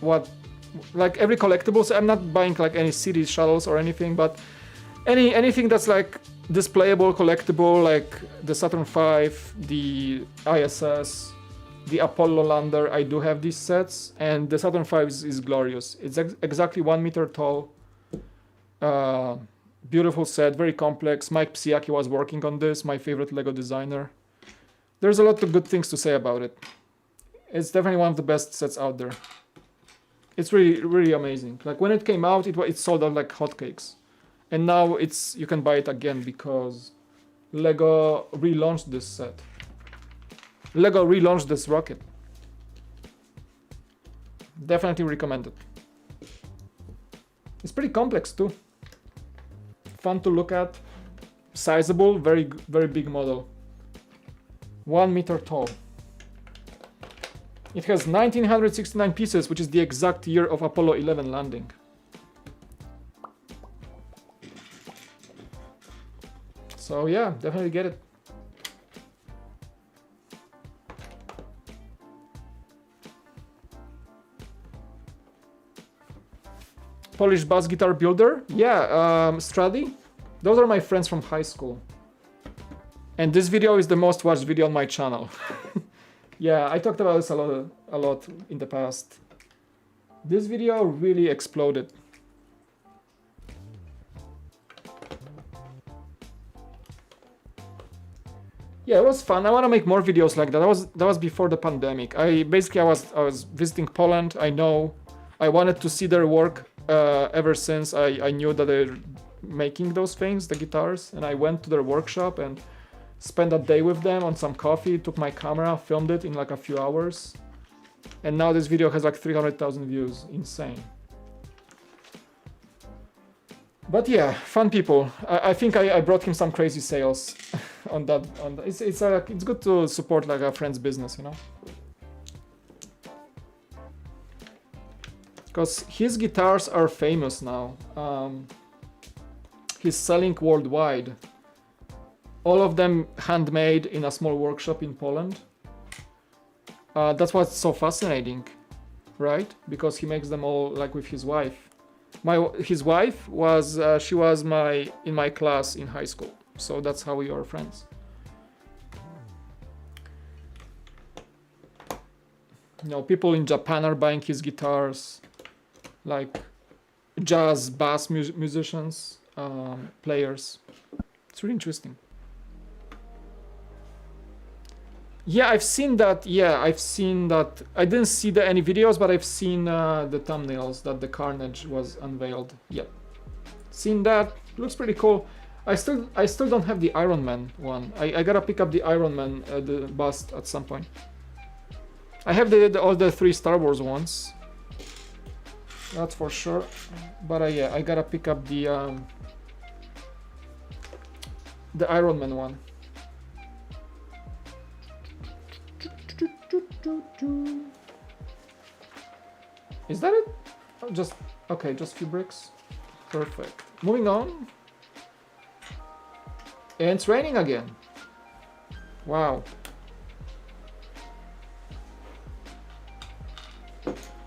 Like every collectible. So I'm not buying like any city shuttles or anything, but anything that's like displayable, collectible, like the Saturn V, the ISS, the Apollo lander. I do have these sets, and the Saturn V is glorious. It's exactly 1 meter tall. Beautiful set, very complex. Mike Psiaki was working on this, my favorite Lego designer. There's a lot of good things to say about it. It's definitely one of the best sets out there. It's really, really amazing. Like when it came out, it sold out like hotcakes. And now you can buy it again because Lego relaunched this set. Lego relaunched this rocket. Definitely recommend it. It's pretty complex too. Fun to look at. Sizable, very, very big model. 1 meter tall. It has 1969 pieces, which is the exact year of Apollo 11 landing. So yeah, definitely get it. Polish bass guitar builder? Yeah, Stradi. Those are my friends from high school. And this video is the most watched video on my channel. Yeah, I talked about this a lot in the past. This video really exploded. Yeah, it was fun. I want to make more videos like that. That was before the pandemic. I was visiting Poland. I wanted to see their work ever since I knew that they're making those things, the guitars, and I went to their workshop and spent a day with them on some coffee, took my camera, filmed it in like a few hours, and now this video has like 300,000 views. Insane. But yeah, fun people. I think I brought him some crazy sales on that. It's good to support like a friend's business, you know. Because his guitars are famous now. He's selling worldwide. All of them handmade in a small workshop in Poland. That's what's so fascinating, right? Because he makes them all like with his wife. His wife was in my class in high school, so that's how we are friends. You know, people in Japan are buying his guitars, like jazz bass musicians, players. It's really interesting. Yeah, I've seen that. I didn't see any videos, but I've seen the thumbnails that the Carnage was unveiled. Yep, seen that. Looks pretty cool. I still don't have the Iron Man one. I gotta pick up the Iron Man the bust at some point. I have all the 3 Star Wars ones. That's for sure. But yeah, I gotta pick up the Iron Man one. Is that it? Oh, just okay, just a few bricks. Perfect. Moving on. And it's raining again. Wow.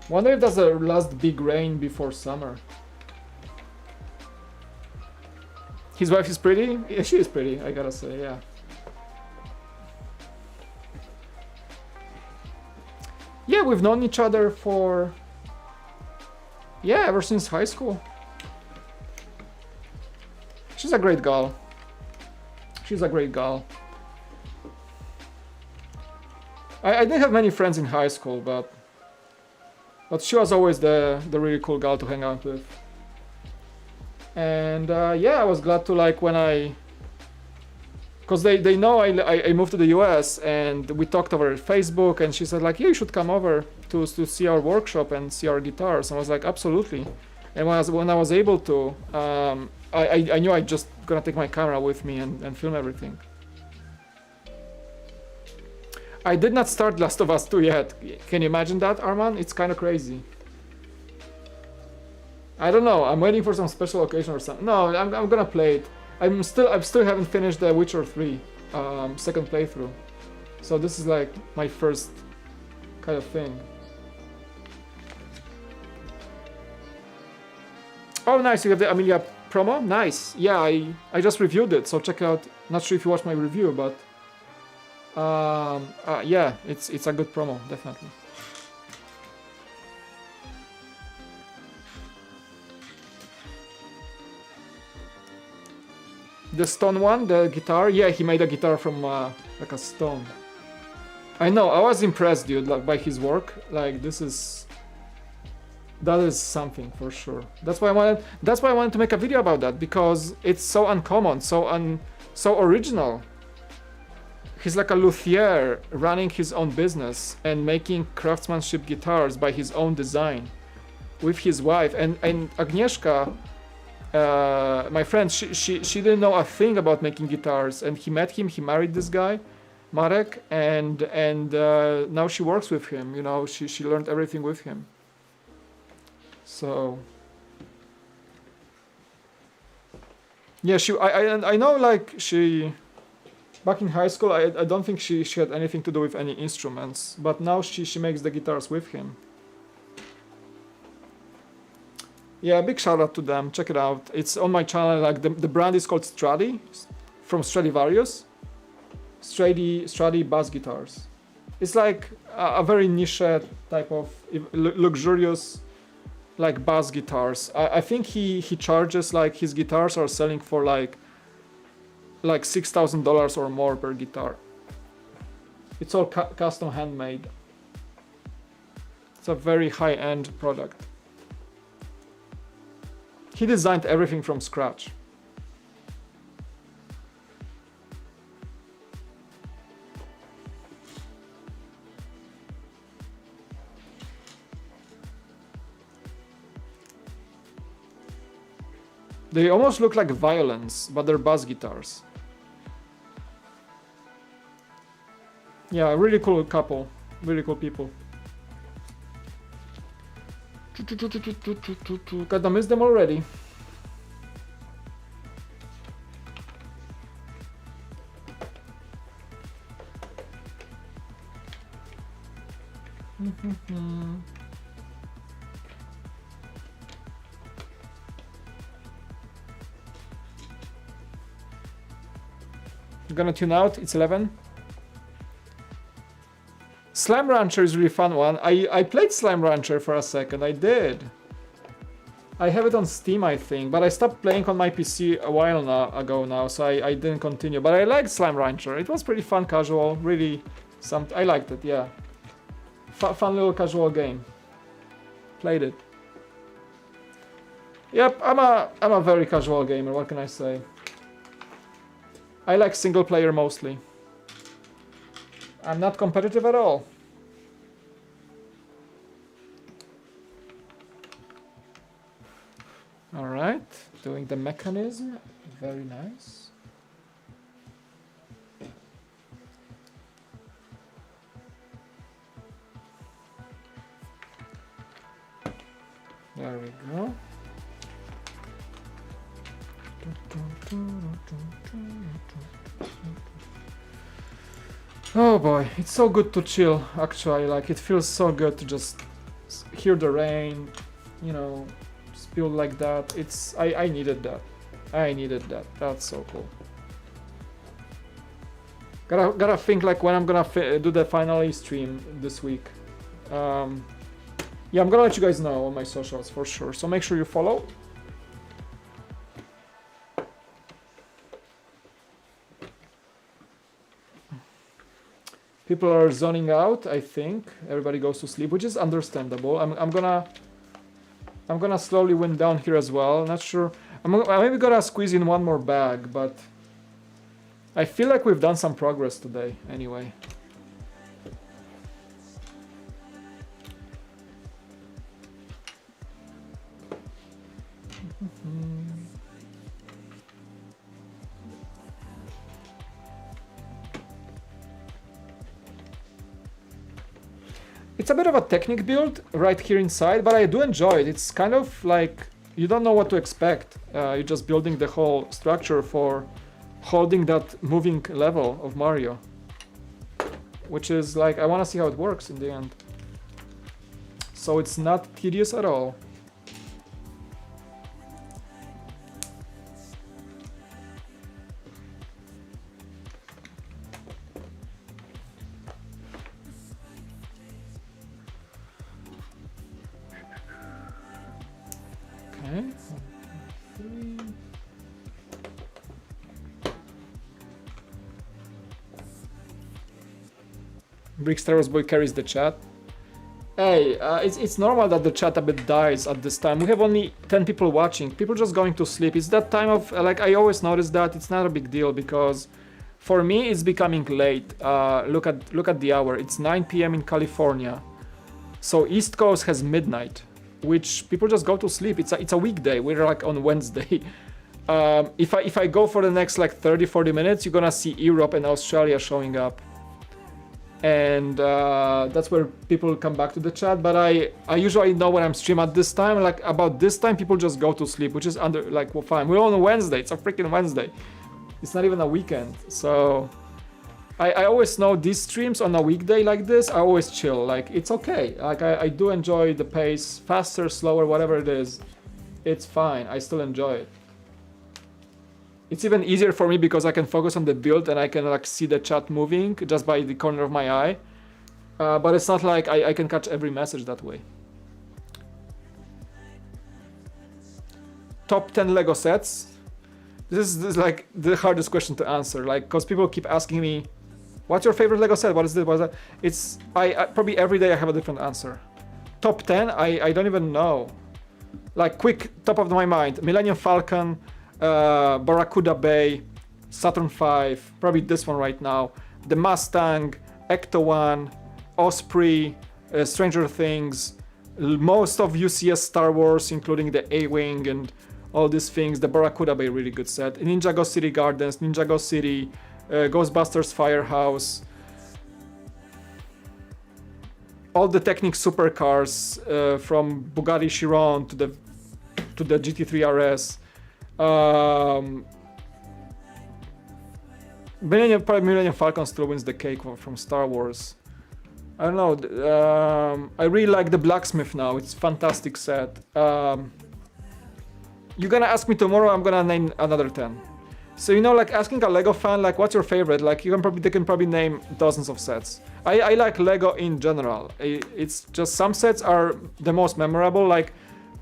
Wonder if that's the last big rain before summer. His wife is pretty? Yeah, she is pretty, I gotta say, yeah. Yeah, we've known each other for... yeah, ever since high school. She's a great gal. She's a great gal. I didn't have many friends in high school, but she was always the really cool gal to hang out with. And yeah, I was glad to, like, when I... because they know I moved to the US, and we talked over Facebook, and she said, like, yeah, you should come over to see our workshop and see our guitars. And I was like, absolutely. And when I was able to, I knew I just gonna take my camera with me and film everything. I did not start Last of Us 2 yet. Can you imagine that, Arman? It's kind of crazy. I don't know. I'm waiting for some special occasion or something. No, I'm gonna play it. I still haven't finished the Witcher 3 second playthrough. So this is like my first kind of thing. Oh, nice! You have the Amelia promo. Nice. Yeah, I just reviewed it, so check out. Not sure if you watched my review, but yeah, it's a good promo, definitely. The stone one, the guitar. Yeah, he made a guitar from like a stone. I know. I was impressed, dude, like by his work. Like that is something for sure. That's why I wanted to make a video about that, because it's so uncommon, so original. He's like a luthier running his own business and making craftsmanship guitars by his own design with his wife. And Agnieszka, my friend, she didn't know a thing about making guitars, and he met him, he married this guy, Marek, and now she works with him, you know, she learned everything with him. So yeah, I know, like, she back in high school, I don't think she had anything to do with any instruments, but now she makes the guitars with him. Yeah, big shout out to them. Check it out. It's on my channel. Like the brand is called Stradi, from Stradivarius. Stradi bass guitars. It's like a very niche type of luxurious, like, bass guitars. I think he charges, like, his guitars are selling for like $6,000 or more per guitar. It's all custom handmade. It's a very high-end product. He designed everything from scratch. They almost look like violins, but they're bass guitars. Yeah, really cool couple. Really cool people. Gotta miss them already. Gonna tune out, it's 11. Slime Rancher is a really fun one. I played Slime Rancher for a second, I did. I have it on Steam, I think, but I stopped playing on my PC a while ago now, so I didn't continue. But I liked Slime Rancher. It was pretty fun, casual, really I liked it, yeah. Fun little casual game. Played it. Yep, I'm a very casual gamer, what can I say? I like single player mostly. I'm not competitive at all. All right, doing the mechanism, very nice. There we go. Oh boy, it's so good to chill, actually. Like, it feels so good to just hear the rain, you know, spill like that. I needed that. I needed that. That's so cool. Gotta think like when I'm gonna do the finale stream this week. Yeah, I'm gonna let you guys know on my socials for sure. So make sure you follow. People are zoning out, I think. Everybody goes to sleep, which is understandable. I'm gonna slowly wind down here as well. Not sure. I maybe gotta squeeze in one more bag, but I feel like we've done some progress today anyway. It's a bit of a technique build right here inside, but I do enjoy it. It's kind of like you don't know what to expect. You're just building the whole structure for holding that moving level of Mario, which is like, I want to see how it works in the end. So it's not tedious at all. Okay. 1, 2, 3. Brick Star Wars Boy carries the chat. Hey, it's normal that the chat a bit dies at this time. We have only 10 people watching. People just going to sleep. It's that time of, like, I always notice that it's not a big deal because for me it's becoming late. Look at the hour. It's 9 p.m. in California. So East Coast has midnight, which people just go to sleep. It's a weekday. We're like on Wednesday. If I go for the next like 30-40 minutes, you're gonna see Europe and Australia showing up. And that's where people come back to the chat, but I usually know when I'm streaming at this time, like about this time people just go to sleep, which is like, well, fine, we're on a Wednesday, it's a freaking Wednesday, it's not even a weekend. So I always know these streams on a weekday like this, I always chill, like it's okay, like I do enjoy the pace, faster, slower, whatever it is, it's fine, I still enjoy it. It's even easier for me because I can focus on the build and I can like see the chat moving just by the corner of my eye. But it's not like I can catch every message that way. Top 10 Lego sets. This is like the hardest question to answer, like, because people keep asking me, what's your favorite Lego set? What is this? What is that? It's I probably every day I have a different answer. Top 10, I don't even know. Like quick top of my mind, Millennium Falcon, Barracuda Bay, Saturn V, probably this one right now, the Mustang, Ecto-1, Osprey, Stranger Things, most of UCS Star Wars, including the A-Wing and all these things, the Barracuda Bay, really good set, Ninjago City Gardens, Ninjago City, Ghostbusters Firehouse, all the Technic supercars, from Bugatti Chiron to the GT3 RS, Millennium Falcon still wins the cake from Star Wars. I don't know. I really like the Blacksmith now. It's a fantastic set. You're gonna ask me tomorrow. I'm gonna name another 10. So you know, like asking a Lego fan, like, what's your favorite? Like, they can probably name dozens of sets. I like Lego in general. It's just some sets are the most memorable. Like,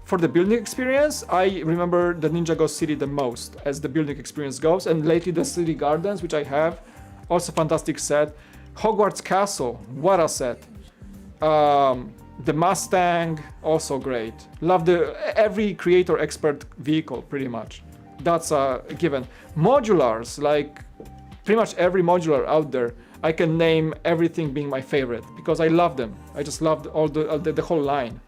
for the building experience, I remember the Ninjago City the most as the building experience goes, and lately the City Gardens, which I have, also fantastic set. Hogwarts Castle, what a set. The Mustang, also great. Love every creator expert vehicle, pretty much. That's a given. Modulars, like pretty much every modular out there, I can name everything being my favorite because I love them. I just love the whole line.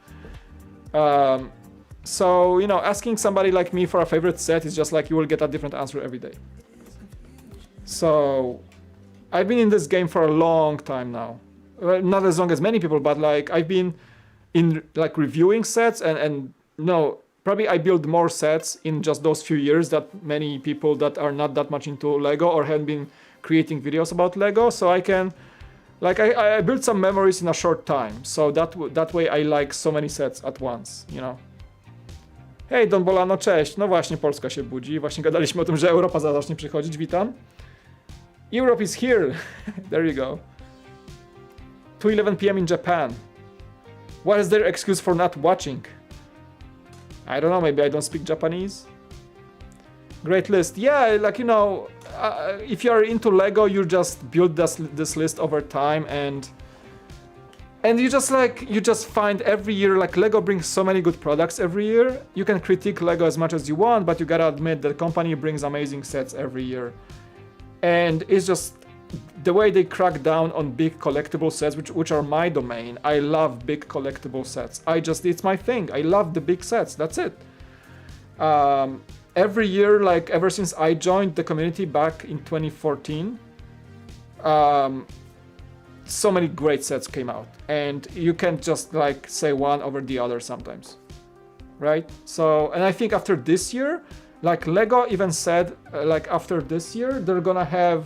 So, you know, asking somebody like me for a favorite set is just like you will get a different answer every day. So, I've been in this game for a long time now. Well, not as long as many people, but like I've been in like reviewing sets and no, probably I build more sets in just those few years that many people that are not that much into Lego or haven't been creating videos about Lego. So I can, like I built some memories in a short time. So that way I like so many sets at once, you know. Hej, Don Bolano, cześć. No właśnie, Polska się budzi. Właśnie gadaliśmy o tym, że Europa zacznie przychodzić. Witam. Europe is here. There you go. 2:11 p.m. in Japan. What is their excuse for not watching? I don't know, maybe I don't speak Japanese. Great list. Yeah, like, you know, if you're into Lego, you just build this list over time and you just find every year, like Lego brings so many good products every year. You can critique Lego as much as you want, but you gotta admit the company brings amazing sets every year. And it's just the way they crack down on big collectible sets, which are my domain. I love big collectible sets. It's my thing. I love the big sets. That's it. Every year, like ever since I joined the community back in 2014, so many great sets came out, and you can't just like say one over the other sometimes, right? So, and I think after this year, like Lego even said, like after this year, they're gonna have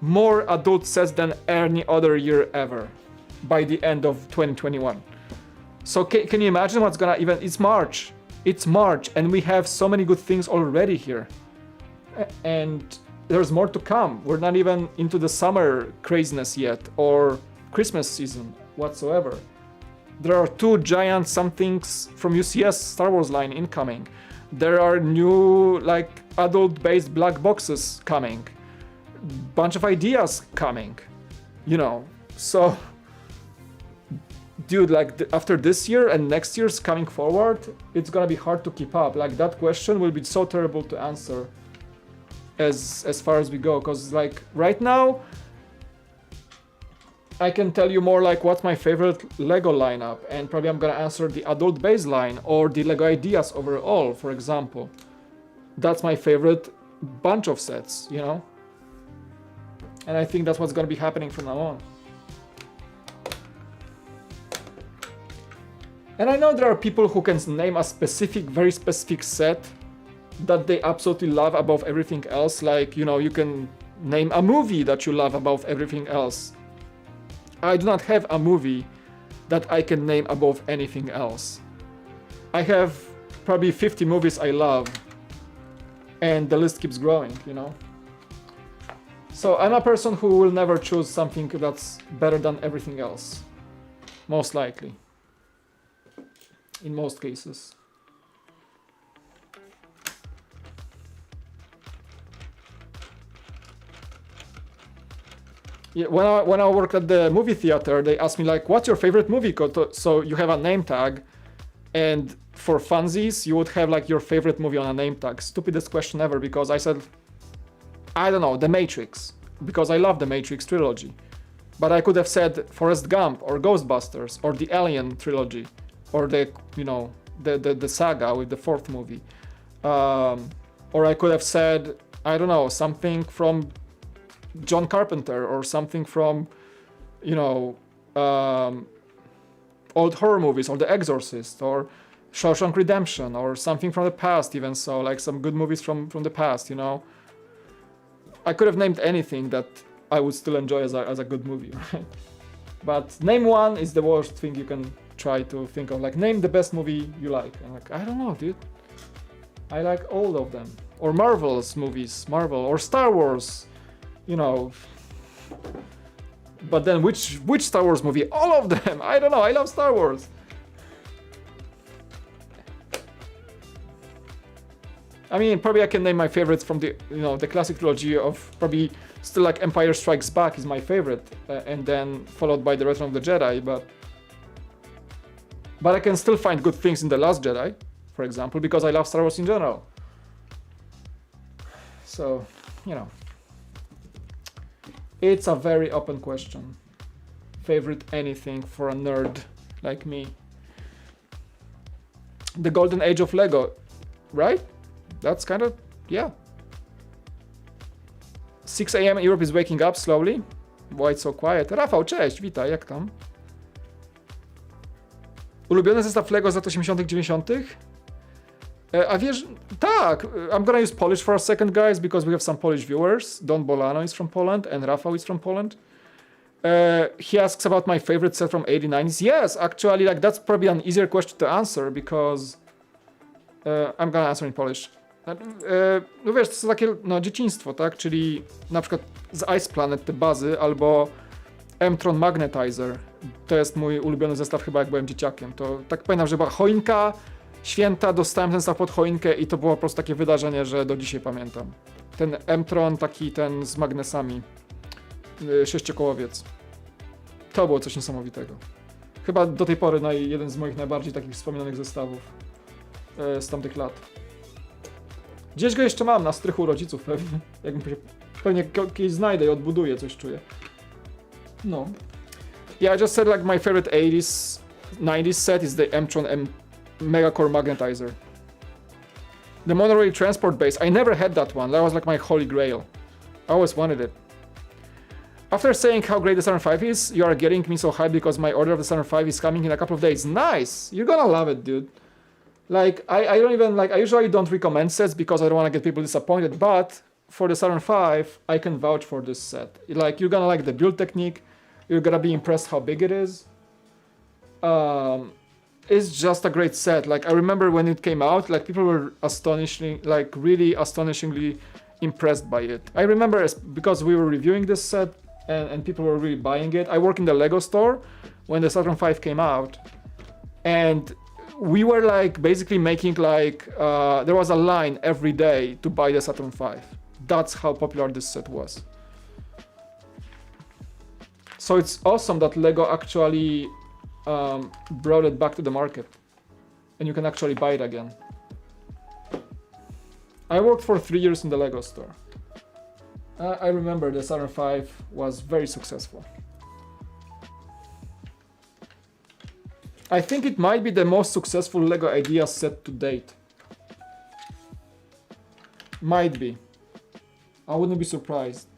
more adult sets than any other year ever by the end of 2021. So can you imagine what's gonna even, it's March, and we have so many good things already here. And there's more to come. We're not even into the summer craziness yet, or Christmas season whatsoever. There are 2 giant somethings from UCS Star Wars line incoming. There are new like adult-based black boxes coming. Bunch of ideas coming, you know. So, dude, like after this year and next year's coming forward, it's gonna be hard to keep up. Like that question will be so terrible to answer as far as we go, because like right now I can tell you more like what's my favorite Lego lineup, and probably I'm gonna answer the adult baseline or the Lego ideas overall, for example. That's my favorite bunch of sets, you know. And I think that's what's gonna be happening from now on. And I know there are people who can name a specific, very specific set that they absolutely love above everything else. Like, you know, you can name a movie that you love above everything else. I do not have a movie that I can name above anything else. I have probably 50 movies I love, and the list keeps growing, you know. So I'm a person who will never choose something that's better than everything else. Most likely. In most cases. Yeah, when I worked at the movie theater, they asked me like, what's your favorite movie? So you have a name tag, and for funsies, you would have like your favorite movie on a name tag. Stupidest question ever, because I said, I don't know, The Matrix, because I love the Matrix trilogy. But I could have said Forrest Gump or Ghostbusters or the Alien trilogy or the, you know, the saga with the 4th movie. Or I could have said, I don't know, something from John Carpenter or something from, you know, old horror movies or The Exorcist or Shawshank Redemption or something from the past, even so, like some good movies from the past, you know. I could have named anything that I would still enjoy as a good movie, right? But name one is the worst thing you can try to think of. Like, name the best movie you like. I'm like, I don't know, dude. I like all of them. Or Marvel's movies, Marvel, or Star Wars, you know. But then which Star Wars movie? All of them! I don't know, I love Star Wars. I mean, probably I can name my favorites from the, you know, the classic trilogy of probably still like Empire Strikes Back is my favorite, and then followed by The Return of the Jedi, but I can still find good things in The Last Jedi, for example, because I love Star Wars in general. So, you know, it's a very open question. Favorite anything for a nerd like me. the golden age of Lego, right? That's kind of, yeah. 6 a.m. Europe is waking up slowly. Why it's so quiet? Rafał, cześć, witaj, jak tam? Ulubiony zestaw Lego z lat 80 90 A wiesz, tak, I'm gonna use Polish for a second, guys, because we have some Polish viewers. Don Bolano is from Poland and Rafał is from Poland. He asks about my favorite set from 80s. Yes, actually, like that's probably an easier question to answer because I'm gonna answer in Polish. No wiesz, to jest takie no, dzieciństwo, tak? Czyli na przykład z Ice Planet te bazy albo M-Tron Magnetizer. To jest mój ulubiony zestaw chyba jak byłem dzieciakiem. To tak pamiętam, że była choinka, święta, dostałem ten zestaw pod choinkę i to było po prostu takie wydarzenie, że do dzisiaj pamiętam. Ten M-Tron taki ten z magnesami. Sześciokołowiec. To było coś niesamowitego. Chyba do tej pory jeden z moich najbardziej takich wspominanych zestawów z tamtych lat. Gdzieś go jeszcze mam na strychu rodziców pewnie. Pewnie kiedyś znajdę i odbuduję, coś czuję. No. Yeah, I just said like my favorite 80s, 90s set is the M-Tron Megacore Magnetizer. The monorail transport base, I never had that one. That was like my holy grail. I always wanted it. After saying how great the Saturn 5 is, you are getting me so hyped because my order of the Saturn 5 is coming in a couple of days. Nice! You're gonna love it, dude. Like, I don't even, like, I usually don't recommend sets because I don't want to get people disappointed, but for the Saturn 5, I can vouch for this set. Like, you're gonna like the build technique, you're gonna be impressed how big it is. It's just a great set. Like, I remember when it came out, like, people were really astonishingly impressed by it. I remember because we were reviewing this set and people were really buying it. I work in the Lego store when the Saturn 5 came out, and we were like basically making like there was a line every day to buy the Saturn 5. That's how popular this set was. So it's awesome that Lego actually brought it back to the market and you can actually buy it again. I worked for 3 years in the Lego store. I remember the Saturn 5 was very successful. I think it might be the most successful Lego idea set to date. Might be. I wouldn't be surprised.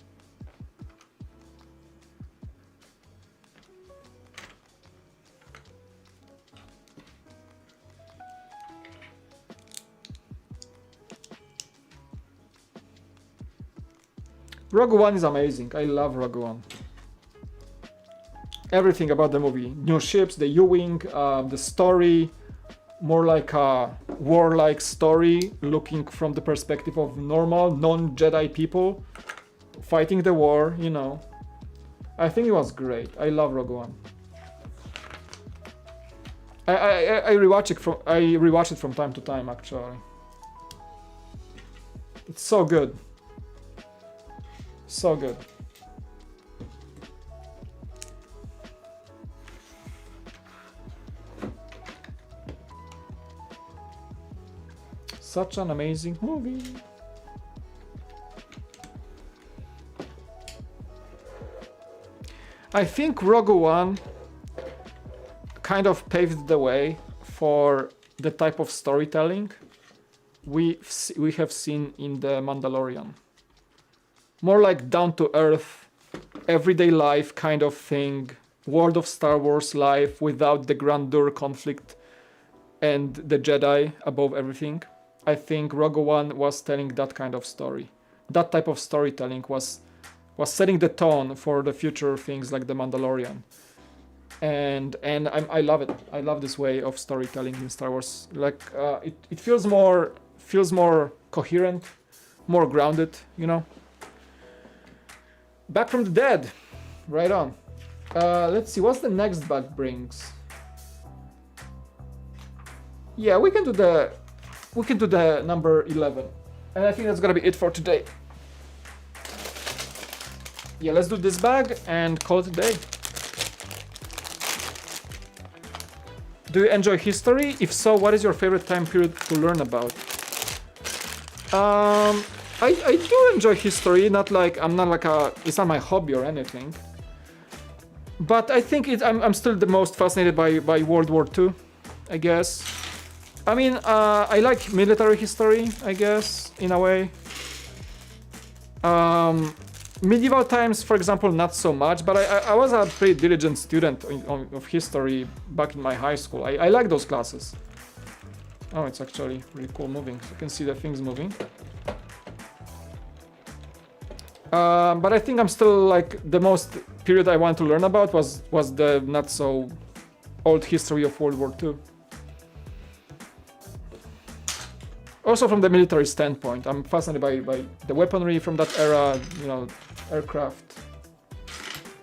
Rogue One is amazing. I love Rogue One. Everything about the movie. New ships, the U-Wing, the story, more like a warlike story, looking from the perspective of normal, non-Jedi people fighting the war, you know. I think it was great. I love Rogue One. I rewatch it from time to time, actually. It's so good. So good. Such an amazing movie. I think Rogue One kind of paved the way for the type of storytelling we have seen in The Mandalorian. More like down-to-earth, everyday life kind of thing, World of Star Wars life without the grandeur conflict and the Jedi above everything. I think Rogue One was telling that kind of story. That type of storytelling was setting the tone for the future things like The Mandalorian. And I love it. I love this way of storytelling in Star Wars. Like it feels more coherent, more grounded, you know. Back from the Dead, right on. Let's see, what's the next bug brings? Yeah, we can do the number 11, and I think that's gonna be it for today. Yeah, let's do this bag and call it a day. Do you enjoy history? If so, what is your favorite time period to learn about? I do enjoy history, it's not my hobby or anything. But I think I'm still the most fascinated by World War II, I guess. I mean, I like military history, I guess, in a way. Medieval times, for example, not so much, but I was a pretty diligent student of history back in my high school. I like those classes. Oh, it's actually really cool moving. You can see the things moving. But I think I'm still like the most period I want to learn about was the not so old history of World War II. Also from the military standpoint, I'm fascinated by the weaponry from that era, you know, aircraft,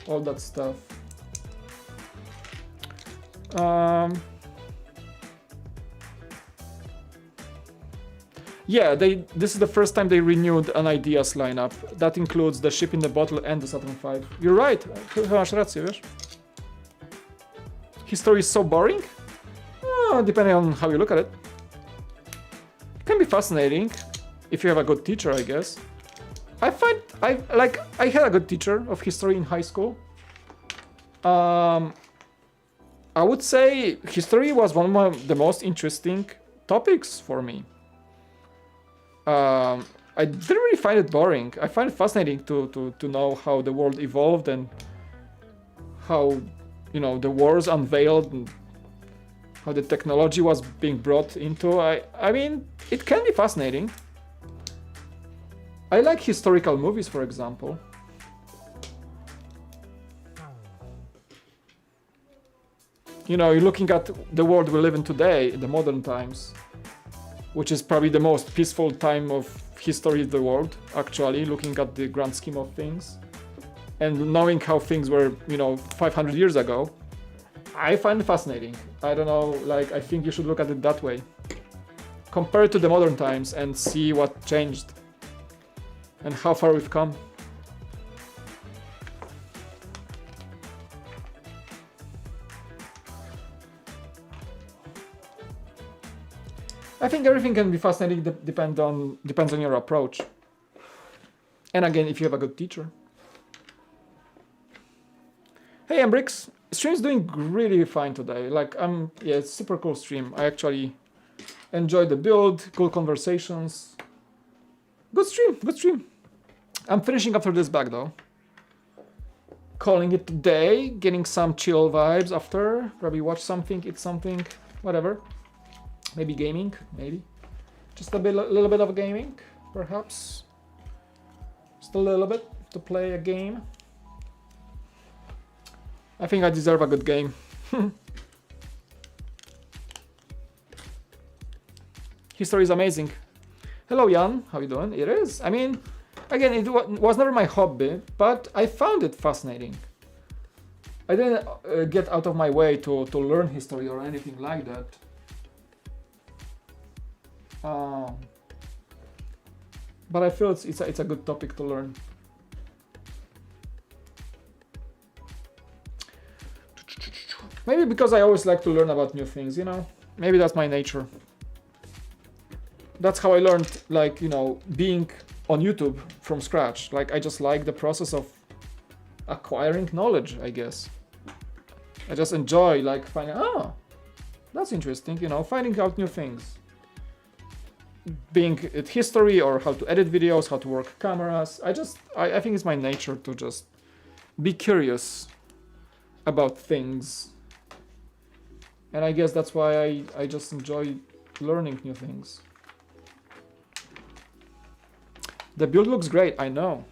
all that stuff. Yeah, this is the first time they renewed an ideas lineup. That includes the ship in the bottle and the Saturn V. You're right, masz rację, wiesz? History is so boring? Depending on how you look at it. It can be fascinating if you have a good teacher, I guess. I had a good teacher of history in high school. I would say history was one of the most interesting topics for me. I didn't really find it boring. I find it fascinating to know how the world evolved and how, you know, the wars unveiled and how the technology was being brought into. I mean, it can be fascinating. I like historical movies, for example. You know, you're looking at the world we live in today, the modern times, which is probably the most peaceful time of history of the world, actually, looking at the grand scheme of things. And knowing how things were, you know, 500 years ago, I find it fascinating. I don't know, like, I think you should look at it that way. Compare it to the modern times and see what changed and how far we've come. I think everything can be fascinating, depends on your approach. And again, if you have a good teacher. Hey, Ambrix, stream's doing really fine today. Like, yeah, it's super cool stream. I actually enjoyed the build, cool conversations. Good stream, good stream. I'm finishing after this back though. Calling it today, getting some chill vibes after. Probably watch something, eat something, whatever. Maybe gaming, maybe. Just a little bit of gaming, perhaps. Just a little bit to play a game. I think I deserve a good game. History is amazing. Hello, Jan. How you doing? It is. I mean, again, it was never my hobby, but I found it fascinating. I didn't get out of my way to learn history or anything like that. But I feel it's a good topic to learn. Maybe because I always like to learn about new things, you know? Maybe that's my nature. That's how I learned, like, you know, being on YouTube from scratch. Like, I just like the process of acquiring knowledge, I guess. I just enjoy, like, finding, that's interesting, you know, finding out new things. Being it history or how to edit videos, how to work cameras. I think it's my nature to just be curious about things. And I guess that's why I just enjoy learning new things. The build looks great, I know.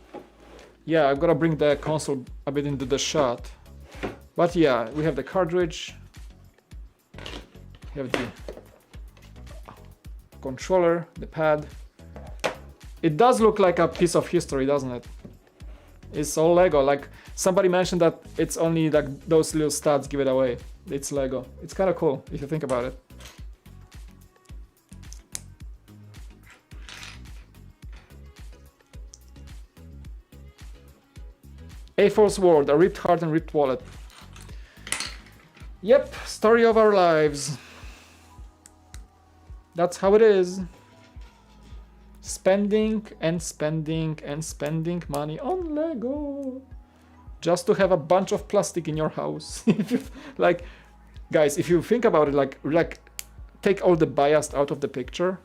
Yeah, I've got to bring the console a bit into the shot. But yeah, we have the cartridge. We have the controller, the pad. It does look like a piece of history, doesn't it? It's all Lego. Like, somebody mentioned that it's only like those little studs give it away. It's Lego. It's kind of cool if you think about it. A4's World, a ripped heart and ripped wallet. Yep, story of our lives. That's how it is. Spending and spending and spending money on Lego. Just to have a bunch of plastic in your house. Like, guys, if you think about it, like take all the bias out of the picture,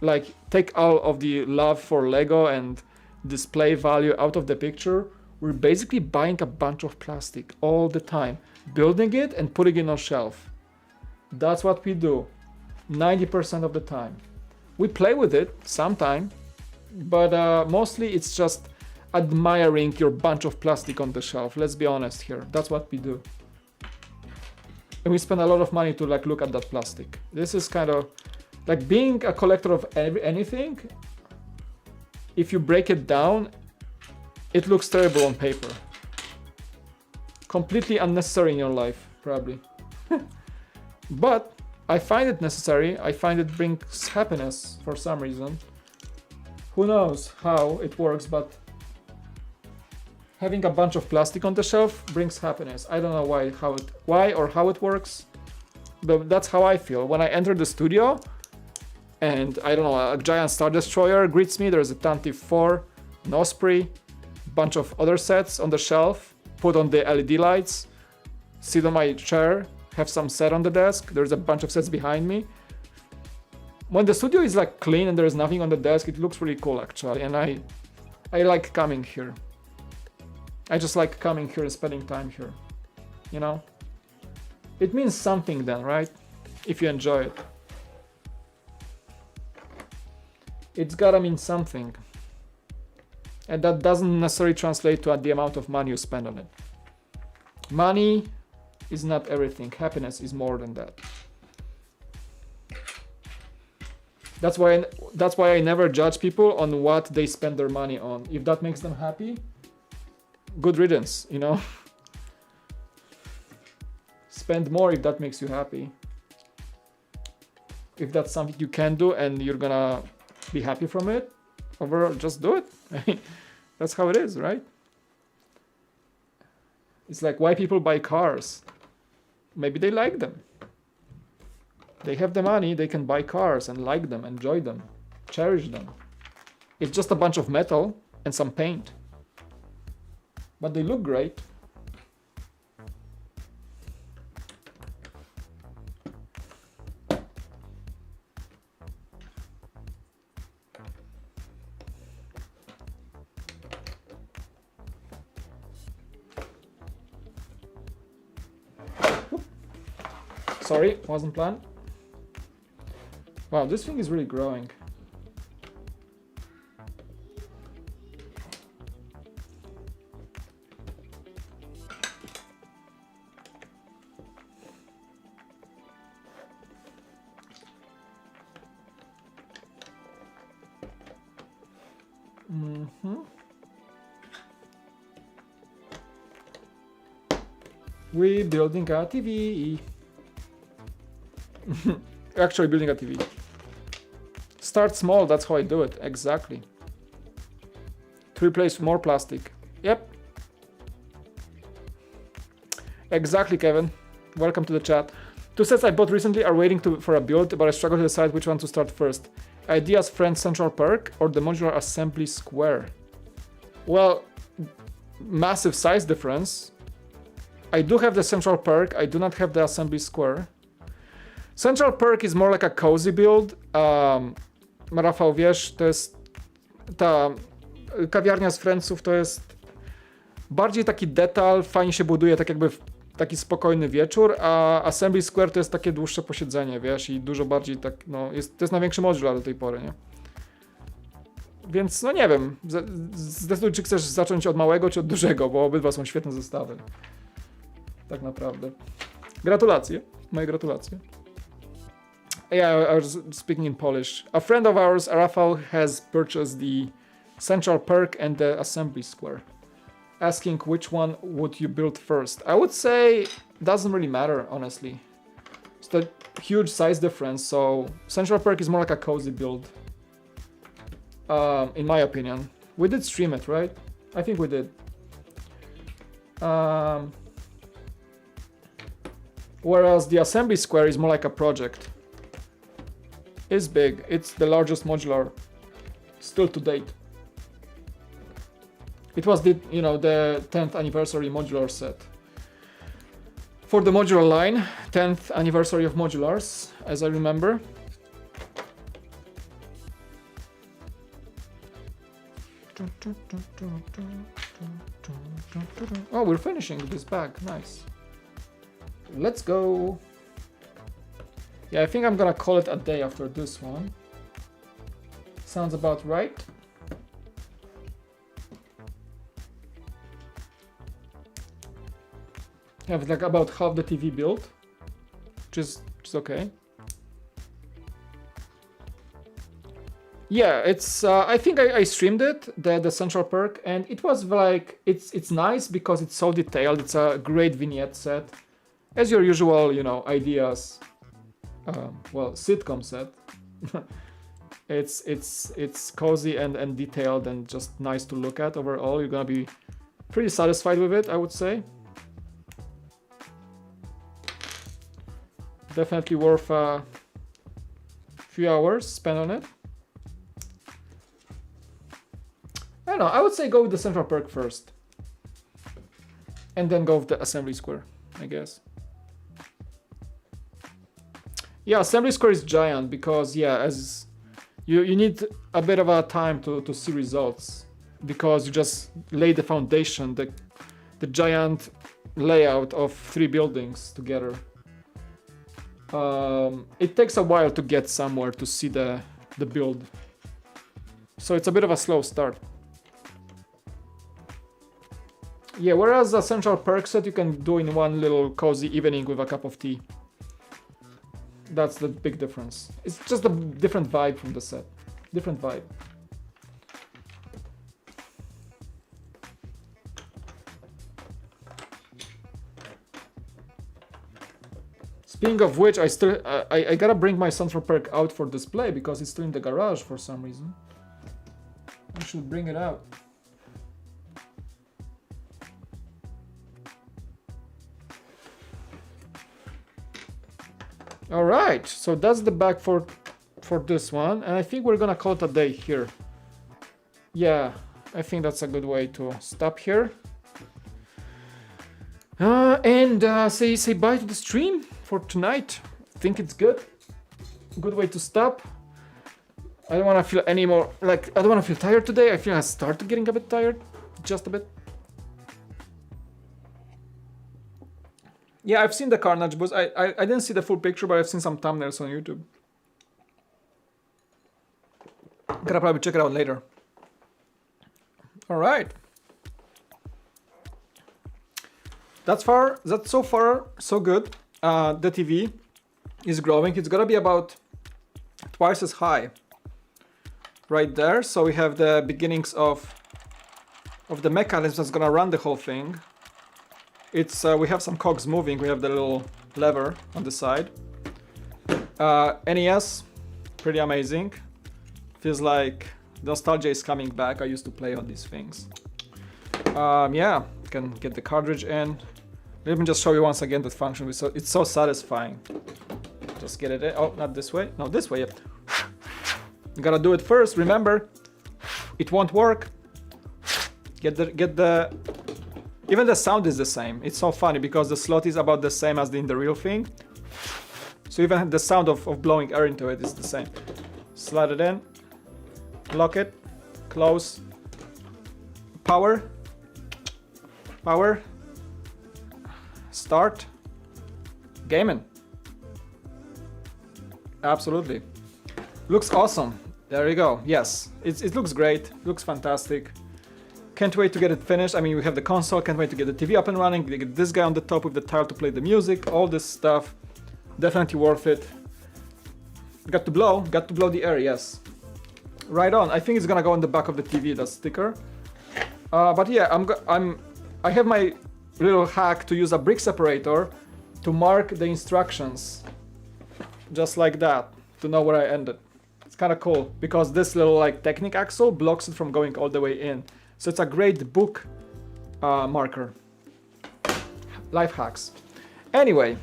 like take all of the love for Lego and display value out of the picture, we're basically buying a bunch of plastic all the time, building it and putting it on shelf. That's what we do 90% of the time. We play with it sometime, but mostly it's just admiring your bunch of plastic on the shelf. Let's be honest here. That's what we do. And we spend a lot of money to like look at that plastic. This is kind of like being a collector of anything. If you break it down, it looks terrible on paper. Completely unnecessary in your life, probably. But I find it necessary. I find it brings happiness for some reason. Who knows how it works, but having a bunch of plastic on the shelf brings happiness. I don't know why or how it works, but that's how I feel. When I enter the studio and I don't know, a giant Star Destroyer greets me, there's a Tantive 4, an Osprey, bunch of other sets on the shelf, put on the LED lights, sit on my chair, have some set on the desk, there's a bunch of sets behind me. When the studio is like clean and there's nothing on the desk, it looks really cool actually, and I like coming here. I just like coming here and spending time here, you know? It means something then, right? If you enjoy it. It's gotta mean something. And that doesn't necessarily translate to the amount of money you spend on it. Money is not everything. Happiness is more than that. That's why I never judge people on what they spend their money on. If that makes them happy, good riddance, you know? Spend more if that makes you happy. If that's something you can do and you're gonna be happy from it, overall, just do it. That's how it is, right? It's like why people buy cars. Maybe they like them. They have the money, they can buy cars and like them, enjoy them, cherish them. It's just a bunch of metal and some paint. But they look great. Sorry, wasn't planned. Wow, this thing is really growing. We're building a TV. Actually building a TV. Start small, that's how I do it, exactly. To replace more plastic. Yep. Exactly, Kevin. Welcome to the chat. 2 sets I bought recently are waiting for a build, but I struggle to decide which one to start first. Ideas Friend Central Perk or the modular assembly square? Well, massive size difference. I do have the Central Perk, I do not have the assembly square. Central Perk is more like a cozy build. Rafał, wiesz, to jest ta kawiarnia z Friendsów, to jest bardziej taki detal, fajnie się buduje, tak jakby taki spokojny wieczór, a Assembly Square to jest takie dłuższe posiedzenie, wiesz, i dużo bardziej tak, no, to jest największy modular do tej pory, nie? Więc, no nie wiem, zdecyduj, czy chcesz zacząć od małego, czy od dużego, bo obydwa są świetne zestawy. Tak naprawdę. Gratulacje, moje gratulacje. Yeah, I was speaking in Polish. A friend of ours, Rafał, has purchased the Central Perk and the Assembly Square. Asking which one would you build first? I would say doesn't really matter, honestly. It's a huge size difference, so Central Perk is more like a cozy build. In my opinion. We did stream it, right? I think we did. Whereas the Assembly Square is more like a project. It's big. It's the largest modular still to date. It was the 10th anniversary modular set. for the modular line, 10th anniversary of modulars, as I remember. Oh, we're finishing this bag, nice. Let's go. Yeah, I think I'm gonna call it a day after this one. Sounds about right. Have like about half the TV built, which is okay. Yeah, it's. I think I streamed it, the central perk, and it was like it's nice because it's so detailed. It's a great vignette set, as your usual, you know, ideas. Well, sitcom set. It's cozy and detailed and just nice to look at overall. You're gonna be pretty satisfied with it, I would say. Definitely worth a few hours spent on it. I don't know, I would say go with the central perk first. And then go with the assembly square, I guess. Yeah, assembly square is giant because, yeah, as you need a bit of a time to see results because you just lay the foundation, the giant layout of 3 buildings together. It takes a while to get somewhere to see the build. So it's a bit of a slow start. Yeah, whereas a central perk set you can do in one little cozy evening with a cup of tea. That's the big difference. It's just a different vibe from the set. Different vibe. Speaking of which, I gotta bring my central perk out for display because it's still in the garage for some reason. I should bring it out. Alright, so that's the bag for this one, and I think we're gonna call it a day here. Yeah, I think that's a good way to stop here. And say bye to the stream for tonight. I think it's good. Good way to stop. I don't want to feel any more, like, I don't want to feel tired today. I feel I started getting a bit tired, just a bit. Yeah, I've seen the Carnage boost. I didn't see the full picture, but I've seen some thumbnails on YouTube. Gotta probably check it out later. All right. That's so far so good. The TV is growing. It's gonna be about twice as high right there. So we have the beginnings of the mechanism that's gonna run the whole thing. It's we have some cogs moving. We have the little lever on the side. NES, pretty amazing. Feels like nostalgia is coming back. I used to play on these things. Yeah, you can get the cartridge in. Let me just show you once again that function. It's so satisfying. Just get it in. Oh, not this way. No, this way. Yep. You gotta do it first. Remember, it won't work. Get the. Even the sound is the same. It's so funny because the slot is about the same as in the real thing. So even the sound of blowing air into it is the same. Slide it in. Lock it. Close. Power. Power. Start. Gaming. Absolutely. Looks awesome. There you go. Yes. It looks great. Looks fantastic. Can't wait to get it finished. I mean, we have the console. Can't wait to get the TV up and running. Get this guy on the top with the tile to play the music. All this stuff. Definitely worth it. Got to blow the air. Yes. Right on. I think it's gonna go on the back of the TV. That sticker. But yeah, I have my little hack to use a brick separator to mark the instructions, just like that, to know where I ended. It's kind of cool because this little like Technic axle blocks it from going all the way in. So it's a great book marker. Life hacks. Anyway,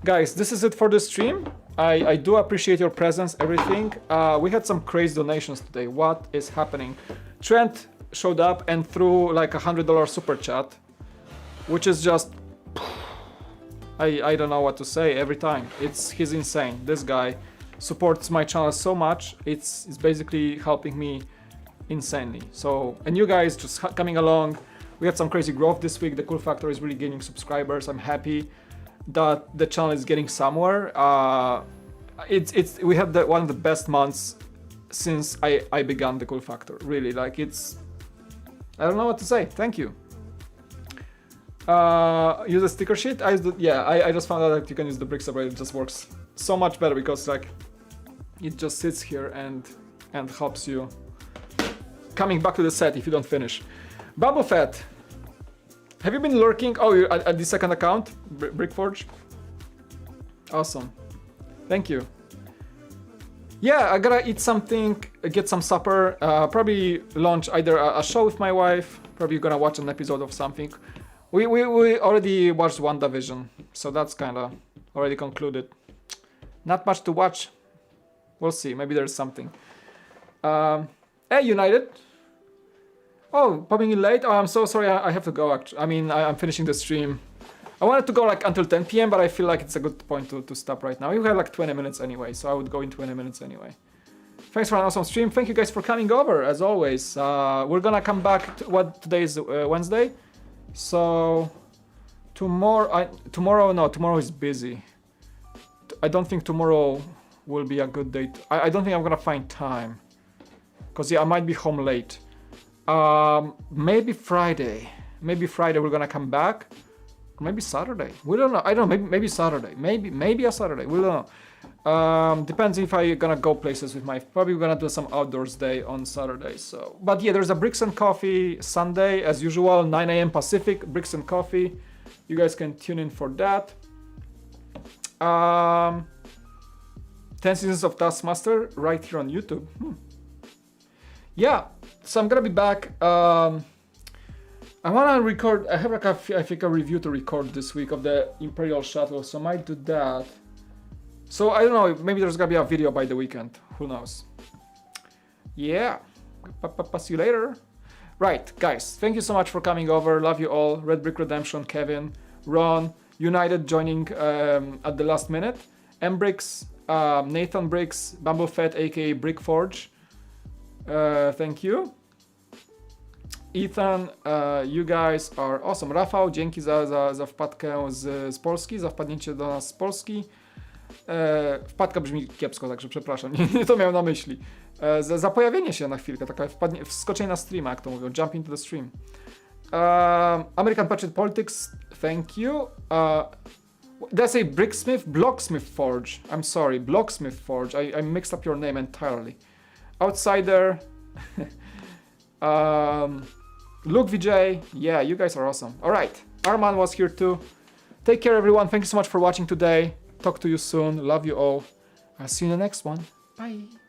guys, this is it for the stream. I do appreciate your presence, everything. We had some crazy donations today. What is happening? Trent showed up and threw like $100 super chat, which is just I don't know what to say every time. He's insane. This guy supports my channel so much. It's basically helping me insanely. So, and you guys just coming along. We had some crazy growth this week. The Cool Factor is really gaining subscribers. I'm happy that the channel is getting somewhere. We had one of the best months since I began the Cool Factor. Really, like I don't know what to say. Thank you. Use a sticker sheet. I just found out that you can use the brick separator. It just works so much better because like it just sits here and helps you coming back to the set if you don't finish. Bubble Fett, have you been lurking? Oh, you're at the second account, Brickforge. Awesome, thank you. Yeah, I gotta eat something, get some supper. Probably launch either a show with my wife. Probably gonna watch an episode of something. We already watched WandaVision, so that's kind of already concluded. Not much to watch. We'll see. Maybe there's something. Hey, United. Oh, popping in late. Oh, I'm so sorry. I have to go. Actually, I mean, I'm finishing the stream. I wanted to go like until 10 p.m., but I feel like it's a good point to stop right now. You have like 20 minutes anyway, so I would go in 20 minutes anyway. Thanks for an awesome stream. Thank you guys for coming over, as always. We're gonna come back to today is Wednesday. So tomorrow is busy. I don't think tomorrow will be a good day. I don't think I'm gonna find time. Cause yeah, I might be home late. Maybe Friday. Maybe Friday we're gonna come back. Maybe Saturday. We don't know. I don't know. Maybe Saturday. Maybe a Saturday. We don't know. Depends if I'm gonna go places with probably we're gonna do some outdoors day on Saturday. So, but yeah, there's a Bricks and Coffee Sunday as usual, 9 a.m. Pacific. Bricks and Coffee. You guys can tune in for that. 10 seasons of Taskmaster right here on YouTube. Yeah. So I'm gonna be back. I wanna record. I have like I think a review to record this week of the Imperial Shuttle, so I might do that. So I don't know. Maybe there's gonna be a video by the weekend. Who knows? Yeah. See you later. Right, guys. Thank you so much for coming over. Love you all. Red Brick Redemption, Kevin, Ron, United joining at the last minute. Mbricks, Nathan Bricks, Bumblefett, aka Brickforge. Thank you. Ethan, you guys are awesome. Rafał, dzięki za wpadkę z Polski, za wpadnięcie do nas z Polski. Wpadka brzmi kiepsko, także przepraszam, nie to miałem na myśli. Za pojawienie się na chwilkę, taka wskoczenie na streama, jak to mówią, jump into the stream. American Patriot Politics, thank you. Did I say Bricksmith? Blocksmith Forge. I'm sorry, Blocksmith Forge. I mixed up your name entirely. Outsider. Luke VJ, yeah, you guys are awesome. All right, Arman was here too. Take care, everyone. Thank you so much for watching today. Talk to you soon. Love you all. I'll see you in the next one. Bye.